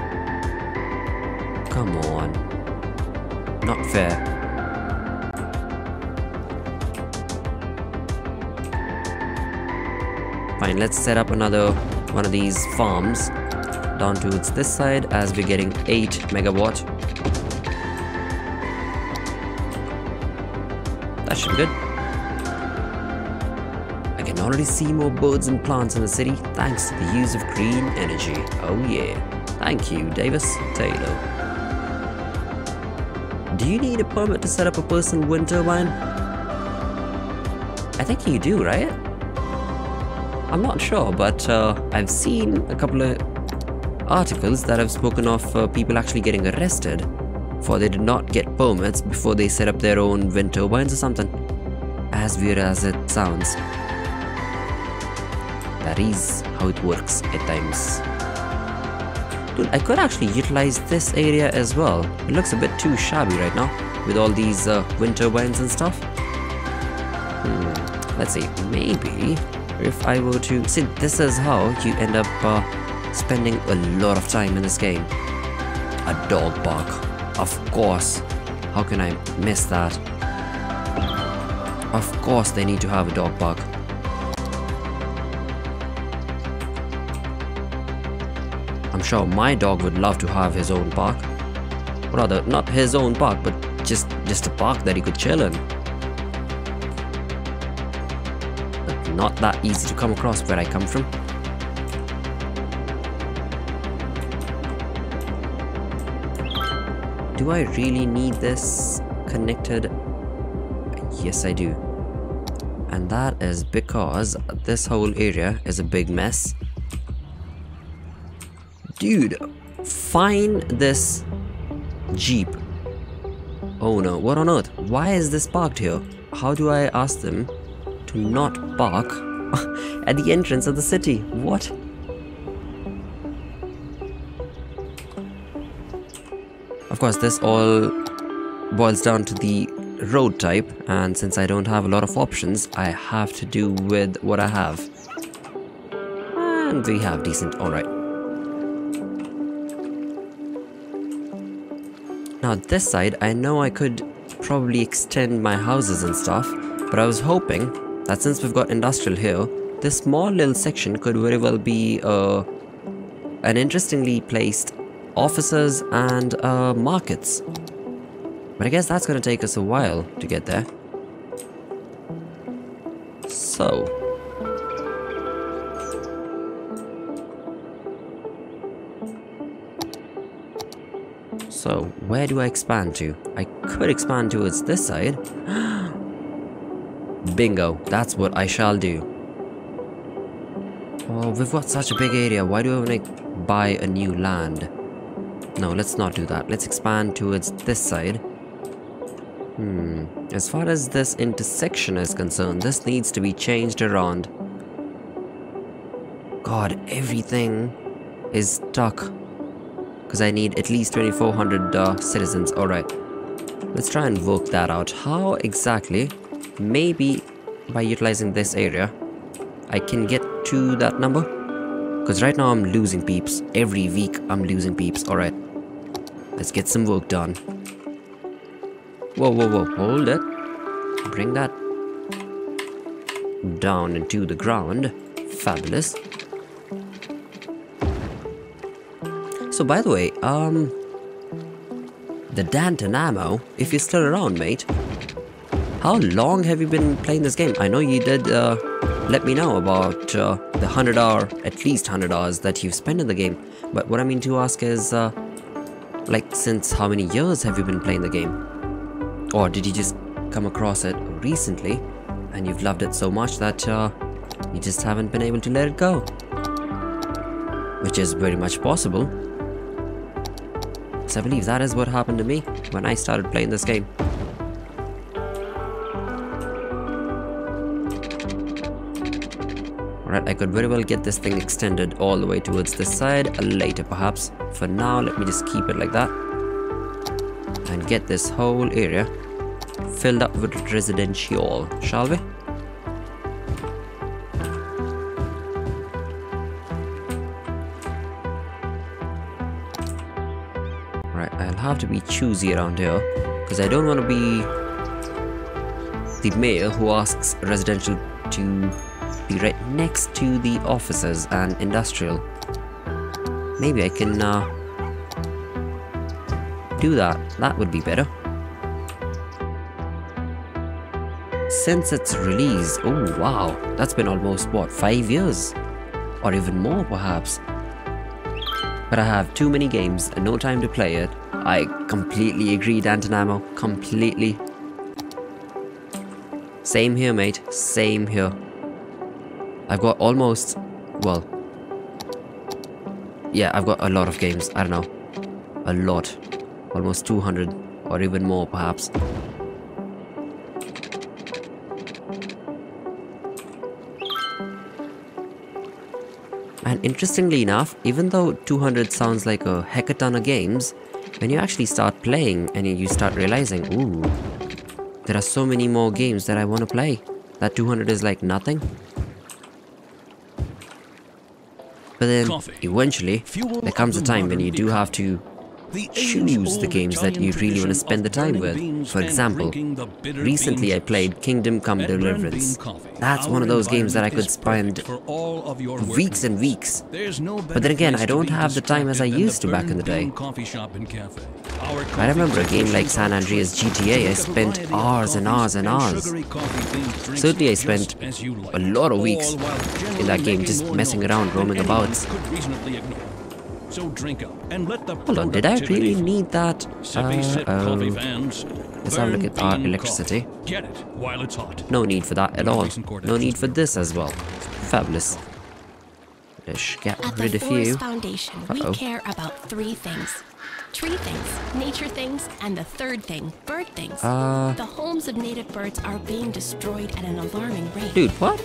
Come on. Not fair. Fine, let's set up another one of these farms down towards this side as we're getting 8 megawatt. That should be good. I can already see more birds and plants in the city thanks to the use of green energy. Oh yeah. Thank you, Davis Taylor. Do you need a permit to set up a personal wind turbine? I think you do, right? I'm not sure, but I've seen a couple of articles that have spoken of people actually getting arrested for they did not get permits before they set up their own wind turbines or something. As weird as it sounds, that is how it works at times. Dude, I could actually utilize this area as well. It looks a bit too shabby right now with all these wind turbines and stuff. Let's see, maybe if I were to... See, this is how you end up spending a lot of time in this game. A dog bark. Of course. How can I miss that? Of course they need to have a dog bark. I'm sure my dog would love to have his own park. Rather, not his own park, but just a park that he could chill in. But not that easy to come across where I come from. Do I really need this connected? Yes, I do. And that is because this whole area is a big mess. Dude, find this Jeep. Oh no, what on earth? Why is this parked here? How do I ask them to not park at the entrance of the city? What? Of course, this all boils down to the road type, and since I don't have a lot of options, I have to do with what I have. And we have decent, alright. Now this side, I know I could probably extend my houses and stuff, but I was hoping that since we've got industrial here, this small little section could very well be an interestingly placed offices and markets. But I guess that's gonna take us a while to get there. So, where do I expand to? I could expand towards this side. Bingo, that's what I shall do. Oh, we've got such a big area. Why do I want to buy a new land? No, let's not do that. Let's expand towards this side. As far as this intersection is concerned, this needs to be changed around. God, everything is stuck. Because I need at least 2,400 citizens. Alright. Let's try and work that out. How exactly? Maybe by utilizing this area, I can get to that number. Because right now I'm losing peeps. Every week I'm losing peeps. Alright. Let's get some work done. Whoa, whoa, whoa. Hold it. Bring that down into the ground. Fabulous. So by the way, the Danton ammo, if you're still around, mate, how long have you been playing this game? I know you did let me know about the 100 hour, at least 100 hours that you've spent in the game. But what I mean to ask is, like, since how many years have you been playing the game? Or did you just come across it recently and you've loved it so much that you just haven't been able to let it go? Which is very much possible. So I believe that is what happened to me when I started playing this game. Alright, I could very well get this thing extended all the way towards this side later perhaps. For now, let me just keep it like that. And get this whole area filled up with residential, shall we? Right, I'll have to be choosy around here, because I don't want to be the mayor who asks residential to be right next to the offices and industrial. Maybe I can do that. That would be better. Since its release, oh wow, that's been almost what, 5 years? Or even more perhaps. But I have too many games and no time to play it. I completely agree, Dantonamo. Completely. Same here, mate. Same here. I've got almost, well, yeah, I've got a lot of games. I don't know. A lot. Almost 200 or even more perhaps. And interestingly enough, even though 200 sounds like a heckaton of games, when you actually start playing and you start realizing, ooh, there are so many more games that I want to play. That 200 is like nothing. But then, eventually, there comes a time when you do have to choose the games that you really want to spend the time with. For example, recently I played Kingdom Come Deliverance. That's one of those games that I could spend weeks and weeks. But then again, I don't have the time as I used to back in the day. I remember a game like San Andreas GTA, I spent hours and hours and hours. Certainly I spent a lot of weeks in that game just messing around, roaming about. So drink up and let the hold on, did I really need that? Let's have a look at our electricity. Get it while it's hot. No need for that at all. No need for this as well. Fabulous. Let's get rid of you. At the Forest Foundation, we care about 3 things. Tree things, nature things, and the third thing, bird things. The homes of native birds are being destroyed at an alarming rate. Dude, what?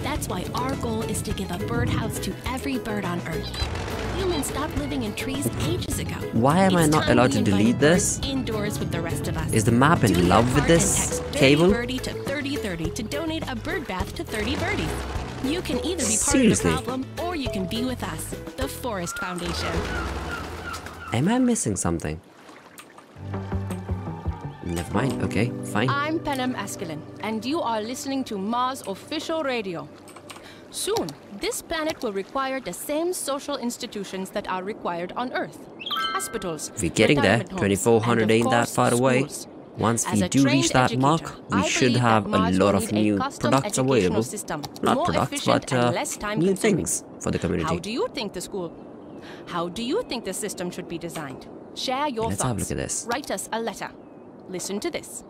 That's why our goal is to give a birdhouse to every bird on Earth. Humans stopped living in trees ages ago. Why am I not allowed to delete this? Indoors with the rest of us. Is the map in love with this cable? Birdie to 3030 to donate a bird bath to 30 birdies. You can either be part of the problem or you can be with us, the Forest Foundation. Am I missing something? Never mind, okay, fine. I'm Penem Askelin, and you are listening to Mars Official Radio. Soon, this planet will require the same social institutions that are required on Earth. Hospitals, we're getting there. 2400 ain't that far away. Once we do reach that mark, we should have a lot of new products available. Not products, but new things for the community. How do you think the system should be designed? Share your Let's thoughts. have a look at this. Write us a letter. Listen to this.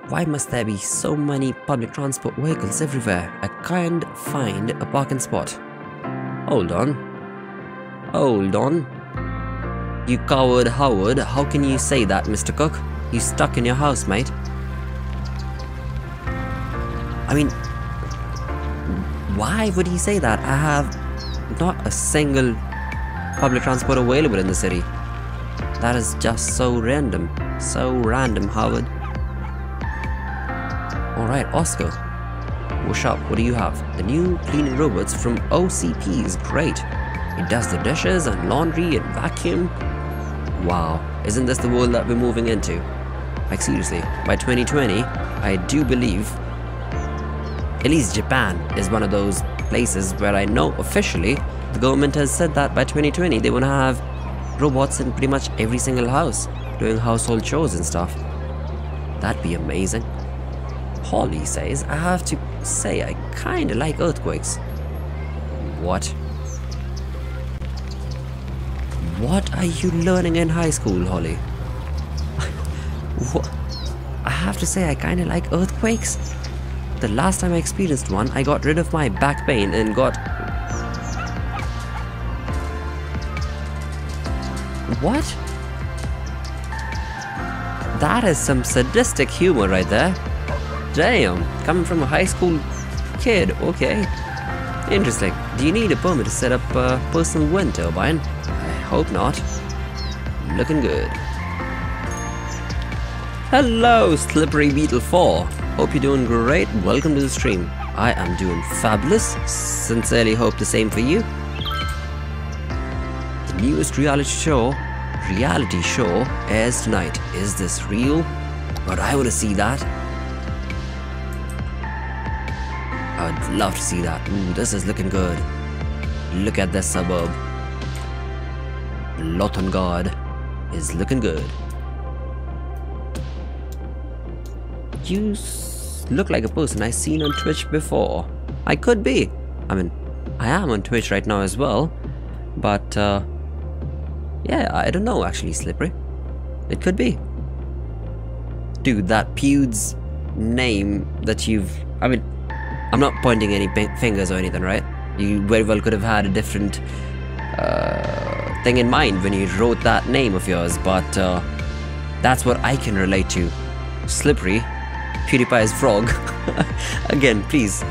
Why must there be so many public transport vehicles everywhere? I can't find a parking spot. Hold on. Hold on. You coward Howard, how can you say that, Mr. Cook? You stuck in your house, mate. I mean, why would he say that? I have not a single public transport available in the city. That is just so random. So random, Howard. Alright, Oscar. What's up? What do you have? The new cleaning robots from OCP is great. It does the dishes and laundry and vacuum. Wow, isn't this the world that we're moving into? Like seriously, by 2020, I do believe at least Japan is one of those places where I know officially the government has said that by 2020 they want to have robots in pretty much every single house doing household chores and stuff. That'd be amazing. Holly says, I have to say I kinda like earthquakes. What? What are you learning in high school, Holly? What? I have to say I kinda like earthquakes? The last time I experienced one, I got rid of my back pain and got... What? That is some sadistic humor right there. Damn, coming from a high school kid, okay. Interesting. Do you need a permit to set up a personal wind turbine? I hope not. Looking good. Hello, Slippery Beetle 4. Hope you're doing great. Welcome to the stream. I am doing fabulous. Sincerely hope the same for you. The newest reality show airs tonight. Is this real? But I want to see that. I would love to see that. Ooh, this is looking good. Look at this suburb. BlotunGard is looking good. You look like a person I've seen on Twitch before. I could be. I mean, I am on Twitch right now as well. But, yeah, I don't know actually, Slippery. It could be. Dude, that Pewds name that you've... I mean, I'm not pointing any fingers or anything, right? You very well could have had a different thing in mind when you wrote that name of yours, but that's what I can relate to. Slippery, PewDiePie's frog. Again, please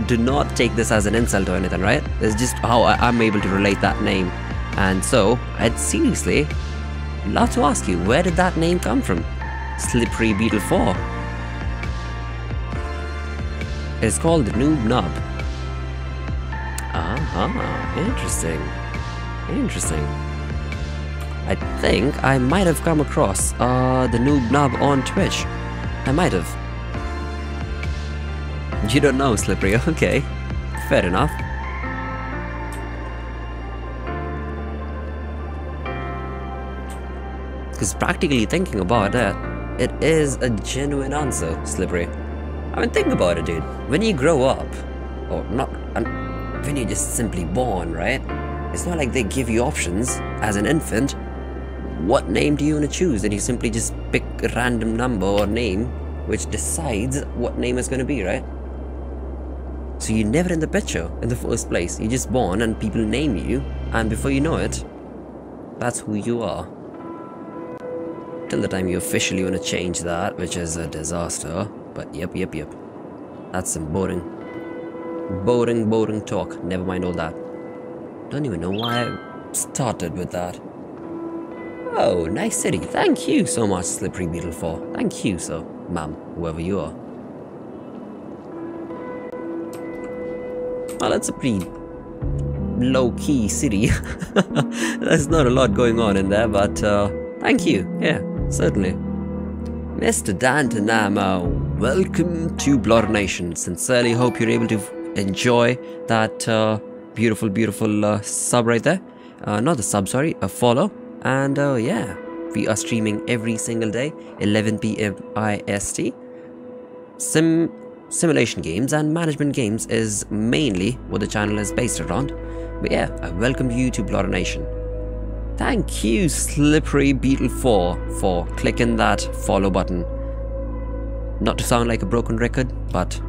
do not take this as an insult or anything, right? It's just how I'm able to relate that name. And so, I'd seriously love to ask you, where did that name come from? Slippery Beetle 4. It's called the Noob Nub. Interesting. Interesting. I think I might have come across the Noob Nub on Twitch. I might have. You don't know, Slippery. Okay. Fair enough. Because practically thinking about it, it is a genuine answer, Slippery. I mean, think about it, dude. When you grow up, or not, when you're just simply born, right? It's not like they give you options as an infant. What name do you want to choose? And you simply just pick a random number or name which decides what name is going to be, right? So you're never in the picture in the first place. You're just born and people name you, and before you know it, that's who you are. Till the time you officially want to change that, which is a disaster. But yep. That's some boring talk. Never mind all that. Don't even know why I started with that. Oh, nice city. Thank you so much, Slippery Beetle 4. Thank you, sir, ma'am, whoever you are. Well, it's a pretty low-key city. There's not a lot going on in there, but thank you. Yeah, certainly. Mr. Dantanamo, welcome to Bloter Nation. Sincerely hope you're able to enjoy that beautiful sub right there. not the sub, sorry, a follow. And yeah, we are streaming every single day, 11 p.m. IST. Simulation games and management games is mainly what the channel is based around. But yeah, I welcome you to Bloter Nation. Thank you, Slippery Beetle 4, for clicking that follow button. Not to sound like a broken record, but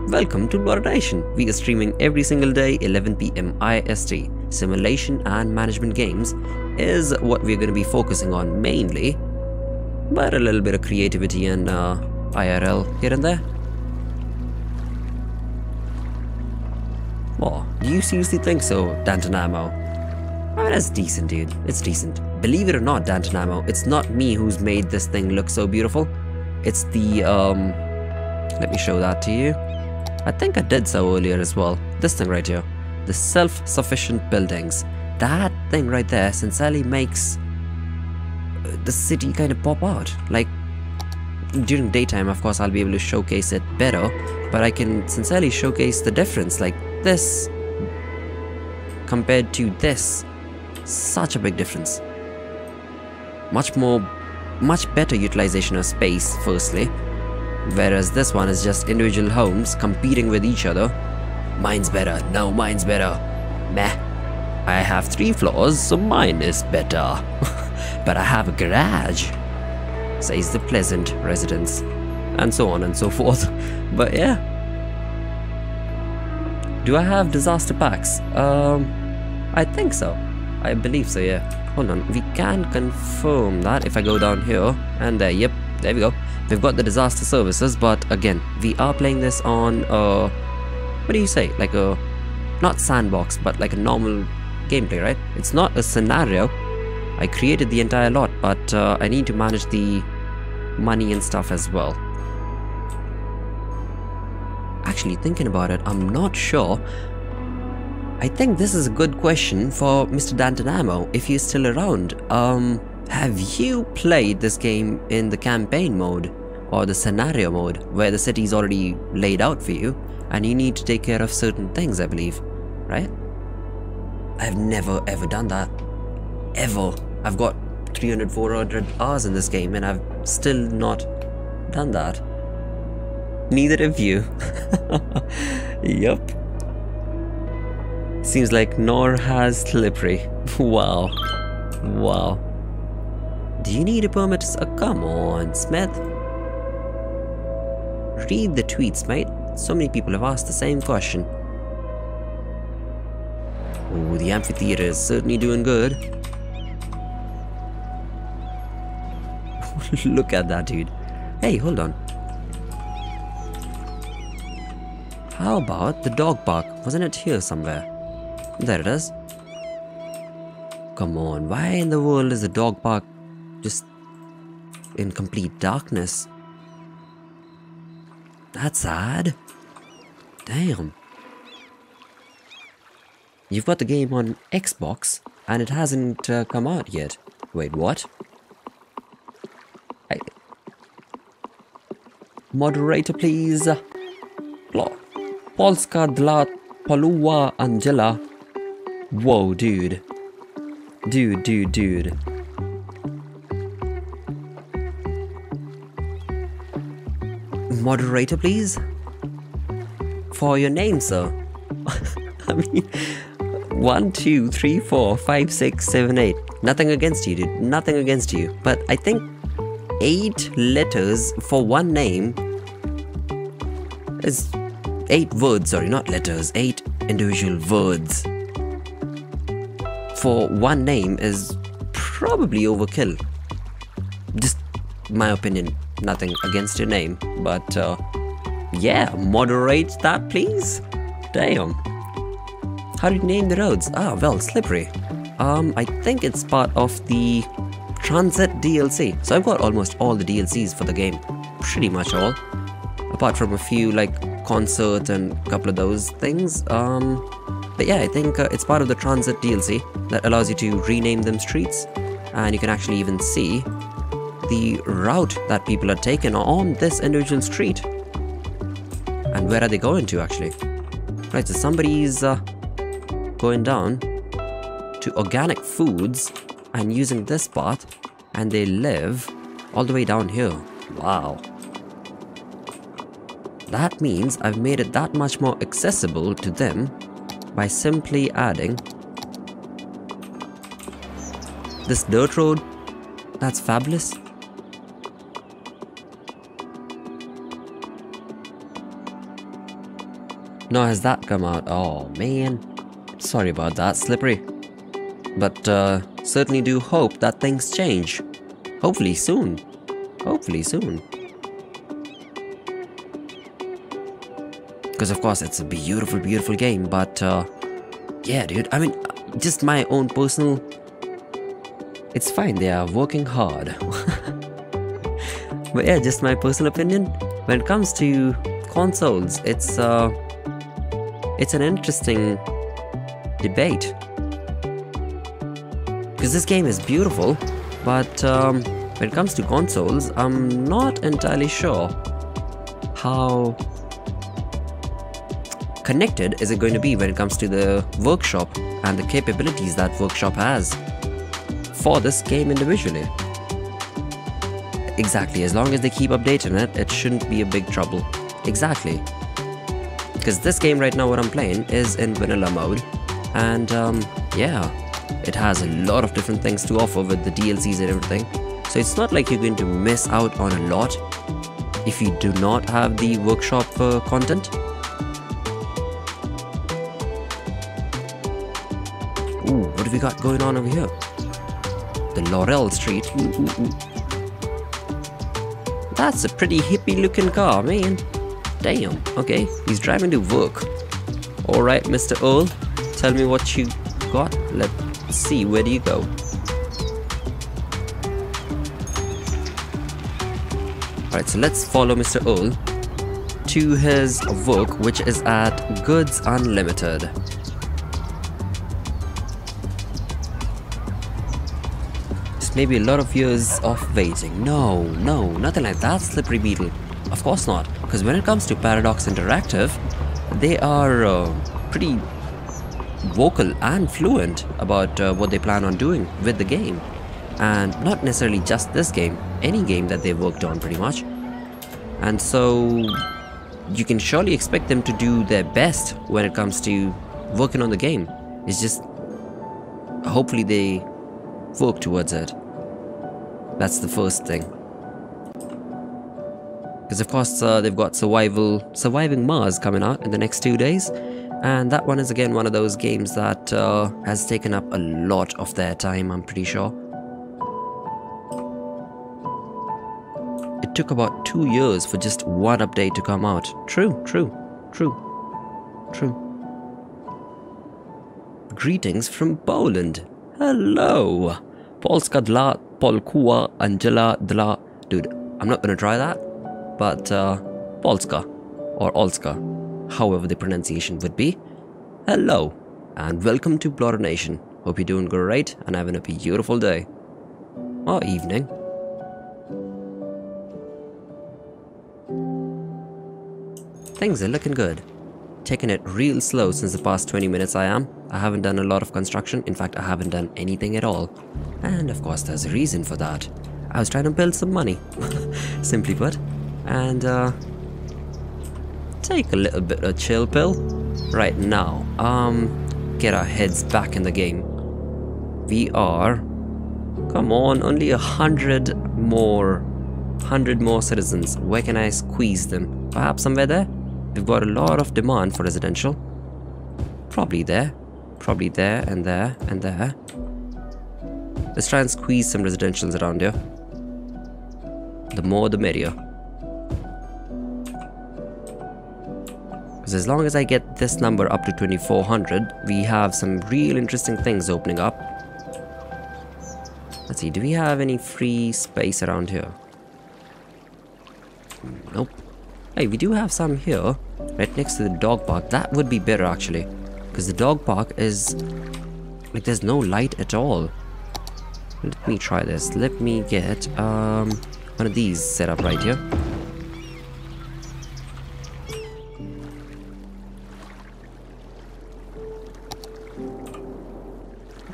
welcome to Bloter Nation. We are streaming every single day, 11 p.m. IST. Simulation and management games is what we're going to be focusing on mainly, but a little bit of creativity and IRL here and there. Oh, do you seriously think so, Dantanamo? I mean, that's decent, dude. It's decent. Believe it or not, Dantanamo, it's not me who's made this thing look so beautiful. It's the, let me show that to you. I think I did so earlier as well. This thing right here. The self-sufficient buildings. That thing right there sincerely makes the city kind of pop out. Like, during daytime, of course, I'll be able to showcase it better, but I can sincerely showcase the difference. Like, this compared to this. Such a big difference. Much better utilization of space, firstly. Whereas this one is just individual homes competing with each other. Mine's better. No, mine's better. Meh. I have 3 floors, so mine is better. But I have a garage, says the pleasant residents. And so on and so forth. But yeah. Do I have disaster packs? I think so. I believe so, yeah. Hold on, we can confirm that if I go down here and there. Yep, there we go. We've got the disaster services, but again, we are playing this on what do you say? Like a, not sandbox, but like a normal gameplay, right? It's not a scenario. I created the entire lot, but I need to manage the money and stuff as well. Actually, thinking about it, I'm not sure. I think this is a good question for Mr. Dantanamo, if he's still around. Have you played this game in the campaign mode or the scenario mode, where the city is already laid out for you and you need to take care of certain things, I believe, right? I've never ever done that. Ever. I've got 300-400 hours in this game and I've still not done that. Neither have you. Yup. Seems like nor has Slippery. Wow. Wow. Do you need a permit? Come on, Smith. Read the tweets, mate. So many people have asked the same question. Oh, the amphitheater is certainly doing good. Look at that, dude. Hey, hold on. How about the dog park? Wasn't it here somewhere? There it is. Come on, why in the world is the dog park just in complete darkness? That's sad. Damn. You've got the game on Xbox and it hasn't come out yet. Wait, what? Moderator, please. Polska dla Paluwa Angela. Whoa, dude. Dude. Moderator, please? For your name, sir. I mean, 1, 2, 3, 4, 5, 6, 7, 8. Nothing against you, dude. Nothing against you. But I think 8 letters for one name is 8 words, sorry, not letters. 8 individual words for one name is probably overkill. Just my opinion. Nothing against your name, but yeah, moderate that, please. Damn. How do you name the roads? Ah, well, Slippery. I think it's part of the Transit DLC. So I've got almost all the DLCs for the game. Pretty much all. Apart from a few, like concert and a couple of those things. But yeah, I think it's part of the Transit DLC that allows you to rename them streets. And you can actually even see the route that people are taking on this individual street. And where are they going to, actually? Right, so somebody's going down to organic foods and using this path, and they live all the way down here. Wow. That means I've made it that much more accessible to them by simply adding this dirt road. That's fabulous. Now has that come out? Oh man, sorry about that, Slippery. But certainly do hope that things change. Hopefully soon. Hopefully soon. Because of course it's a beautiful, beautiful game, but yeah dude, I mean, just my own personal... It's fine, they are working hard. But yeah, just my personal opinion. When it comes to consoles, it's an interesting debate. Because this game is beautiful, but when it comes to consoles, I'm not entirely sure how connected is it going to be when it comes to the workshop and the capabilities that workshop has for this game individually. Exactly, as long as they keep updating it, it shouldn't be a big trouble. Exactly. Because this game right now, what I'm playing, is in vanilla mode, and yeah, it has a lot of different things to offer with the DLCs and everything, so it's not like you're going to miss out on a lot if you do not have the workshop content. Ooh, what have we got going on over here? The Laurel Street. Ooh, ooh, ooh. That's a pretty hippie looking car, man. Damn, okay, he's driving to work. Alright, Mr. Earl, tell me what you got. Let's see, where do you go? Alright, so let's follow Mr. Earl to his work, which is at Goods Unlimited. Just maybe a lot of years of waiting. No, no, nothing like that, Slippery Beetle. Of course not, because when it comes to Paradox Interactive, they are pretty vocal and fluent about what they plan on doing with the game. And not necessarily just this game, any game that they've worked on pretty much. And so you can surely expect them to do their best when it comes to working on the game. It's just hopefully they work towards it. That's the first thing. Because of course they've got Surviving Mars coming out in the next 2 days, and that one is again one of those games that has taken up a lot of their time, I'm pretty sure. It took about 2 years for just one update to come out. True, true, true, true. Greetings from Poland. Hello. Polska dla, Polkuła, Angela dla... Dude, I'm not gonna try that. But Polska or Olska, however the pronunciation would be. Hello and welcome to Bloter Nation. Hope you're doing great and having a beautiful day or evening. Things are looking good. Taking it real slow since the past 20 minutes I haven't done a lot of construction. In fact, I haven't done anything at all. And of course there's a reason for that. I was trying to build some money, simply put. And take a little bit of chill pill right now. Get our heads back in the game. We are, come on, only 100 more citizens. Where can I squeeze them? Perhaps somewhere there? We've got a lot of demand for residential. Probably there and there and there. Let's try and squeeze some residentials around here. The more the merrier. Because as long as I get this number up to 2400, we have some real interesting things opening up. Let's see, do we have any free space around here? Nope. Hey, we do have some here, right next to the dog park. That would be better actually, because the dog park is like there's no light at all. Let me try this. Let me get one of these set up right here.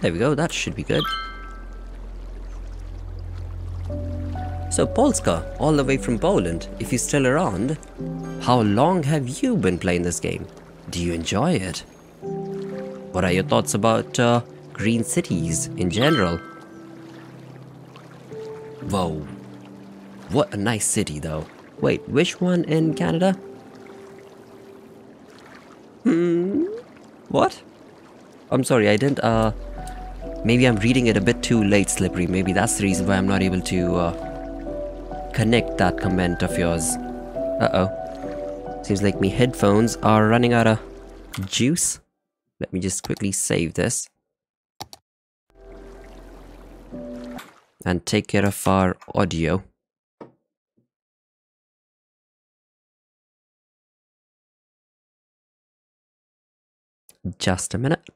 There we go, that should be good. So Polska, all the way from Poland, if you're still around, how long have you been playing this game? Do you enjoy it? What are your thoughts about green cities in general? Whoa. What a nice city though. Wait, which one in Canada? What? I'm sorry, I didn't, maybe I'm reading it a bit too late, Slippery. Maybe that's the reason why I'm not able to, connect that comment of yours. Uh-oh. Seems like me headphones are running out of juice. Let me just quickly save this. And take care of our audio. Just a minute.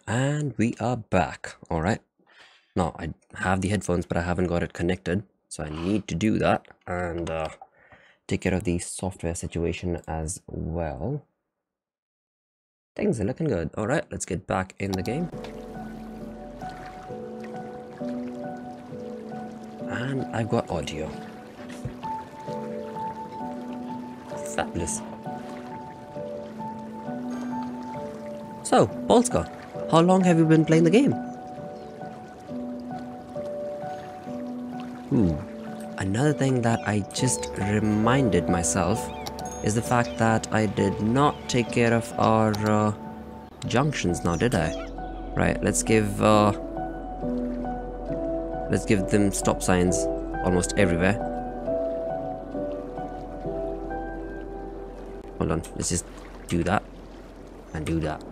And we are back. All right. Now I have the headphones, but I haven't got it connected, so I need to do that and take care of the software situation as well. Things are looking good. All right, let's get back in the game. And I've got audio. Fabulous. So, Polska, how long have you been playing the game? Another thing that I just reminded myself is the fact that I did not take care of our junctions now, did I? Right, let's give them stop signs almost everywhere. Hold on, let's just do that and do that.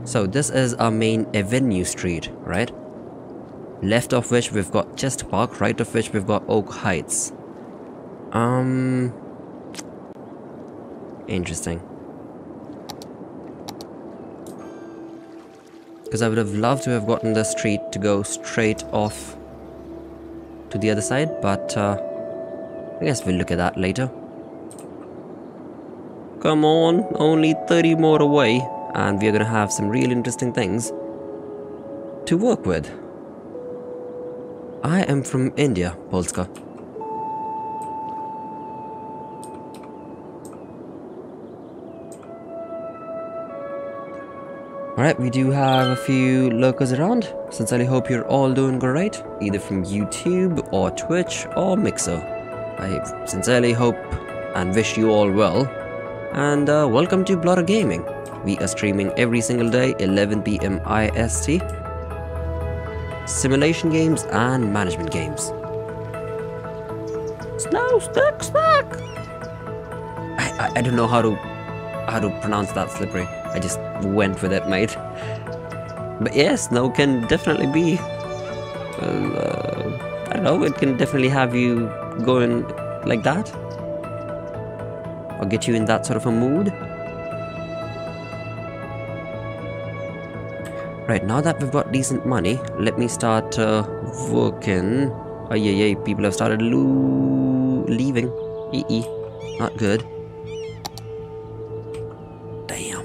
So this is our main Avenue Street, right? Left of which we've got Chester Park, right of which we've got Oak Heights. Interesting. Because I would have loved to have gotten the street to go straight off to the other side, but I guess we'll look at that later. Come on, only 30 more away, and we're gonna have some real interesting things to work with. I am from India, Polska. Alright, we do have a few lurkers around. Sincerely hope you're all doing great, either from YouTube or Twitch or Mixer. I sincerely hope and wish you all well. And welcome to Bloter Gaming. We are streaming every single day, 11 PM IST. Simulation games and management games. Snow stick snack! I don't know how to pronounce that, Slippery. I just went with it, mate. But yes, snow can definitely be, well, I don't know, it can definitely have you going like that. Or get you in that sort of a mood. Right, now that we've got decent money, let me start working. Oh yeah, people have started leaving. Not good. Damn.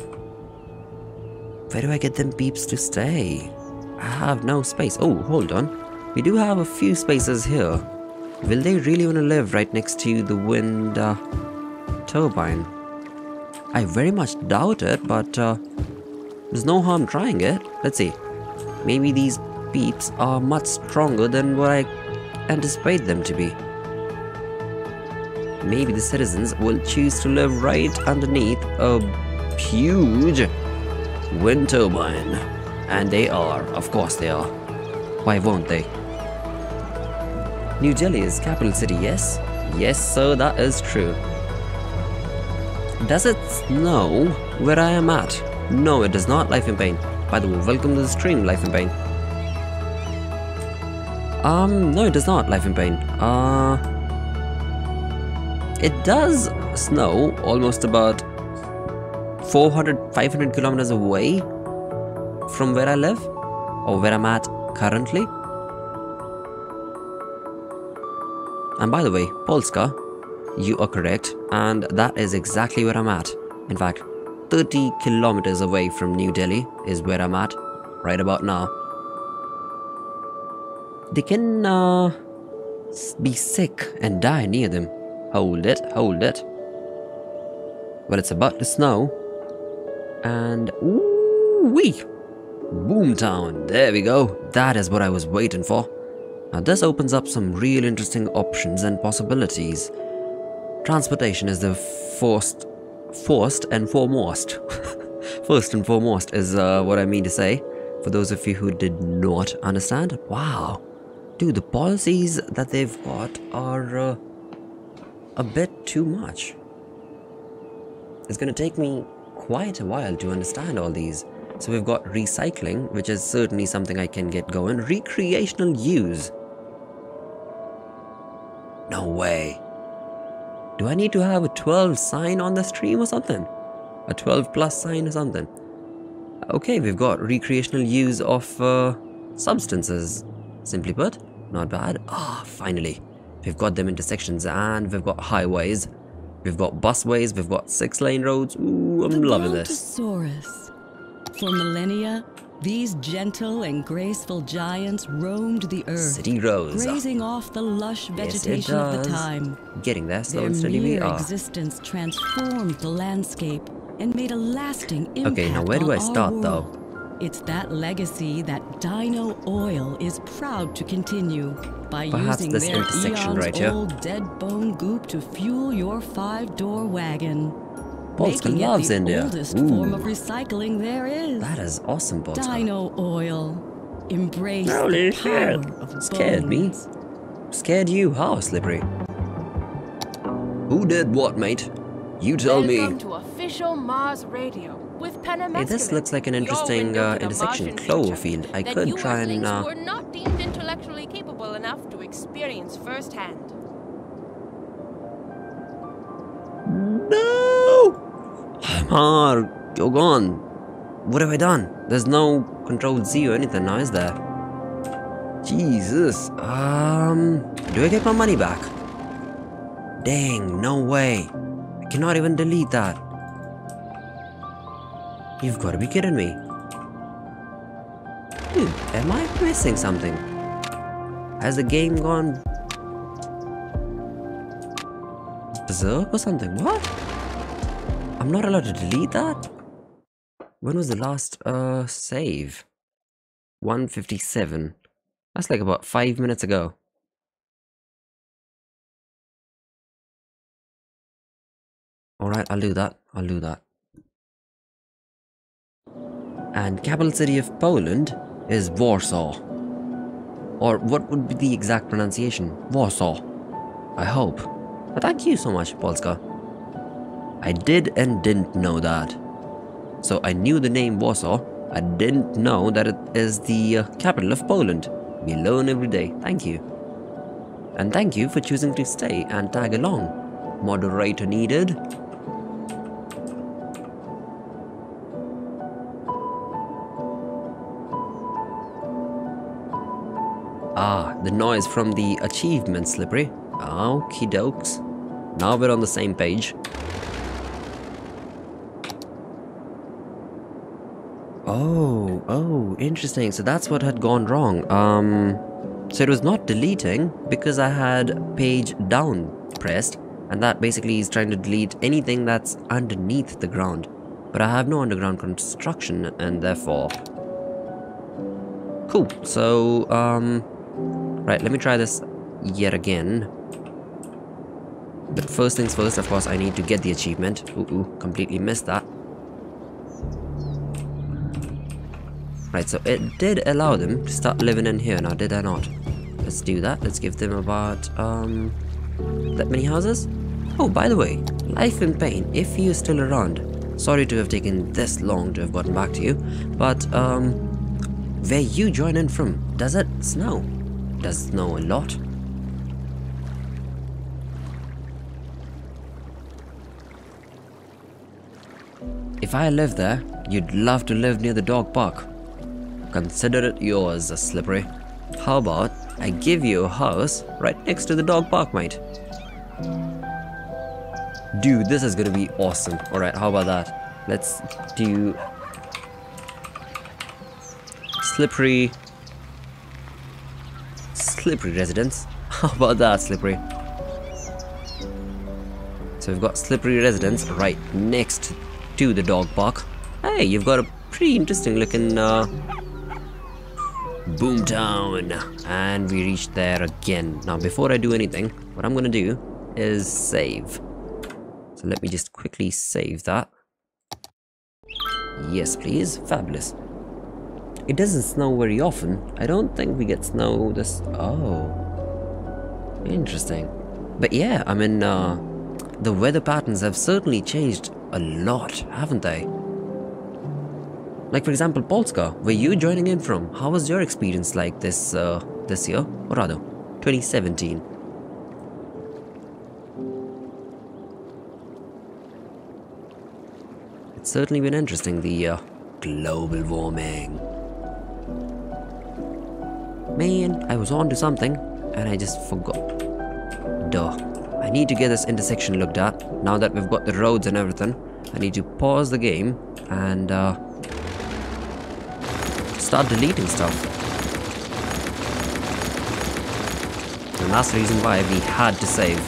Where do I get them peeps to stay? I have no space. Oh, hold on. We do have a few spaces here. Will they really want to live right next to the wind turbine? I very much doubt it, but there's no harm trying it. Let's see. Maybe these peeps are much stronger than what I anticipate them to be. Maybe the citizens will choose to live right underneath a huge wind turbine. And they are. Of course they are. Why won't they? New Delhi is capital city, yes? Yes, sir, that is true. Does it snow where I am at? No, it does not, Life in Pain. By the way, welcome to the stream, Life in Pain. No, it does not, Life in Pain. It does snow almost about 500 kilometers away from where I live, or where I'm at currently. And by the way, Polska, you are correct, and that is exactly where I'm at. In fact, 30 kilometers away from New Delhi is where I'm at right about now. They can be sick and die near them. Hold it, hold it. Well, it's about to snow. And ooh-wee! Boomtown, there we go. That is what I was waiting for. Now this opens up some real interesting options and possibilities. Transportation is the first and foremost. First and foremost is what I mean to say. For those of you who did not understand. Wow. Dude, the policies that they've got are a bit too much. It's gonna take me quite a while to understand all these. So we've got recycling, which is certainly something I can get going. Recreational use. No way. Do I need to have a 12 sign on the stream or something? A 12 plus sign or something? Okay, we've got recreational use of substances. Simply put, not bad. Ah, finally. We've got them intersections and we've got highways. We've got busways, we've got 6-lane roads. Ooh, I'm loving this. For millennia, these gentle and graceful giants roamed the earth, City roads, grazing off the lush vegetation of the time. Getting there, slow and steady we are. Their existence transformed the landscape and made a lasting impact. Okay, now where do I start though? It's that legacy that Dino Oil is proud to continue by Perhaps using this their intersection right here. eons-old dead bone goop to fuel your 5-door wagon. Polska Making loves it the India. oldest form of recycling there is. That is awesome, Polska. Dino Oil. Embrace Holy the power shit. of Scared bones. me. Scared you? How, Slippery? Who did what, mate? You tell me. Welcome to official Mars Radio with Penna. Hey, this looks like an interesting intersection. Cloverfield. I could try and were not deemed intellectually capable enough to experience firsthand. No! Mar, you're gone. What have I done? There's no Control Z or anything now, is there? Jesus. Do I get my money back? Dang, no way. I cannot even delete that. You've got to be kidding me. Dude, am I missing something? Has the game gone berserk or something? What? I'm not allowed to delete that? When was the last save? 157. That's like about 5 minutes ago. Alright, I'll do that. I'll do that. And capital city of Poland is Warsaw. Or what would be the exact pronunciation? Warsaw. I hope. But thank you so much, Polska. I did and didn't know that. So I knew the name Warsaw. I didn't know that it is the capital of Poland. We learn every day. Thank you. And thank you for choosing to stay and tag along. Moderator needed. Ah, the noise from the achievement, Slippery. Okie dokes. Now we're on the same page. Oh, interesting. So that's what had gone wrong. So it was not deleting because I had page down pressed, and that basically is trying to delete anything that's underneath the ground. But I have no underground construction, and therefore... Cool. So, right, let me try this yet again. But first things first, of course, I need to get the achievement. Ooh, completely missed that. Right, so it did allow them to start living in here now, did I not? Let's do that. Let's give them about, that many houses? Oh, by the way, Life in Pain, if you're still around, sorry to have taken this long to have gotten back to you, but where you join in from, does it snow? Does it snow a lot? If I live there, you'd love to live near the dog park. Consider it yours, Slippery. How about I give you a house right next to the dog park, mate? Dude, this is gonna be awesome. Alright, how about that? Let's do Slippery residence. How about that, Slippery? So we've got Slippery residence right next to the dog park. Hey, you've got a pretty interesting looking boomtown, and we reached there again. Now before I do anything, what I'm gonna do is save. So let me just quickly save that. Yes please, fabulous. It doesn't snow very often. I don't think we get snow this... Oh, interesting. But yeah, I mean the weather patterns have certainly changed a lot, haven't they? Like for example, Polska, where you joining in from? How was your experience like this year, or rather, 2017? It's certainly been interesting, the global warming. Man, I was on to something and I just forgot. Duh. I need to get this intersection looked at. Now that we've got the roads and everything, I need to pause the game and start deleting stuff. And that's the reason why we had to save.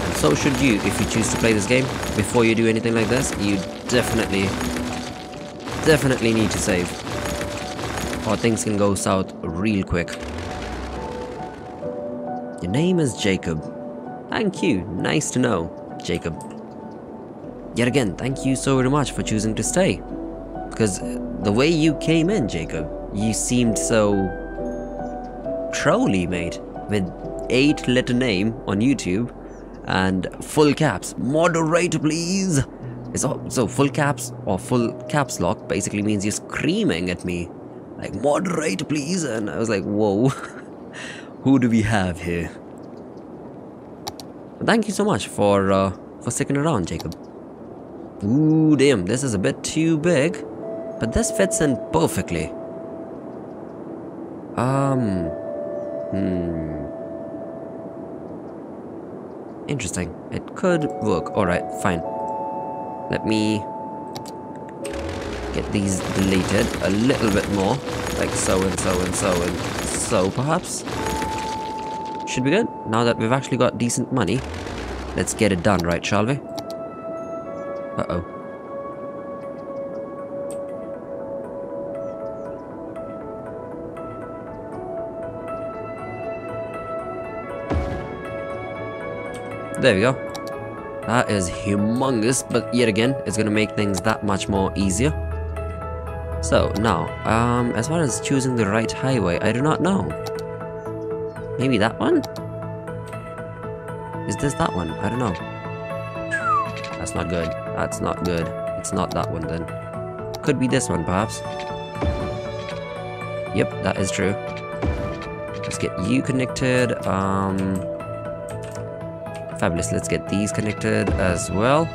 And so should you if you choose to play this game. Before you do anything like this, you definitely need to save. Or things can go south real quick. Your name is Jacob. Thank you. Nice to know, Jacob. Yet again, thank you so very much for choosing to stay. Because the way you came in, Jacob, you seemed so trolly, mate. With 8-letter name on YouTube and full caps. Moderator, please. So full caps or full caps lock basically means you're screaming at me. Like, moderator, please. And I was like, whoa. Who do we have here? Thank you so much for sticking around, Jacob. Ooh, damn, this is a bit too big, but this fits in perfectly. Interesting. It could work. Alright, fine. Let me get these deleted a little bit more. Like so and so and so and so, perhaps. Should be good. Now that we've actually got decent money, let's get it done, right, shall we? Uh-oh. There we go. That is humongous, but yet again, it's gonna make things that much more easier. So, now, as far as choosing the right highway, I do not know. Maybe that one? Is this that one? I don't know. That's not good. That's not good. It's not that one then. Could be this one, perhaps. Yep, that is true. Let's get you connected. Fabulous. Let's get these connected as well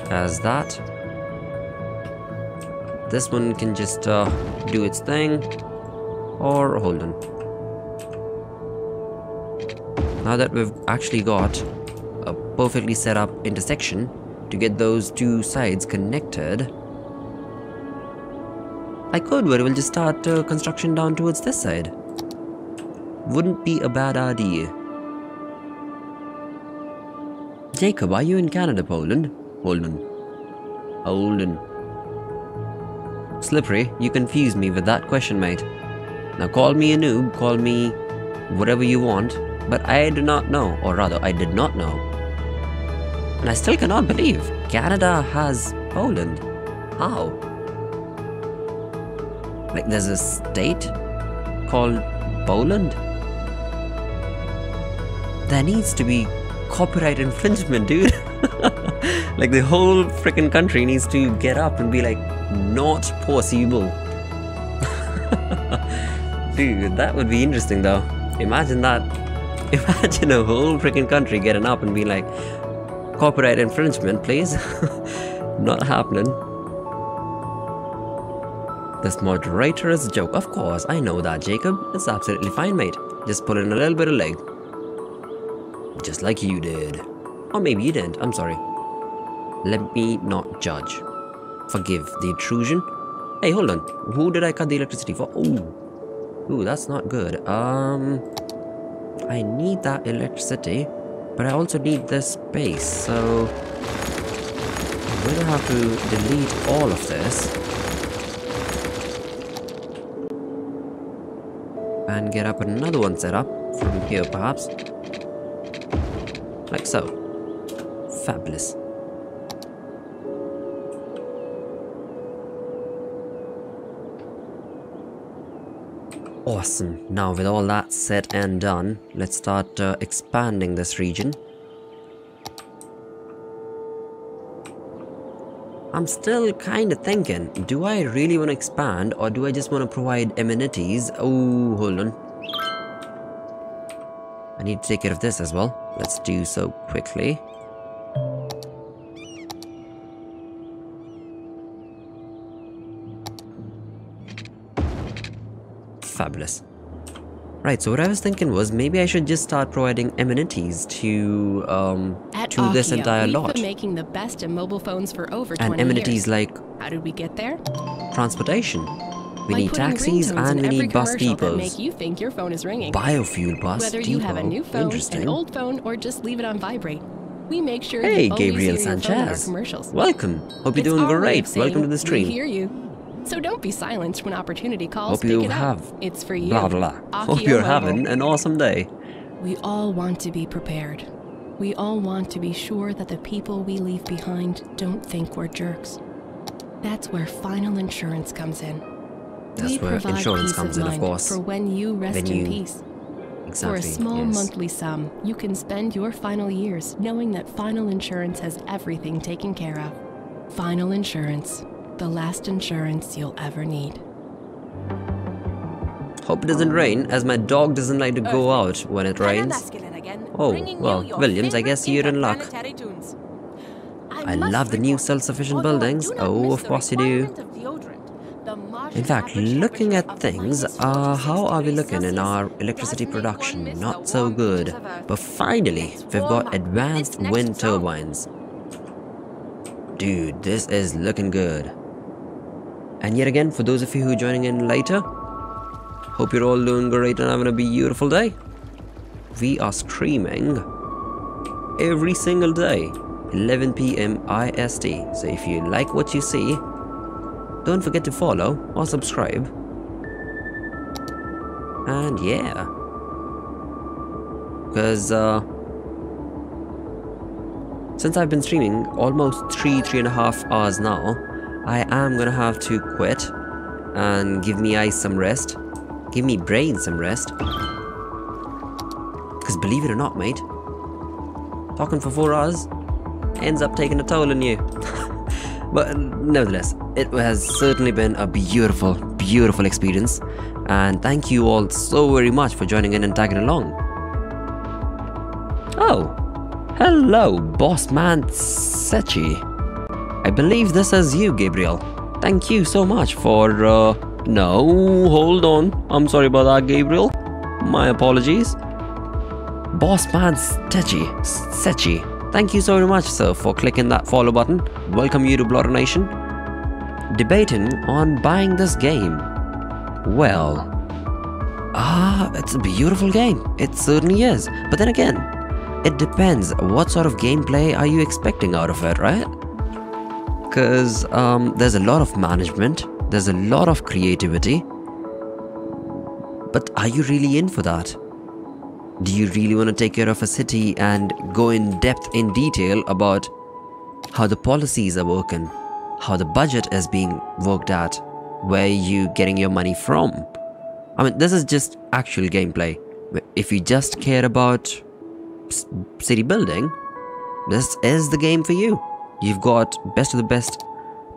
as that. This one can just do its thing. Or hold on. Now that we've actually got a perfectly set up intersection to get those two sides connected, I could very well just start construction down towards this side. Wouldn't be a bad idea. Jacob, are you in Canada, Poland? Holden. Slippery, you confused me with that question, mate. Now call me a noob, call me whatever you want, but I do not know, or rather, I did not know. And I still cannot believe Canada has Poland. How? Like there's a state called Poland? there needs to be copyright infringement, dude. Like the whole freaking country needs to get up and be like, not possible. Dude, that would be interesting though. Imagine that. Imagine a whole freaking country getting up and be like, copyright infringement, please. Not happening. This moderator is a joke. Of course, I know that, Jacob. It's absolutely fine, mate. Just put in a little bit of leg. Just like you did. Or maybe you didn't. I'm sorry. Let me not judge. Forgive the intrusion. Hey, hold on. Who did I cut the electricity for? Ooh, that's not good. I need that electricity, but I also need this space, so I'm gonna have to delete all of this and get up another one set up from here, perhaps, like so. Fabulous. Awesome. Now with all that said and done, let's start expanding this region. I'm still kind of thinking, do I really want to expand or do I just want to provide amenities? Oh, hold on. I need to take care of this as well. Let's do so quickly. Fabulous. Right, so what I was thinking was maybe I should just start providing amenities to this entire lot. We've been making the best in mobile phones for over 20 and amenities years. like how did we get there? Transportation. We Like need putting taxis ringtones and in we every need bus commercial that depots. make you think your phone is ringing. Biofuel bus Whether depot. you have a new phone, Interesting. an old phone, or just leave it on vibrate, we make sure Hey, you always Gabriel hear your phone in our Sanchez. commercials. Welcome. Hope you're It's doing our way great. of saying, Welcome to the We stream. hear you. So don't be silenced when opportunity calls. Hope you Pick it have up. It's for you. blah blah. Hope Akio you're Mobile. having an awesome day. We all want to be prepared. We all want to be sure that the people we leave behind don't think we're jerks. That's where final insurance comes in. That's We where provide insurance peace comes of in, of mind course. for when you rest When in you- peace. Exactly. For a small yes. monthly sum, you can spend your final years knowing that Final Insurance has everything taken care of. Final Insurance, the last insurance you'll ever need. Hope it doesn't rain, as my dog doesn't like to go out when it rains. Oh, well, Williams, I guess you're in luck. I love the new self-sufficient buildings. Oh, of course you do. In fact, looking at things, how are we looking in our electricity production? Not so good. But finally, we've got advanced wind turbines. Dude, this is looking good. And yet again, for those of you who are joining in later, hope you're all doing great and having a beautiful day. We are streaming every single day, 11 PM IST. So if you like what you see, don't forget to follow or subscribe. And yeah, because since I've been streaming almost 3.5 hours now, I am gonna have to quit and give me eyes some rest, give me brain some rest. Because believe it or not, mate, talking for 4 hours ends up taking a toll on you. But nevertheless, it has certainly been a beautiful, beautiful experience. And thank you all so very much for joining in and tagging along. Oh, hello, Bossman Sechi. I believe this is you, Gabriel. Thank you so much for, no, hold on. I'm sorry about that, Gabriel. My apologies. Bossman Sechi. Thank you so very much, sir, for clicking that follow button. Welcome you to Bloter Nation. Debating on buying this game. Well, it's a beautiful game. It certainly is. But then again, it depends. What sort of gameplay are you expecting out of it, right? Because there's a lot of management. There's a lot of creativity. But are you really in for that? Do you really want to take care of a city and go in depth in detail about how the policies are working, how the budget is being worked at, where you getting your money from? I mean, this is just actual gameplay. If you just care about city building, this is the game for you. You've got best of the best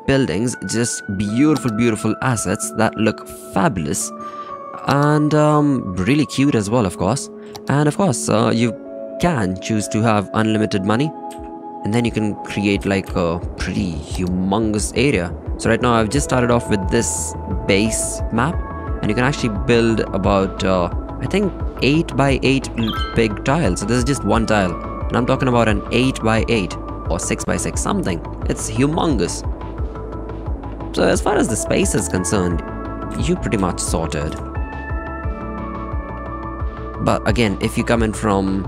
buildings, just beautiful, beautiful assets that look fabulous and really cute as well, of course. And of course, you can choose to have unlimited money, and then you can create like a pretty humongous area. So right now I've just started off with this base map, and you can actually build about I think 8 by 8 big tiles. So this is just one tile, and I'm talking about an 8 by 8 or 6 by 6 something. It's humongous. So as far as the space is concerned, you pretty much sorted. But again, if you come in from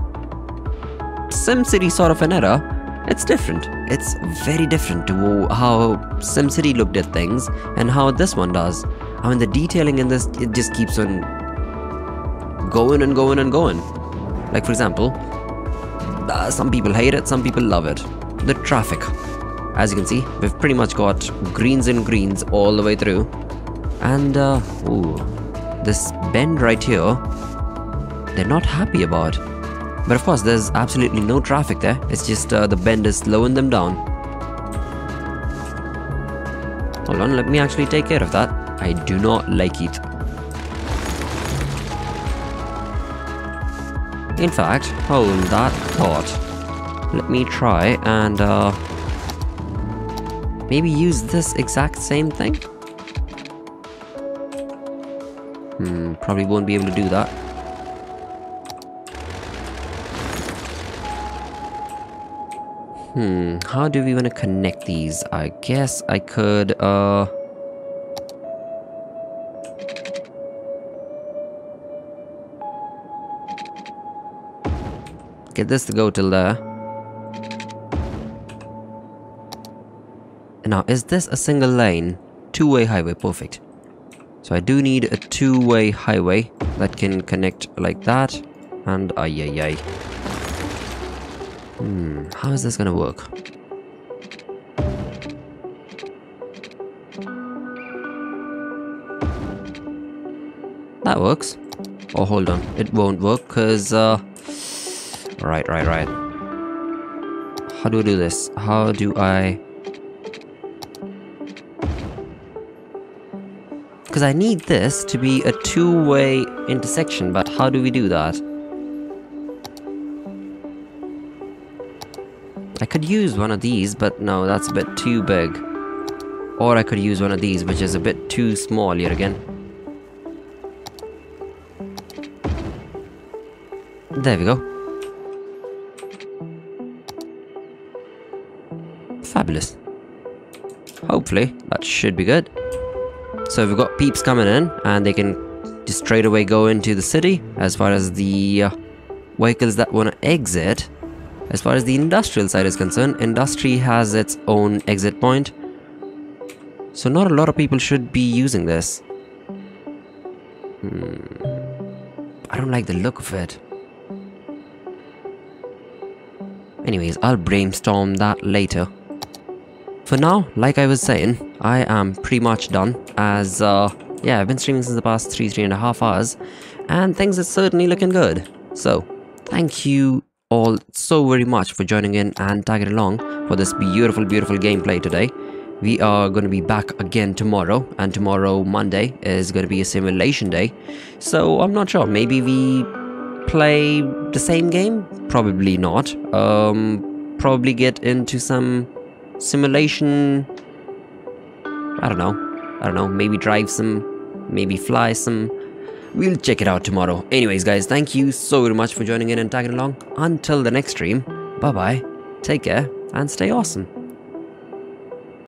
SimCity sort of an era, it's different. It's very different to how SimCity looked at things and how this one does. I mean, the detailing in this, it just keeps on going and going and going. Like for example, some people hate it, some people love it. The traffic. As you can see, we've pretty much got greens and greens all the way through. And, ooh, this bend right here, they're not happy about. But of course, there's absolutely no traffic there. It's just the bend is slowing them down. Hold on, let me actually take care of that. I do not like it. In fact, hold that thought. Let me try and maybe use this exact same thing. Probably won't be able to do that. How do we want to connect these? I guess I could, get this to go till there. And now, is this a single lane? Two-way highway, perfect. So I do need a two-way highway that can connect like that. And ay. How is this gonna work? That works. Oh, hold on. It won't work because, Right. How do I do this? How do I... Because I need this to be a two-way intersection, but how do we do that? I could use one of these, but no, that's a bit too big. Or I could use one of these, which is a bit too small yet again. There we go. Fabulous. Hopefully, that should be good. So we've got peeps coming in, and they can just straight away go into the city. As far as the vehicles that want to exit, as far as the industrial side is concerned, industry has its own exit point. So not a lot of people should be using this. I don't like the look of it. Anyways, I'll brainstorm that later. For now, like I was saying, I am pretty much done as, yeah, I've been streaming since the past 3.5 hours, and things are certainly looking good. So, thank you all so very much for joining in and tagging along for this beautiful, beautiful gameplay today. We are going to be back again tomorrow, and tomorrow, Monday, is going to be a simulation day. So, I'm not sure, maybe we play the same game? Probably not. Probably get into some simulation. I don't know, maybe drive some, maybe fly some. We'll check it out tomorrow. Anyways guys, thank you so very much for joining in and tagging along. Until the next stream, bye bye, take care and stay awesome.